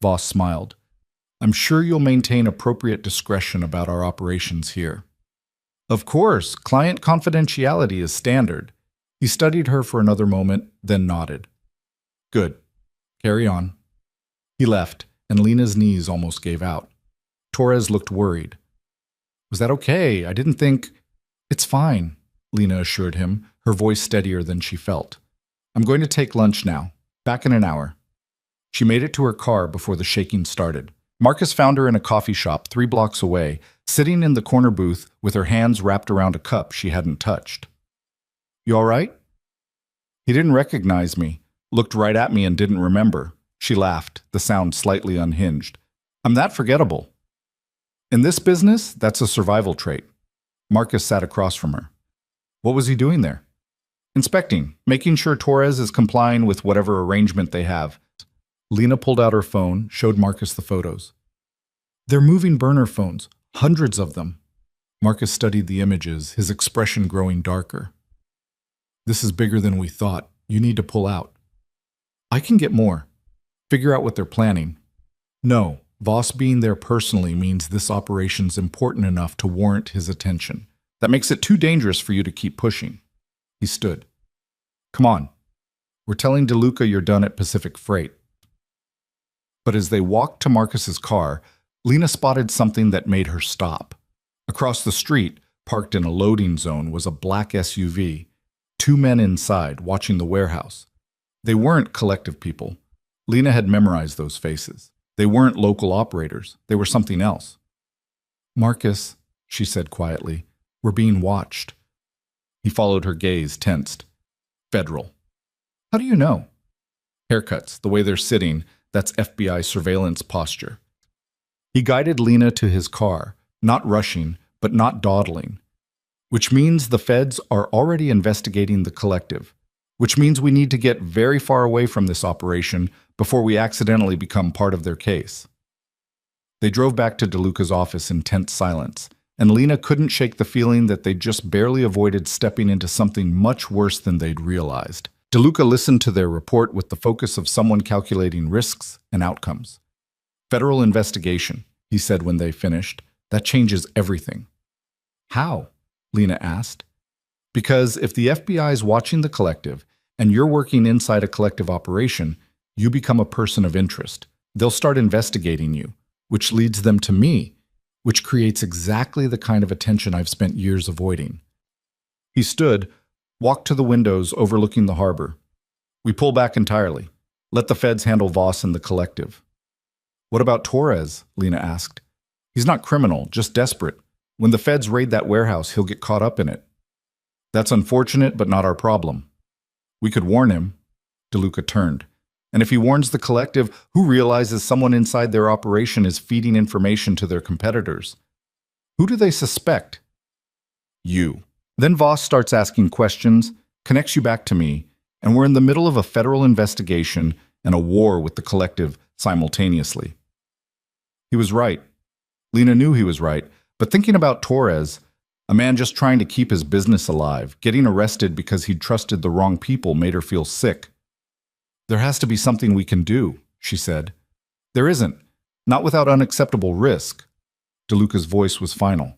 Speaker 1: Voss smiled. "I'm sure you'll maintain appropriate discretion about our operations here." "Of course, client confidentiality is standard." He studied her for another moment, then nodded. "Good. Carry on." He left, and Lena's knees almost gave out. Torres looked worried. "Was that okay? I didn't think—" "It's fine," Lena assured him, her voice steadier than she felt. "I'm going to take lunch now. Back in an hour." She made it to her car before the shaking started. Marcus found her in a coffee shop 3 blocks away, sitting in the corner booth with her hands wrapped around a cup she hadn't touched. "You all right?" He didn't recognize me, looked right at me and didn't remember. She laughed, the sound slightly unhinged. "I'm that forgettable." "In this business, that's a survival trait." Marcus sat across from her. "What was he doing there?" "Inspecting, making sure Torres is complying with whatever arrangement they have." Lena pulled out her phone, showed Marcus the photos. "They're moving burner phones, hundreds of them." Marcus studied the images, his expression growing darker. "This is bigger than we thought. You need to pull out." "I can get more. Figure out what they're planning." "No, Voss being there personally means this operation's important enough to warrant his attention. That makes it too dangerous for you to keep pushing." He stood. "Come on. We're telling DeLuca you're done at Pacific Freight." But as they walked to Marcus's car, Lena spotted something that made her stop. Across the street, parked in a loading zone, was a black SUV. 2 men inside, watching the warehouse. They weren't collective people. Lena had memorized those faces. They weren't local operators. They were something else. "Marcus," she said quietly, "we're being watched." He followed her gaze, tensed. "Federal." "How do you know?" "Haircuts, the way they're sitting, that's FBI surveillance posture." He guided Lena to his car, not rushing, but not dawdling. "Which means the feds are already investigating the collective. Which means we need to get very far away from this operation before we accidentally become part of their case." They drove back to DeLuca's office in tense silence, and Lena couldn't shake the feeling that they'd just barely avoided stepping into something much worse than they'd realized. DeLuca listened to their report with the focus of someone calculating risks and outcomes. Federal investigation, he said when they finished. That changes everything. How? Lena asked. Because if the FBI is watching the collective and you're working inside a collective operation, you become a person of interest. They'll start investigating you, which leads them to me, which creates exactly the kind of attention I've spent years avoiding. He stood, walked to the windows overlooking the harbor. We pull back entirely. Let the feds handle Voss and the collective. What about Torres? Lena asked. He's not criminal, just desperate. When the feds raid that warehouse, he'll get caught up in it. That's unfortunate, but not our problem. We could warn him. DeLuca turned. And if he warns the collective, who realizes someone inside their operation is feeding information to their competitors? Who do they suspect? You. Then Voss starts asking questions, connects you back to me, and we're in the middle of a federal investigation and a war with the collective simultaneously. He was right. Lena knew he was right, but thinking about Torres, a man just trying to keep his business alive, getting arrested because he'd trusted the wrong people made her feel sick. There has to be something we can do, she said. There isn't. Not without unacceptable risk. DeLuca's voice was final.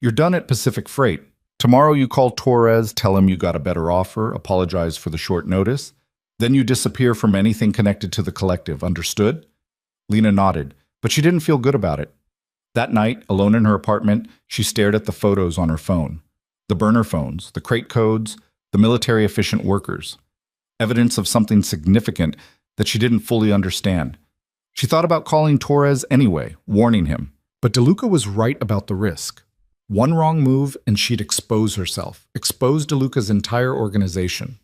Speaker 1: You're done at Pacific Freight. Tomorrow you call Torres, tell him you got a better offer, apologize for the short notice. Then you disappear from anything connected to the collective, understood? Lena nodded, but she didn't feel good about it. That night, alone in her apartment, she stared at the photos on her phone. The burner phones, the crate codes, the military-efficient workers. Evidence of something significant that she didn't fully understand. She thought about calling Torres anyway, warning him. But DeLuca was right about the risk. One wrong move and she'd expose herself, expose DeLuca's entire organization.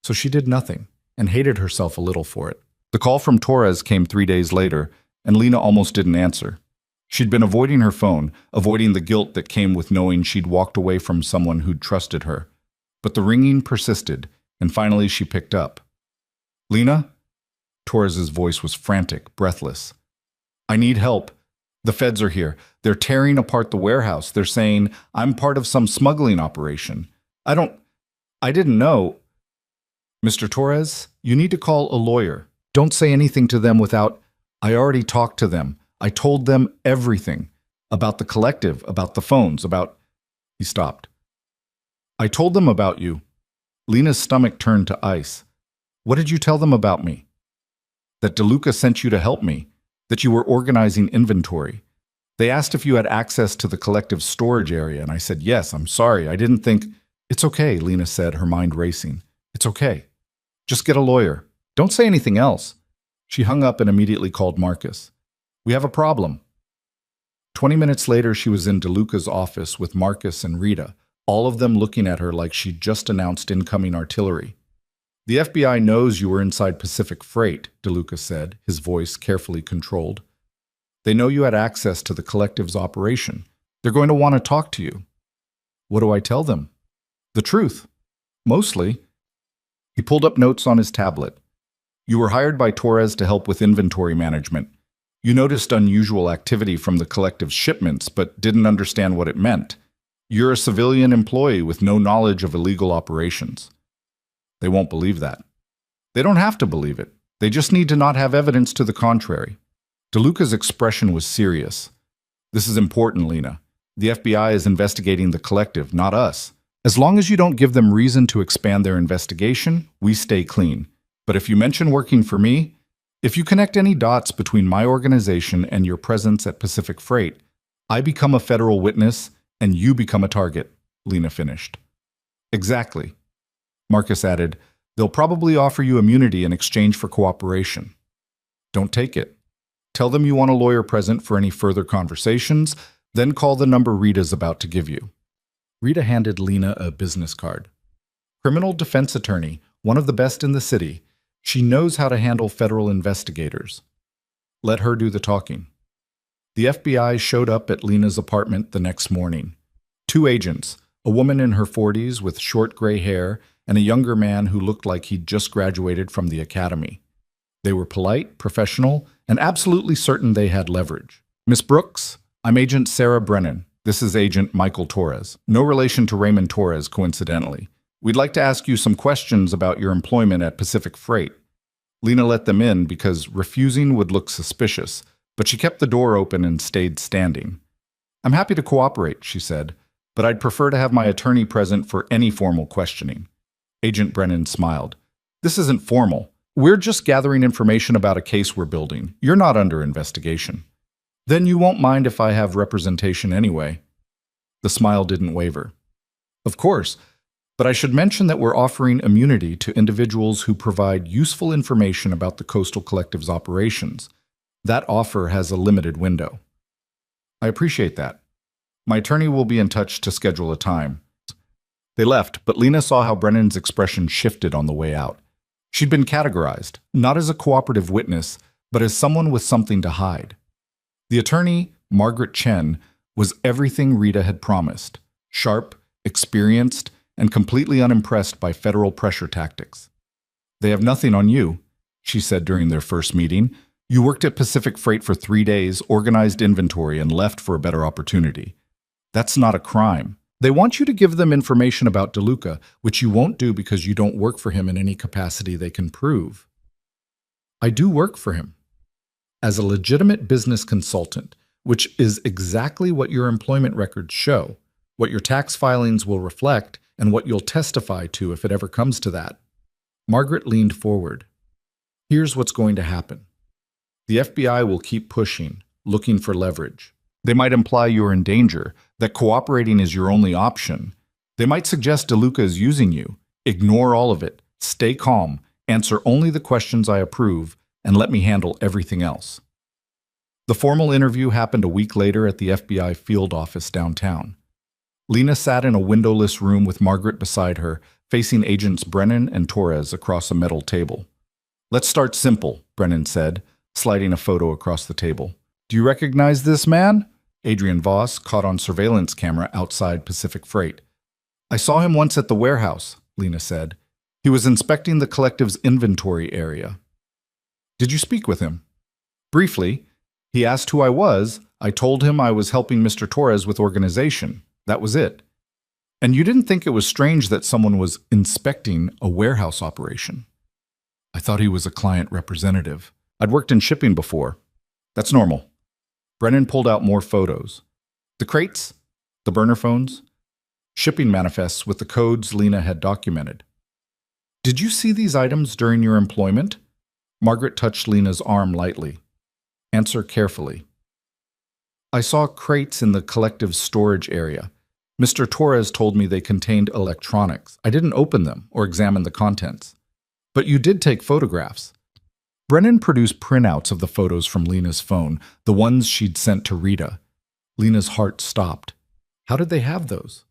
Speaker 1: So she did nothing, and hated herself a little for it. The call from Torres came 3 days later, and Lena almost didn't answer. She'd been avoiding her phone, avoiding the guilt that came with knowing she'd walked away from someone who'd trusted her. But the ringing persisted, and finally she picked up. Lena? Torres's voice was frantic, breathless. I need help. The feds are here. They're tearing apart the warehouse. They're saying I'm part of some smuggling operation. I didn't know. Mr. Torres, you need to call a lawyer. Don't say anything to them without... I already talked to them. I told them everything. About the collective, about the phones, about... He stopped. I told them about you. Lena's stomach turned to ice. What did you tell them about me? That DeLuca sent you to help me. That you were organizing inventory. They asked if you had access to the collective storage area, and I said, yes, I'm sorry. I didn't think... It's okay, Lena said, her mind racing. It's okay. Just get a lawyer. Don't say anything else. She hung up and immediately called Marcus. We have a problem. 20 minutes later, she was in DeLuca's office with Marcus and Rita, all of them looking at her like she'd just announced incoming artillery. The FBI knows you were inside Pacific Freight, DeLuca said, his voice carefully controlled. They know you had access to the collective's operation. They're going to want to talk to you. What do I tell them? The truth. Mostly. He pulled up notes on his tablet. You were hired by Torres to help with inventory management. You noticed unusual activity from the collective's shipments, but didn't understand what it meant. You're a civilian employee with no knowledge of illegal operations. They won't believe that. They don't have to believe it. They just need to not have evidence to the contrary. DeLuca's expression was serious. This is important, Lena. The FBI is investigating the collective, not us. As long as you don't give them reason to expand their investigation, we stay clean. But if you mention working for me, if you connect any dots between my organization and your presence at Pacific Freight, I become a federal witness and you become a target, Lena finished. Exactly. Marcus added, they'll probably offer you immunity in exchange for cooperation. Don't take it. Tell them you want a lawyer present for any further conversations, then call the number Rita's about to give you. Rita handed Lena a business card. Criminal defense attorney, one of the best in the city. She knows how to handle federal investigators. Let her do the talking. The FBI showed up at Lena's apartment the next morning. 2 agents, a woman in her 40s with short gray hair and a younger man who looked like he'd just graduated from the academy. They were polite, professional, and absolutely certain they had leverage. Miss Brooks, I'm Agent Sarah Brennan. This is Agent Michael Torres. No relation to Raymond Torres, coincidentally. We'd like to ask you some questions about your employment at Pacific Freight. Lena let them in because refusing would look suspicious, but she kept the door open and stayed standing. "I'm happy to cooperate," she said, "but I'd prefer to have my attorney present for any formal questioning." Agent Brennan smiled. "This isn't formal. We're just gathering information about a case we're building. You're not under investigation." "Then you won't mind if I have representation anyway." The smile didn't waver. "Of course, but I should mention that we're offering immunity to individuals who provide useful information about the Coastal Collective's operations. That offer has a limited window." "I appreciate that. My attorney will be in touch to schedule a time." They left, but Lena saw how Brennan's expression shifted on the way out. She'd been categorized, not as a cooperative witness, but as someone with something to hide. The attorney, Margaret Chen, was everything Rita had promised: sharp, experienced, and completely unimpressed by federal pressure tactics. "They have nothing on you," she said during their first meeting. "You worked at Pacific Freight for 3 days, organized inventory, and left for a better opportunity. That's not a crime. They want you to give them information about DeLuca, which you won't do because you don't work for him in any capacity they can prove." "I do work for him as a legitimate business consultant, which is exactly what your employment records show, what your tax filings will reflect, and what you'll testify to if it ever comes to that." Margaret leaned forward. "Here's what's going to happen. The FBI will keep pushing, looking for leverage. They might imply you're in danger, that cooperating is your only option. They might suggest DeLuca is using you. Ignore all of it. Stay calm. Answer only the questions I approve, and let me handle everything else." The formal interview happened a week later at the FBI field office downtown. Lena sat in a windowless room with Margaret beside her, facing agents Brennan and Torres across a metal table. "Let's start simple," Brennan said, sliding a photo across the table. "Do you recognize this man?" Adrian Voss, caught on surveillance camera outside Pacific Freight. "I saw him once at the warehouse," Lena said. "He was inspecting the collective's inventory area." "Did you speak with him?" "Briefly. He asked who I was. I told him I was helping Mr. Torres with organization. That was it." "And you didn't think it was strange that someone was inspecting a warehouse operation?" "I thought he was a client representative. I'd worked in shipping before. That's normal." Brennan pulled out more photos. The crates, the burner phones, shipping manifests with the codes Lena had documented. "Did you see these items during your employment?" Margaret touched Lena's arm lightly. "Answer carefully." "I saw crates in the collective storage area. Mr. Torres told me they contained electronics. I didn't open them or examine the contents." "But you did take photographs." Brennan produced printouts of the photos from Lena's phone, the ones she'd sent to Rita. Lena's heart stopped. How did they have those?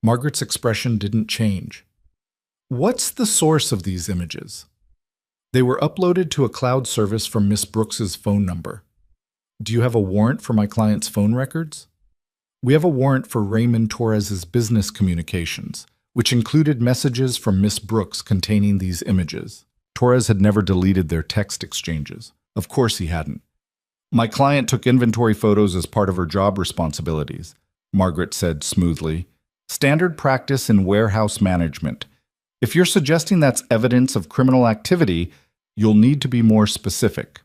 Speaker 1: Margaret's expression didn't change. "What's the source of these images?" "They were uploaded to a cloud service from Miss Brooks's phone number." "Do you have a warrant for my client's phone records?" "We have a warrant for Raymond Torres's business communications, which included messages from Miss Brooks containing these images." Torres had never deleted their text exchanges. Of course he hadn't. "My client took inventory photos as part of her job responsibilities," Margaret said smoothly. "Standard practice in warehouse management. If you're suggesting that's evidence of criminal activity, you'll need to be more specific."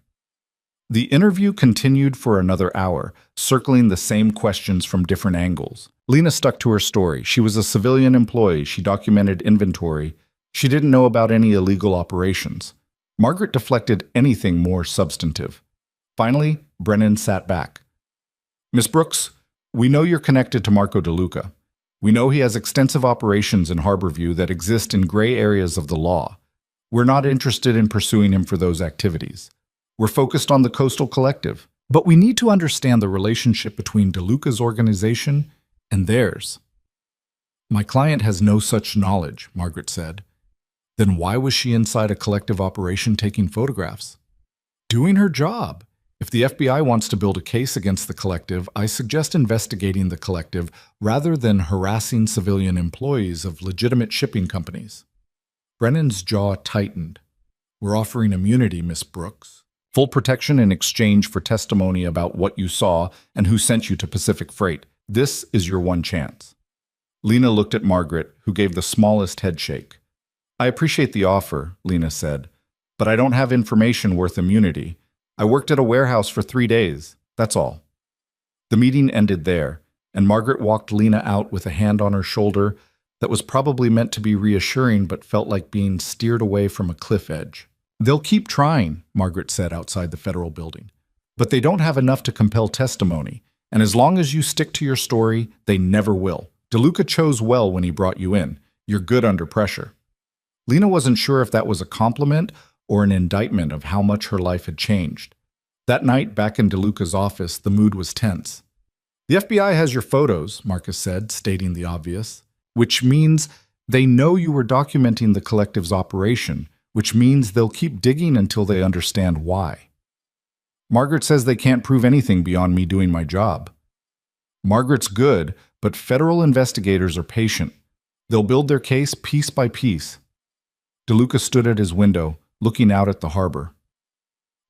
Speaker 1: The interview continued for another hour, circling the same questions from different angles. Lena stuck to her story. She was a civilian employee. She documented inventory. She didn't know about any illegal operations. Margaret deflected anything more substantive. Finally, Brennan sat back. "Miss Brooks, we know you're connected to Marco DeLuca. We know he has extensive operations in Harborview that exist in gray areas of the law. We're not interested in pursuing him for those activities. We're focused on the Coastal Collective. But we need to understand the relationship between DeLuca's organization and theirs." "My client has no such knowledge," Margaret said. "Then why was she inside a collective operation taking photographs?" "Doing her job. If the FBI wants to build a case against the collective, I suggest investigating the collective rather than harassing civilian employees of legitimate shipping companies." Brennan's jaw tightened. "We're offering immunity, Miss Brooks. Full protection in exchange for testimony about what you saw and who sent you to Pacific Freight. This is your one chance." Lena looked at Margaret, who gave the smallest headshake. "I appreciate the offer," Lena said, "but I don't have information worth immunity. I worked at a warehouse for 3 days. That's all. The meeting ended there, and Margaret walked Lena out with a hand on her shoulder that was probably meant to be reassuring but felt like being steered away from a cliff edge. They'll keep trying, Margaret said outside the federal building. But they don't have enough to compel testimony, and as long as you stick to your story, they never will. DeLuca chose well when he brought you in. You're good under pressure. Lena wasn't sure if that was a compliment or an indictment of how much her life had changed. That night, back in DeLuca's office, the mood was tense. The FBI has your photos, Marcus said, stating the obvious, which means they know you were documenting the collective's operation, which means they'll keep digging until they understand why. Margaret says they can't prove anything beyond me doing my job. Margaret's good, but federal investigators are patient. They'll build their case piece by piece. DeLuca stood at his window, looking out at the harbor.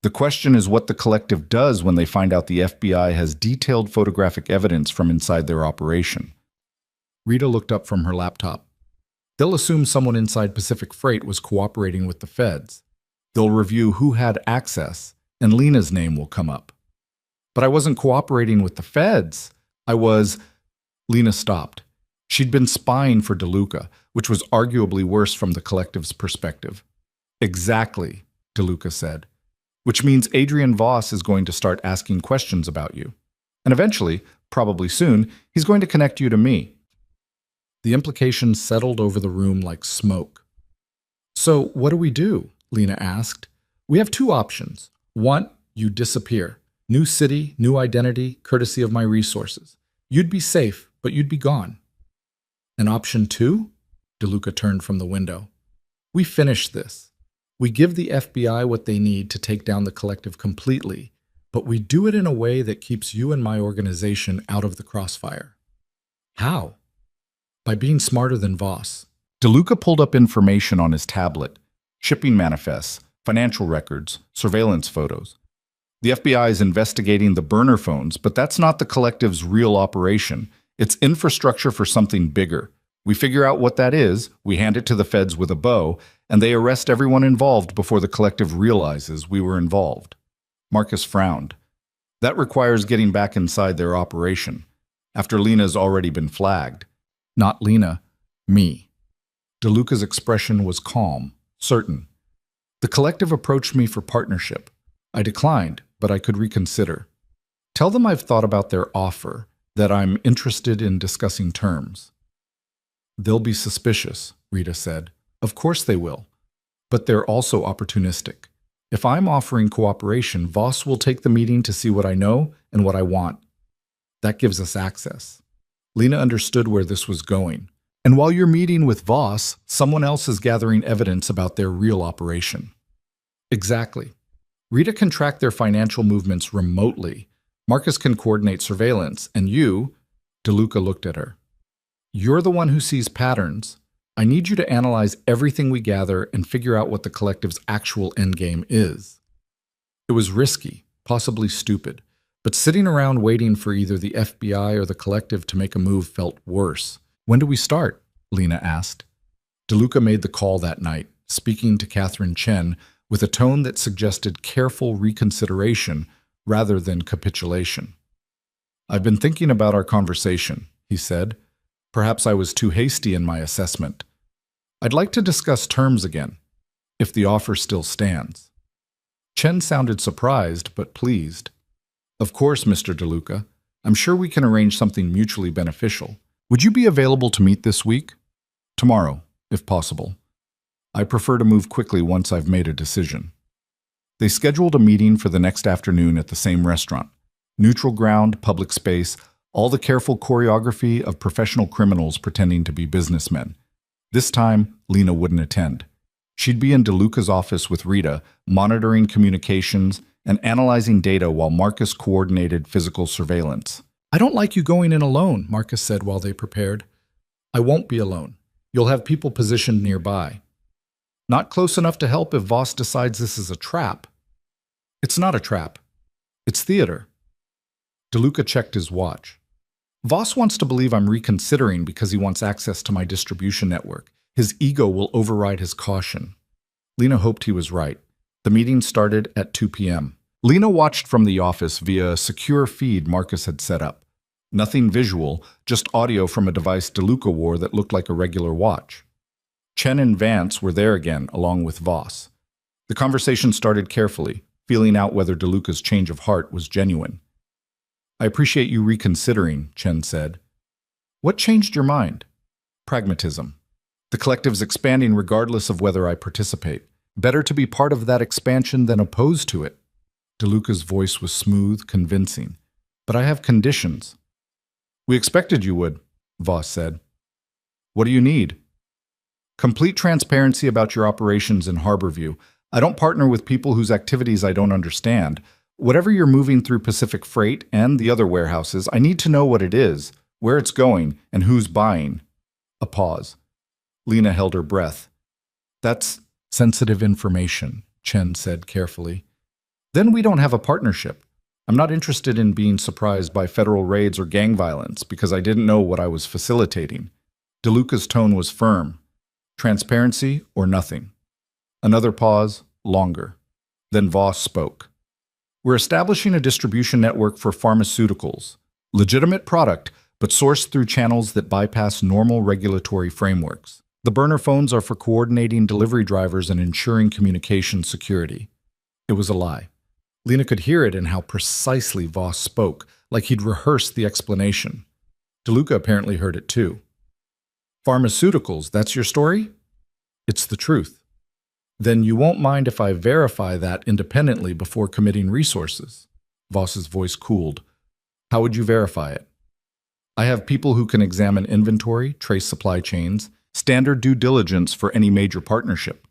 Speaker 1: The question is what the collective does when they find out the FBI has detailed photographic evidence from inside their operation. Rita looked up from her laptop. They'll assume someone inside Pacific Freight was cooperating with the feds. They'll review who had access, and Lena's name will come up. But I wasn't cooperating with the feds. Lena stopped. She'd been spying for DeLuca, which was arguably worse from the collective's perspective. Exactly, DeLuca said. Which means Adrian Voss is going to start asking questions about you. And eventually, probably soon, he's going to connect you to me. The implications settled over the room like smoke. So what do we do? Lena asked. We have two options. One, you disappear. New city, new identity, courtesy of my resources. You'd be safe, but you'd be gone. And option two? DeLuca turned from the window. We finish this. We give the FBI what they need to take down the collective completely, but we do it in a way that keeps you and my organization out of the crossfire. How? By being smarter than Voss. DeLuca pulled up information on his tablet, shipping manifests, financial records, surveillance photos. The FBI is investigating the burner phones, but that's not the collective's real operation. It's infrastructure for something bigger. We figure out what that is, we hand it to the feds with a bow, and they arrest everyone involved before the collective realizes we were involved. Marcus frowned. That requires getting back inside their operation, after Lena's already been flagged. Not Lena, me. DeLuca's expression was calm, certain. The collective approached me for partnership. I declined, but I could reconsider. Tell them I've thought about their offer, that I'm interested in discussing terms. They'll be suspicious, Rita said. Of course they will. But they're also opportunistic. If I'm offering cooperation, Voss will take the meeting to see what I know and what I want. That gives us access. Lena understood where this was going. And while you're meeting with Voss, someone else is gathering evidence about their real operation. Exactly. Rita can track their financial movements remotely. Marcus can coordinate surveillance, and you, DeLuca looked at her. You're the one who sees patterns. I need you to analyze everything we gather and figure out what the collective's actual endgame is. It was risky, possibly stupid, but sitting around waiting for either the FBI or the collective to make a move felt worse. When do we start? Lena asked. DeLuca made the call that night, speaking to Catherine Chen with a tone that suggested careful reconsideration rather than capitulation. I've been thinking about our conversation, he said. Perhaps I was too hasty in my assessment. I'd like to discuss terms again, if the offer still stands. Chen sounded surprised but pleased. Of course, Mr. DeLuca. I'm sure we can arrange something mutually beneficial. Would you be available to meet this week? Tomorrow, if possible. I prefer to move quickly once I've made a decision. They scheduled a meeting for the next afternoon at the same restaurant. Neutral ground, public space, all the careful choreography of professional criminals pretending to be businessmen. This time, Lena wouldn't attend. She'd be in DeLuca's office with Rita, monitoring communications and analyzing data while Marcus coordinated physical surveillance. I don't like you going in alone, Marcus said while they prepared. I won't be alone. You'll have people positioned nearby. Not close enough to help if Voss decides this is a trap. It's not a trap. It's theater. DeLuca checked his watch. Voss wants to believe I'm reconsidering because he wants access to my distribution network. His ego will override his caution. Lena hoped he was right. The meeting started at 2 p.m. Lena watched from the office via a secure feed Marcus had set up. Nothing visual, just audio from a device DeLuca wore that looked like a regular watch. Chen and Vance were there again, along with Voss. The conversation started carefully, feeling out whether DeLuca's change of heart was genuine. "I appreciate you reconsidering," Chen said. "What changed your mind?" "Pragmatism. The collective's expanding regardless of whether I participate. Better to be part of that expansion than opposed to it." DeLuca's voice was smooth, convincing. "But I have conditions." "We expected you would," Voss said. "What do you need?" "Complete transparency about your operations in Harborview. I don't partner with people whose activities I don't understand. Whatever you're moving through Pacific Freight and the other warehouses, I need to know what it is, where it's going, and who's buying." A pause. Lena held her breath. "That's sensitive information," Chen said carefully. "Then we don't have a partnership. I'm not interested in being surprised by federal raids or gang violence because I didn't know what I was facilitating." DeLuca's tone was firm. Transparency or nothing. Another pause, longer. Then Voss spoke. "We're establishing a distribution network for pharmaceuticals. Legitimate product, but sourced through channels that bypass normal regulatory frameworks. The burner phones are for coordinating delivery drivers and ensuring communication security." It was a lie. Lena could hear it in how precisely Voss spoke, like he'd rehearsed the explanation. DeLuca apparently heard it too. "Pharmaceuticals, that's your story?" "It's the truth." "Then you won't mind if I verify that independently before committing resources?" Voss's voice cooled. "How would you verify it?" "I have people who can examine inventory, trace supply chains, standard due diligence for any major partnership.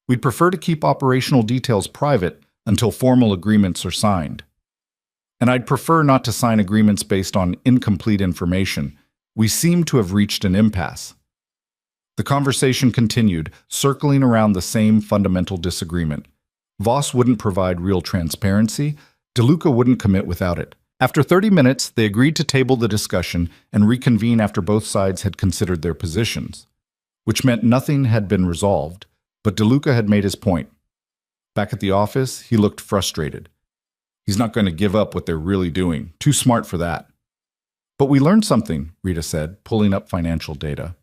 Speaker 1: We'd prefer to keep operational details private until formal agreements are signed. And I'd prefer not to sign agreements based on incomplete information. We seem to have reached an impasse." The conversation continued, circling around the same fundamental disagreement. Voss wouldn't provide real transparency. DeLuca wouldn't commit without it. After 30 minutes, they agreed to table the discussion and reconvene after both sides had considered their positions, which meant nothing had been resolved, but DeLuca had made his point. Back at the office, he looked frustrated. He's not going to give up what they're really doing. Too smart for that. "But we learned something," Rita said, pulling up financial data.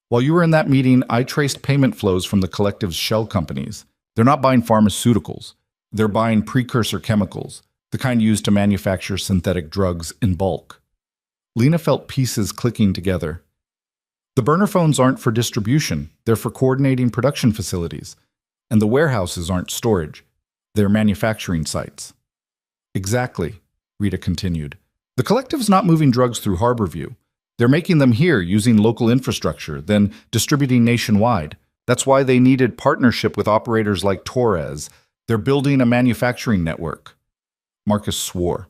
Speaker 1: "While you were in that meeting, I traced payment flows from the collective's shell companies. They're not buying pharmaceuticals. They're buying precursor chemicals, the kind used to manufacture synthetic drugs in bulk." Lena felt pieces clicking together. "The burner phones aren't for distribution. They're for coordinating production facilities. And the warehouses aren't storage. They're manufacturing sites." "Exactly," Rita continued. "The collective's not moving drugs through Harborview. They're making them here using local infrastructure, then distributing nationwide. That's why they needed partnership with operators like Torres. They're building a manufacturing network." Marcus swore.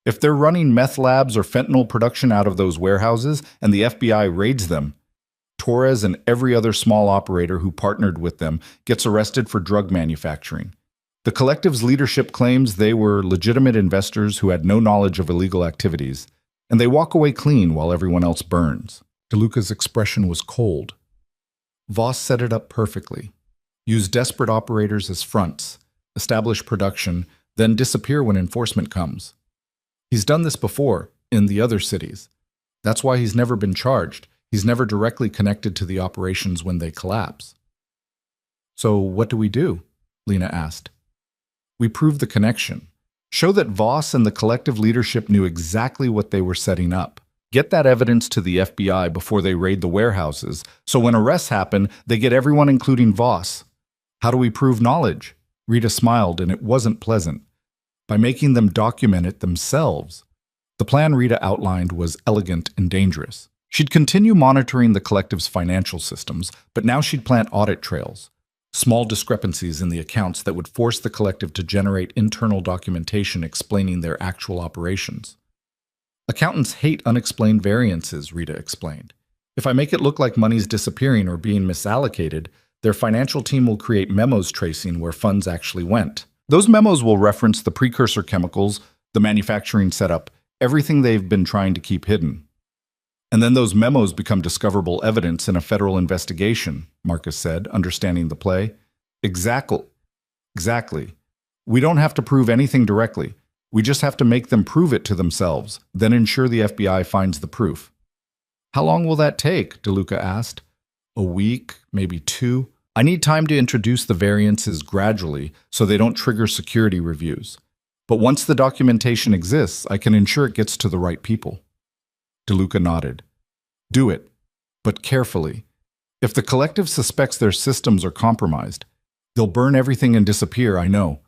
Speaker 1: "If they're running meth labs or fentanyl production out of those warehouses and the FBI raids them, Torres and every other small operator who partnered with them gets arrested for drug manufacturing. The collective's leadership claims they were legitimate investors who had no knowledge of illegal activities, and they walk away clean while everyone else burns." DeLuca's expression was cold. Voss set it up perfectly. Use desperate operators as fronts, establish production, then disappear when enforcement comes. He's done this before, in the other cities. That's why he's never been charged. He's never directly connected to the operations when they collapse. "So what do we do?" Lena asked. "We prove the connection. Show that Voss and the collective leadership knew exactly what they were setting up. Get that evidence to the FBI before they raid the warehouses, so when arrests happen, they get everyone including Voss. How do we prove knowledge?" Rita smiled, and it wasn't pleasant. "By making them document it themselves." The plan Rita outlined was elegant and dangerous. She'd continue monitoring the collective's financial systems, but now she'd plant audit trails. Small discrepancies in the accounts that would force the collective to generate internal documentation explaining their actual operations. "Accountants hate unexplained variances," Rita explained. "If I make it look like money's disappearing or being misallocated, their financial team will create memos tracing where funds actually went. Those memos will reference the precursor chemicals, the manufacturing setup, everything they've been trying to keep hidden. And then those memos become discoverable evidence in a federal investigation," Marcus said, understanding the play. Exactly. We don't have to prove anything directly. We just have to make them prove it to themselves, then ensure the FBI finds the proof. How long will that take? DeLuca asked. A week, maybe 2. I need time to introduce the variances gradually so they don't trigger security reviews. But once the documentation exists, I can ensure it gets to the right people. DeLuca nodded. Do it, but carefully. If the collective suspects their systems are compromised, they'll burn everything and disappear, I know.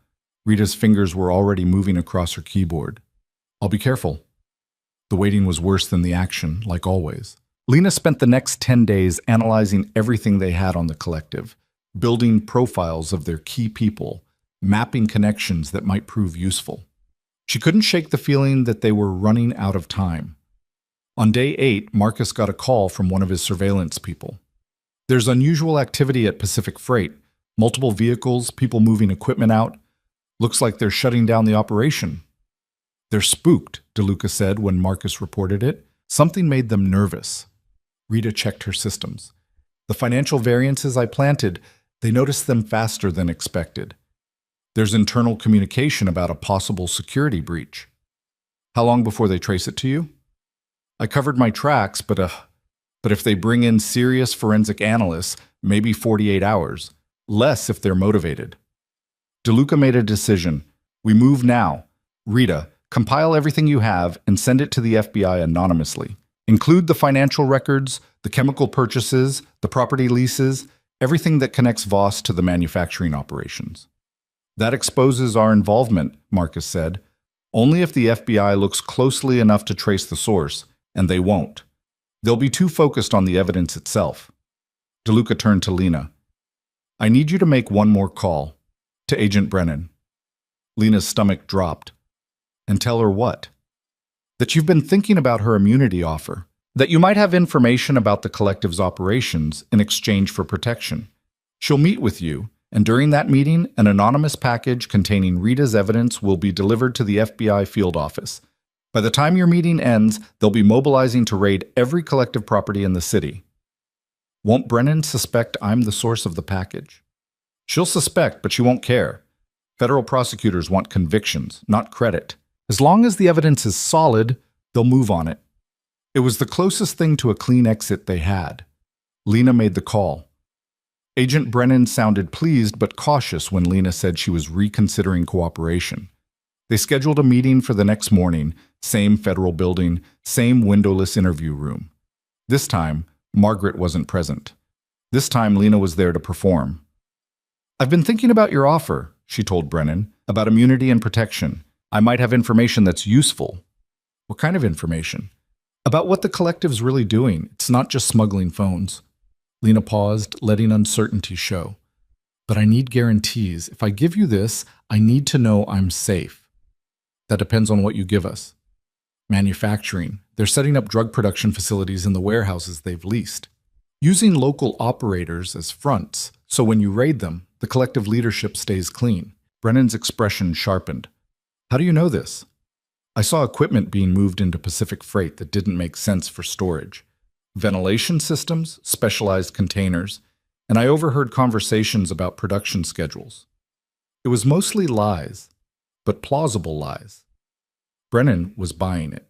Speaker 1: Rita's fingers were already moving across her keyboard. I'll be careful. The waiting was worse than the action, like always. Lena spent the next 10 days analyzing everything they had on the collective, building profiles of their key people, mapping connections that might prove useful. She couldn't shake the feeling that they were running out of time. On day 8, Marcus got a call from one of his surveillance people. There's unusual activity at Pacific Freight. Multiple vehicles, people moving equipment out. Looks like they're shutting down the operation. They're spooked, DeLuca said when Marcus reported it. Something made them nervous. Rita checked her systems. The financial variances I planted, they noticed them faster than expected. There's internal communication about a possible security breach. How long before they trace it to you? I covered my tracks, but if they bring in serious forensic analysts, maybe 48 hours. Less if they're motivated. DeLuca made a decision. We move now. Rita, compile everything you have and send it to the FBI anonymously. Include the financial records, the chemical purchases, the property leases, everything that connects Voss to the manufacturing operations. That exposes our involvement, Marcus said. Only if the FBI looks closely enough to trace the source, and they won't. They'll be too focused on the evidence itself. DeLuca turned to Lena. I need you to make one more call. To Agent Brennan. Lena's stomach dropped. And tell her what? That you've been thinking about her immunity offer. That you might have information about the collective's operations in exchange for protection. She'll meet with you, and during that meeting, an anonymous package containing Rita's evidence will be delivered to the FBI field office. By the time your meeting ends, they'll be mobilizing to raid every collective property in the city. Won't Brennan suspect I'm the source of the package? She'll suspect, but she won't care. Federal prosecutors want convictions, not credit. As long as the evidence is solid, they'll move on it. It was the closest thing to a clean exit they had. Lena made the call. Agent Brennan sounded pleased but cautious when Lena said she was reconsidering cooperation. They scheduled a meeting for the next morning, same federal building, same windowless interview room. This time, Margaret wasn't present. This time, Lena was there to perform. I've been thinking about your offer, she told Brennan, about immunity and protection. I might have information that's useful. What kind of information? About what the collective's really doing. It's not just smuggling phones. Lena paused, letting uncertainty show. But I need guarantees. If I give you this, I need to know I'm safe. That depends on what you give us. Manufacturing. They're setting up drug production facilities in the warehouses they've leased. Using local operators as fronts, so when you raid them, the collective leadership stays clean. Brennan's expression sharpened. How do you know this? I saw equipment being moved into Pacific Freight that didn't make sense for storage. Ventilation systems, specialized containers, and I overheard conversations about production schedules. It was mostly lies, but plausible lies. Brennan was buying it.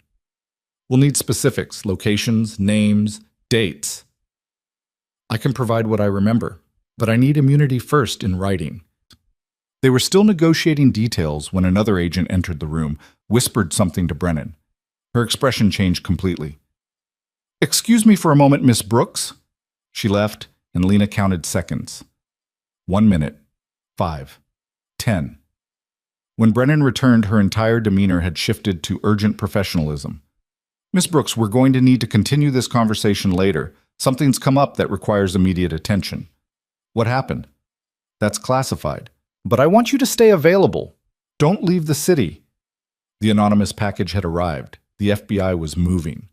Speaker 1: We'll need specifics, locations, names, dates. I can provide what I remember, but I need immunity first in writing. They were still negotiating details when another agent entered the room, whispered something to Brennan. Her expression changed completely. Excuse me for a moment, Miss Brooks. She left, and Lena counted seconds. 1 minute. 5. 10. When Brennan returned, her entire demeanor had shifted to urgent professionalism. Miss Brooks, we're going to need to continue this conversation later. Something's come up that requires immediate attention. What happened? That's classified. But I want you to stay available. Don't leave the city. The anonymous package had arrived. The FBI was moving.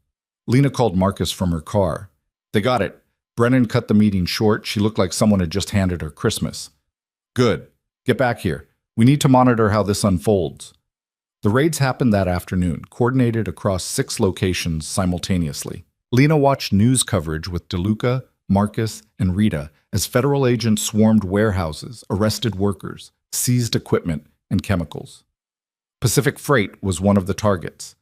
Speaker 1: Lena called Marcus from her car. They got it. Brennan cut the meeting short. She looked like someone had just handed her Christmas. Good. Get back here. We need to monitor how this unfolds. The raids happened that afternoon, coordinated across 6 locations simultaneously. Lena watched news coverage with DeLuca, Marcus, and Rita as federal agents swarmed warehouses, arrested workers, seized equipment, and chemicals. Pacific Freight was one of the targets.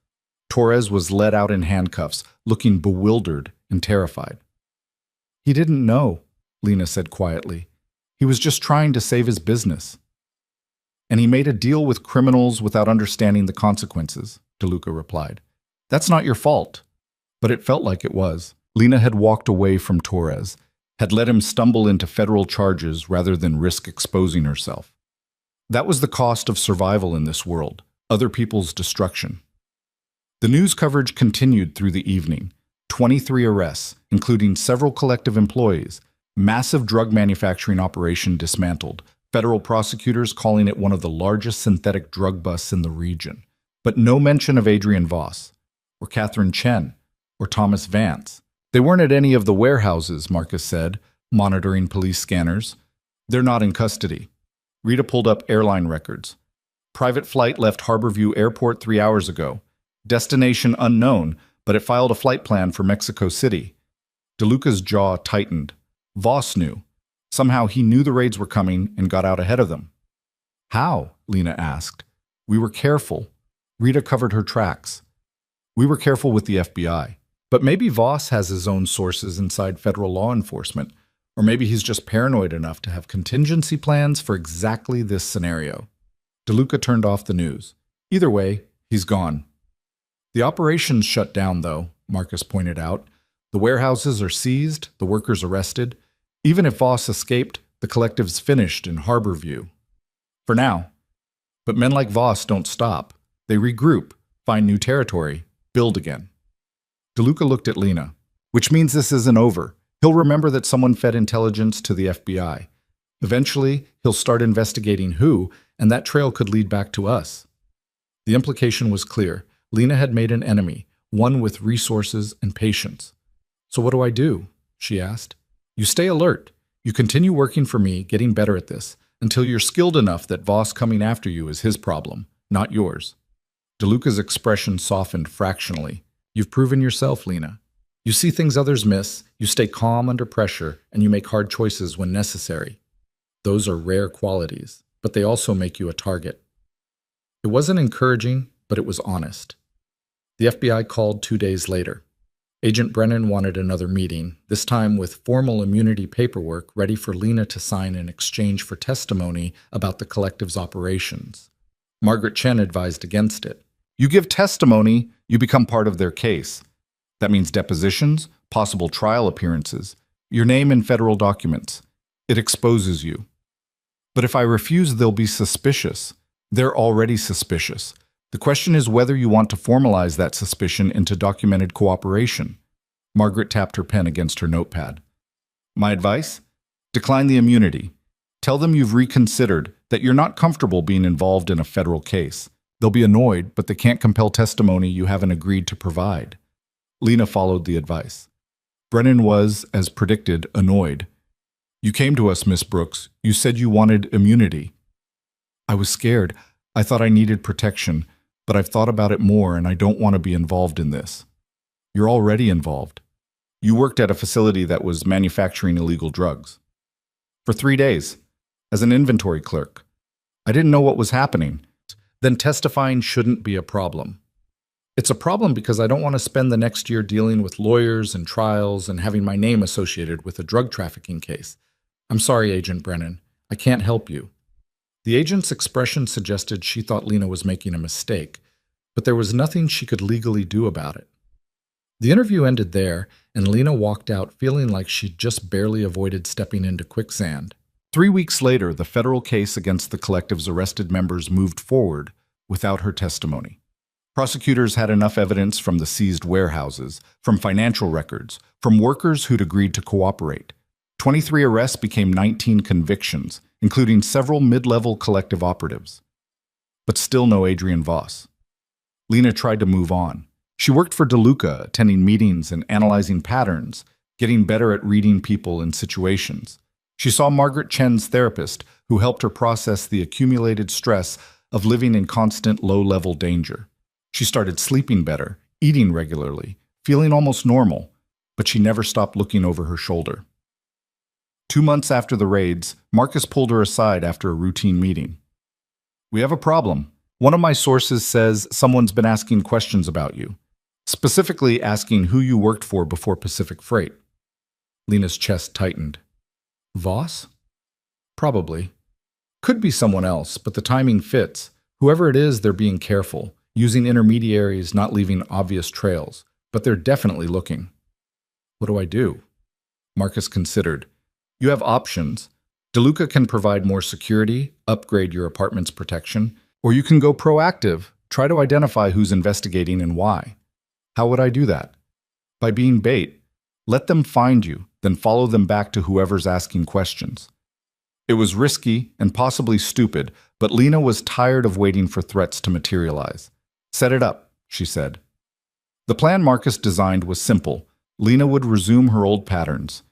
Speaker 1: Torres was led out in handcuffs, looking bewildered and terrified. "He didn't know," Lena said quietly. "He was just trying to save his business." "And he made a deal with criminals without understanding the consequences," DeLuca replied. "That's not your fault." But it felt like it was. Lena had walked away from Torres, had let him stumble into federal charges rather than risk exposing herself. That was the cost of survival in this world, other people's destruction. The news coverage continued through the evening. 23 arrests, including several collective employees, massive drug manufacturing operation dismantled, federal prosecutors calling it one of the largest synthetic drug busts in the region. But no mention of Adrian Voss, or Catherine Chen, or Thomas Vance. They weren't at any of the warehouses, Marcus said, monitoring police scanners. "They're not in custody." Rita pulled up airline records. "Private flight left Harborview Airport 3 hours ago. Destination unknown, but it filed a flight plan for Mexico City." DeLuca's jaw tightened. Voss knew. Somehow he knew the raids were coming and got out ahead of them. "How?" Lena asked. "We were careful." Rita covered her tracks. "We were careful with the FBI. But maybe Voss has his own sources inside federal law enforcement, or maybe he's just paranoid enough to have contingency plans for exactly this scenario." DeLuca turned off the news. "Either way, he's gone." "The operation's shut down, though," Marcus pointed out. "The warehouses are seized, the workers arrested. Even if Voss escaped, the collective's finished in Harborview. For now. But men like Voss don't stop. They regroup, find new territory, build again." DeLuca looked at Lena. "Which means this isn't over. He'll remember that someone fed intelligence to the FBI. Eventually, he'll start investigating who, and that trail could lead back to us." The implication was clear. Lena had made an enemy, one with resources and patience. "So what do I do?" she asked. "You stay alert. You continue working for me, getting better at this, until you're skilled enough that Voss coming after you is his problem, not yours." DeLuca's expression softened fractionally. "You've proven yourself, Lena. You see things others miss, you stay calm under pressure, and you make hard choices when necessary. Those are rare qualities, but they also make you a target." It wasn't encouraging, but it was honest. The FBI called 2 days later. Agent Brennan wanted another meeting, this time with formal immunity paperwork ready for Lena to sign in exchange for testimony about the collective's operations. Margaret Chen advised against it. "You give testimony, you become part of their case. That means depositions, possible trial appearances, your name in federal documents. It exposes you. But if I refuse, they'll be suspicious. They're already suspicious. The question is whether you want to formalize that suspicion into documented cooperation." Margaret tapped her pen against her notepad. "My advice? Decline the immunity. Tell them you've reconsidered, that you're not comfortable being involved in a federal case. They'll be annoyed, but they can't compel testimony you haven't agreed to provide." Lena followed the advice. Brennan was, as predicted, annoyed. "You came to us, Miss Brooks. You said you wanted immunity." "I was scared. I thought I needed protection, but I've thought about it more and I don't want to be involved in this." "You're already involved. You worked at a facility that was manufacturing illegal drugs." "For 3 days, as an inventory clerk. I didn't know what was happening." "Then testifying shouldn't be a problem." "It's a problem because I don't want to spend the next year dealing with lawyers and trials and having my name associated with a drug trafficking case. I'm sorry, Agent Brennan. I can't help you." The agent's expression suggested she thought Lena was making a mistake, but there was nothing she could legally do about it. The interview ended there, and Lena walked out feeling like she'd just barely avoided stepping into quicksand. 3 weeks later, the federal case against the collective's arrested members moved forward without her testimony. Prosecutors had enough evidence from the seized warehouses, from financial records, from workers who'd agreed to cooperate. 23 arrests became 19 convictions, including several mid-level collective operatives. But still no Adrian Voss. Lena tried to move on. She worked for DeLuca, attending meetings and analyzing patterns, getting better at reading people and situations. She saw Margaret Chen's therapist, who helped her process the accumulated stress of living in constant low-level danger. She started sleeping better, eating regularly, feeling almost normal, but she never stopped looking over her shoulder. 2 months after the raids, Marcus pulled her aside after a routine meeting. We have a problem. One of my sources says someone's been asking questions about you, specifically asking who you worked for before Pacific Freight. Lena's chest tightened. Voss? Probably. Could be someone else, but the timing fits. Whoever it is, they're being careful, using intermediaries, not leaving obvious trails, but they're definitely looking. What do I do? Marcus considered. You have options. DeLuca can provide more security, upgrade your apartment's protection, or you can go proactive, try to identify who's investigating and why. How would I do that? By being bait. Let them find you, then follow them back to whoever's asking questions. It was risky and possibly stupid, but Lena was tired of waiting for threats to materialize. Set it up, she said. The plan Marcus designed was simple. Lena would resume her old patterns,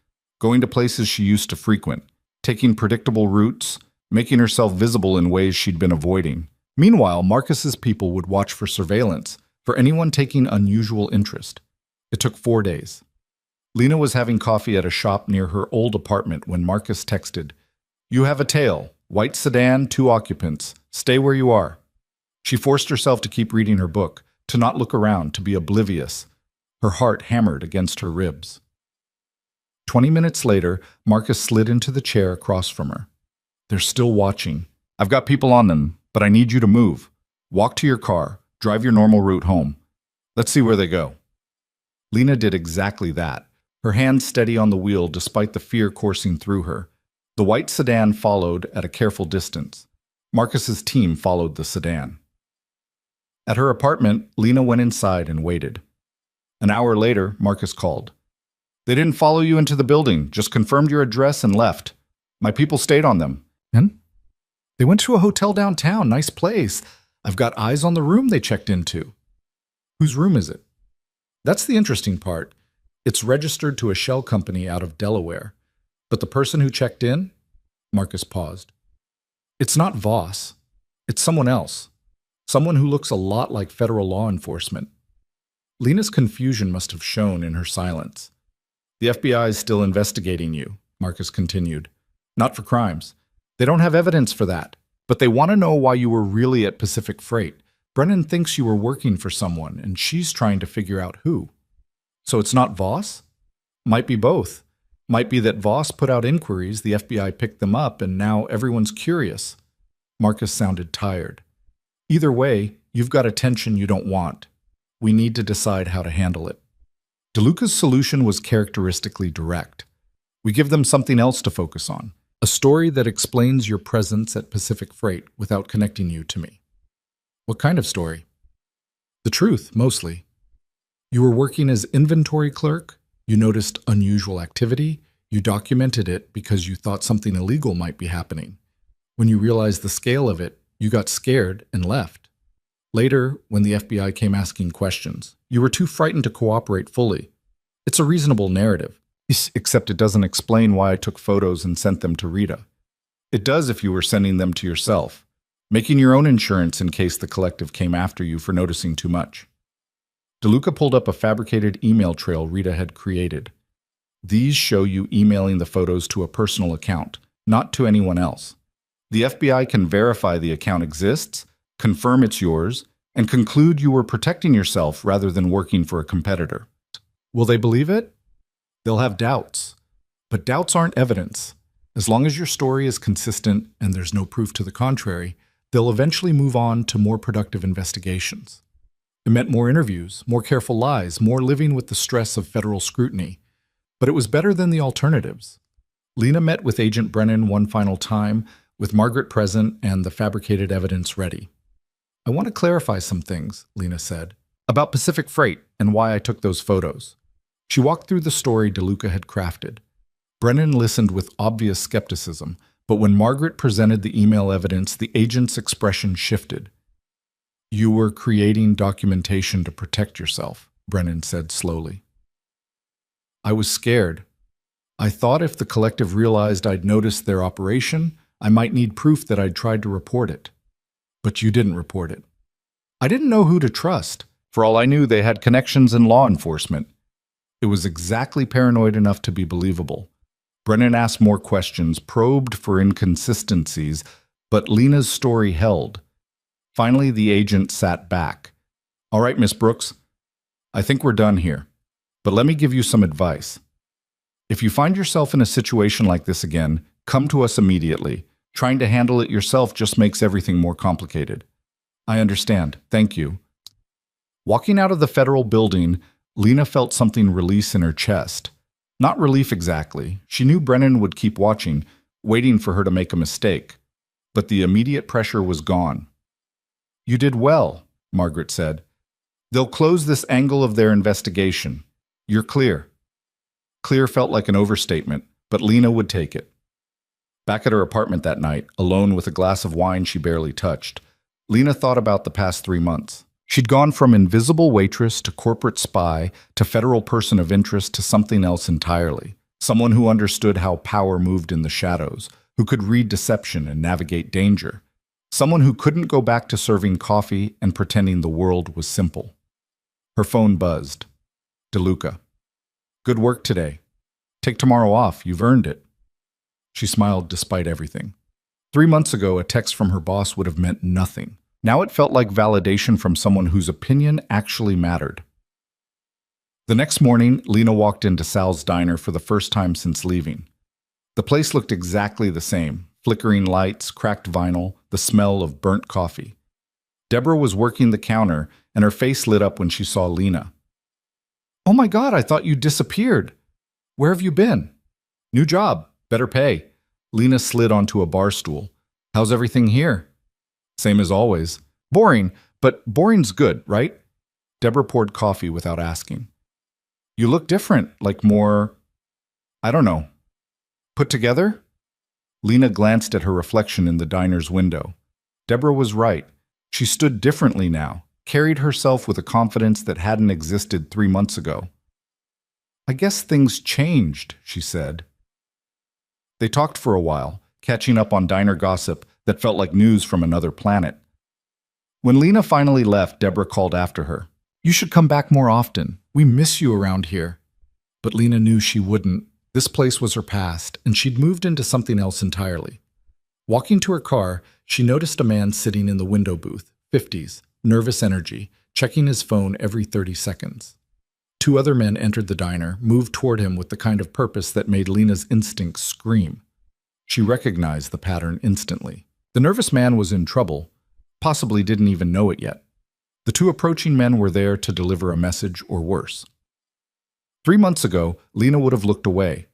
Speaker 1: going to places she used to frequent, taking predictable routes, making herself visible in ways she'd been avoiding. Meanwhile, Marcus's people would watch for surveillance, for anyone taking unusual interest. It took 4 days. Lena was having coffee at a shop near her old apartment when Marcus texted, "You have a tail. White sedan, 2 occupants. Stay where you are." She forced herself to keep reading her book, to not look around, to be oblivious. Her heart hammered against her ribs. 20 minutes later, Marcus slid into the chair across from her. "They're still watching. I've got people on them, but I need you to move. Walk to your car. Drive your normal route home. Let's see where they go." Lena did exactly that, her hand steady on the wheel despite the fear coursing through her. The white sedan followed at a careful distance. Marcus's team followed the sedan. At her apartment, Lena went inside and waited. An hour later, Marcus called. "They didn't follow you into the building, just confirmed your address and left. My people stayed on them." "And? They went to a hotel downtown, nice place. I've got eyes on the room they checked into." "Whose room is it?" "That's the interesting part. It's registered to a shell company out of Delaware. But the person who checked in?" Marcus paused. "It's not Voss. It's someone else. Someone who looks a lot like federal law enforcement." Lena's confusion must have shown in her silence. "The FBI is still investigating you," Marcus continued. "Not for crimes. They don't have evidence for that. But they want to know why you were really at Pacific Freight. Brennan thinks you were working for someone, and she's trying to figure out who." "So it's not Voss?" "Might be both. Might be that Voss put out inquiries, the FBI picked them up, and now everyone's curious." Marcus sounded tired. "Either way, you've got attention you don't want. We need to decide how to handle it." DeLuca's solution was characteristically direct. "We give them something else to focus on. A story that explains your presence at Pacific Freight without connecting you to me." "What kind of story?" "The truth, mostly. You were working as inventory clerk. You noticed unusual activity. You documented it because you thought something illegal might be happening. When you realized the scale of it, you got scared and left. Later, when the FBI came asking questions, you were too frightened to cooperate fully. It's a reasonable narrative, except it doesn't explain why I took photos and sent them to Rita. It does if you were sending them to yourself, making your own insurance in case the collective came after you for noticing too much." DeLuca pulled up a fabricated email trail Rita had created. "These show you emailing the photos to a personal account, not to anyone else. The FBI can verify the account exists, confirm it's yours, and conclude you were protecting yourself rather than working for a competitor. Will they believe it? They'll have doubts. But doubts aren't evidence. As long as your story is consistent and there's no proof to the contrary, they'll eventually move on to more productive investigations." It meant more interviews, more careful lies, more living with the stress of federal scrutiny. But it was better than the alternatives. Lena met with Agent Brennan one final time, with Margaret present and the fabricated evidence ready. "I want to clarify some things," Lena said, "about Pacific Freight and why I took those photos." She walked through the story DeLuca had crafted. Brennan listened with obvious skepticism, but when Margaret presented the email evidence, the agent's expression shifted. "You were creating documentation to protect yourself," Brennan said slowly. "I was scared. I thought if the collective realized I'd noticed their operation, I might need proof that I'd tried to report it. But you didn't report it. I didn't know who to trust. For all I knew, they had connections in law enforcement. It was exactly paranoid enough to be believable." Brennan asked more questions, probed for inconsistencies, but Lena's story held. Finally, the agent sat back. All right, Miss Brooks, I think we're done here. But let me give you some advice. If you find yourself in a situation like this again, come to us immediately. Trying to handle it yourself just makes everything more complicated. I understand. Thank you. Walking out of the federal building, Lena felt something release in her chest. Not relief exactly. She knew Brennan would keep watching, waiting for her to make a mistake. But the immediate pressure was gone. You did well, Margaret said. They'll close this angle of their investigation. You're clear. Clear felt like an overstatement, but Lena would take it. Back at her apartment that night, alone with a glass of wine she barely touched, Lena thought about the past 3 months. She'd gone from invisible waitress to corporate spy to federal person of interest to something else entirely. Someone who understood how power moved in the shadows, who could read deception and navigate danger. Someone who couldn't go back to serving coffee and pretending the world was simple. Her phone buzzed. DeLuca. Good work today. Take tomorrow off. You've earned it. She smiled despite everything. 3 months ago, a text from her boss would have meant nothing. Now it felt like validation from someone whose opinion actually mattered. The next morning, Lena walked into Sal's diner for the first time since leaving. The place looked exactly the same. Flickering lights, cracked vinyl, the smell of burnt coffee. Deborah was working the counter, and her face lit up when she saw Lena. Oh my God, I thought you disappeared. Where have you been? New job, better pay. Lena slid onto a bar stool. How's everything here? Same as always. Boring, but boring's good, right? Deborah poured coffee without asking. You look different, like more, I don't know, put together? Lena glanced at her reflection in the diner's window. Deborah was right. She stood differently now, carried herself with a confidence that hadn't existed 3 months ago. I guess things changed, she said. They talked for a while, catching up on diner gossip that felt like news from another planet. When Lena finally left, Deborah called after her. You should come back more often. We miss you around here. But Lena knew she wouldn't. This place was her past, and she'd moved into something else entirely. Walking to her car, she noticed a man sitting in the window booth, 50s, nervous energy, checking his phone every 30 seconds. 2 other men entered the diner, moved toward him with the kind of purpose that made Lena's instincts scream. She recognized the pattern instantly. The nervous man was in trouble, possibly didn't even know it yet. The 2 approaching men were there to deliver a message or worse. 3 months ago, Lena would have looked away,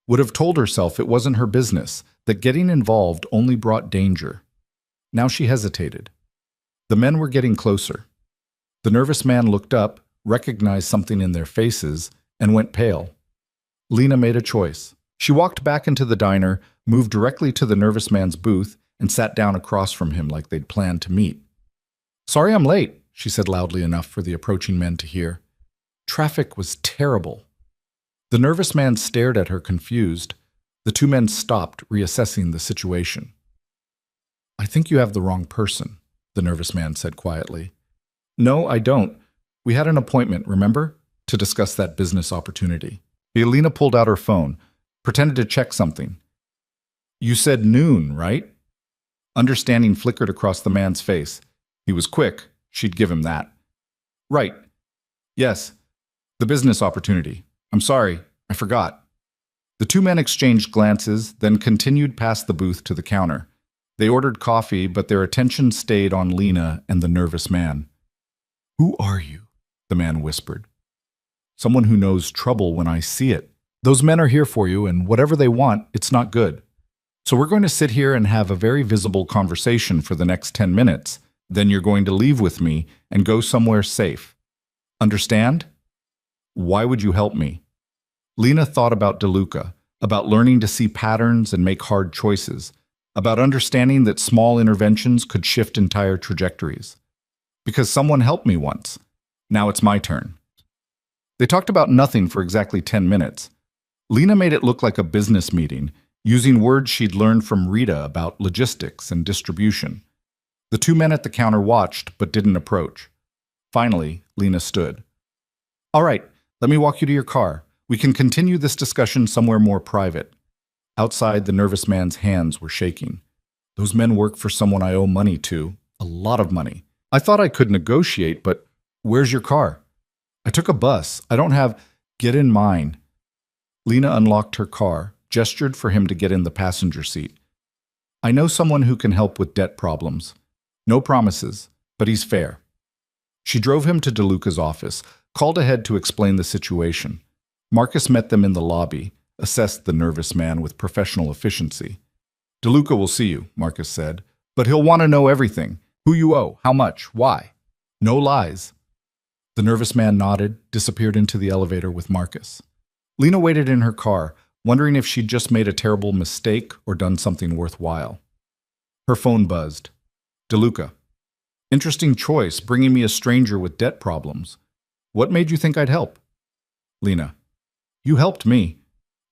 Speaker 1: would have told herself it wasn't her business, that getting involved only brought danger. Now she hesitated. The men were getting closer. The nervous man looked up, recognized something in their faces, and went pale. Lena made a choice. She walked back into the diner, moved directly to the nervous man's booth, and sat down across from him like they'd planned to meet. Sorry I'm late, she said loudly enough for the approaching men to hear. Traffic was terrible. The nervous man stared at her confused. The 2 men stopped, reassessing the situation. I think you have the wrong person, the nervous man said quietly. No, I don't. We had an appointment, remember? To discuss that business opportunity. Lena pulled out her phone, pretended to check something. You said noon, right? Understanding flickered across the man's face. He was quick. She'd give him that. Right. Yes. The business opportunity. I'm sorry, I forgot. The 2 men exchanged glances, then continued past the booth to the counter. They ordered coffee, but their attention stayed on Lena and the nervous man. Who are you? The man whispered. Someone who knows trouble when I see it. Those men are here for you, and whatever they want, it's not good. So we're going to sit here and have a very visible conversation for the next 10 minutes. Then you're going to leave with me and go somewhere safe. Understand? Why would you help me? Lena thought about DeLuca, about learning to see patterns and make hard choices, about understanding that small interventions could shift entire trajectories. Because someone helped me once. Now it's my turn. They talked about nothing for exactly 10 minutes. Lena made it look like a business meeting, using words she'd learned from Rita about logistics and distribution. The 2 men at the counter watched, but didn't approach. Finally, Lena stood. All right, let me walk you to your car. We can continue this discussion somewhere more private. Outside, the nervous man's hands were shaking. Those men work for someone I owe money to. A lot of money. I thought I could negotiate, but where's your car? I took a bus. I don't have. Get in mine. Lena unlocked her car, gestured for him to get in the passenger seat. I know someone who can help with debt problems. No promises, but he's fair. She drove him to DeLuca's office, called ahead to explain the situation. Marcus met them in the lobby, assessed the nervous man with professional efficiency. DeLuca will see you, Marcus said, but he'll want to know everything. Who you owe, how much, why. No lies. The nervous man nodded, disappeared into the elevator with Marcus. Lena waited in her car, wondering if she'd just made a terrible mistake or done something worthwhile. Her phone buzzed. DeLuca. Interesting choice, bringing me a stranger with debt problems. What made you think I'd help? Lena. You helped me.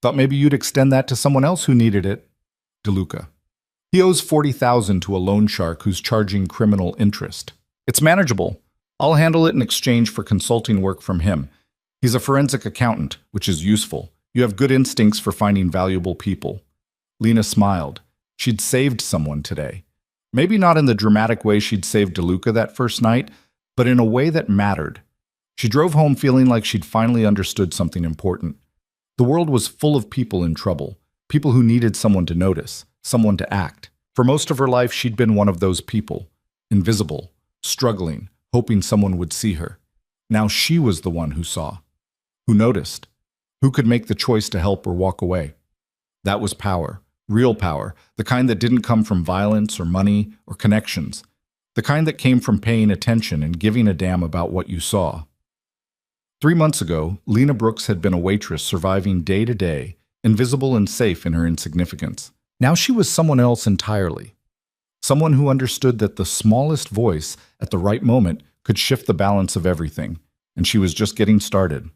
Speaker 1: Thought maybe you'd extend that to someone else who needed it. DeLuca. He owes $40,000 to a loan shark who's charging criminal interest. It's manageable. I'll handle it in exchange for consulting work from him. He's a forensic accountant, which is useful. You have good instincts for finding valuable people. Lena smiled. She'd saved someone today. Maybe not in the dramatic way she'd saved DeLuca that first night, but in a way that mattered. She drove home feeling like she'd finally understood something important. The world was full of people in trouble, people who needed someone to notice, someone to act. For most of her life, she'd been one of those people, invisible, struggling, hoping someone would see her. Now she was the one who saw, who noticed, who could make the choice to help or walk away. That was power, real power, the kind that didn't come from violence or money or connections, the kind that came from paying attention and giving a damn about what you saw. 3 months ago, Lena Brooks had been a waitress surviving day to day, invisible and safe in her insignificance. Now she was someone else entirely. Someone who understood that the smallest voice at the right moment could shift the balance of everything, and she was just getting started.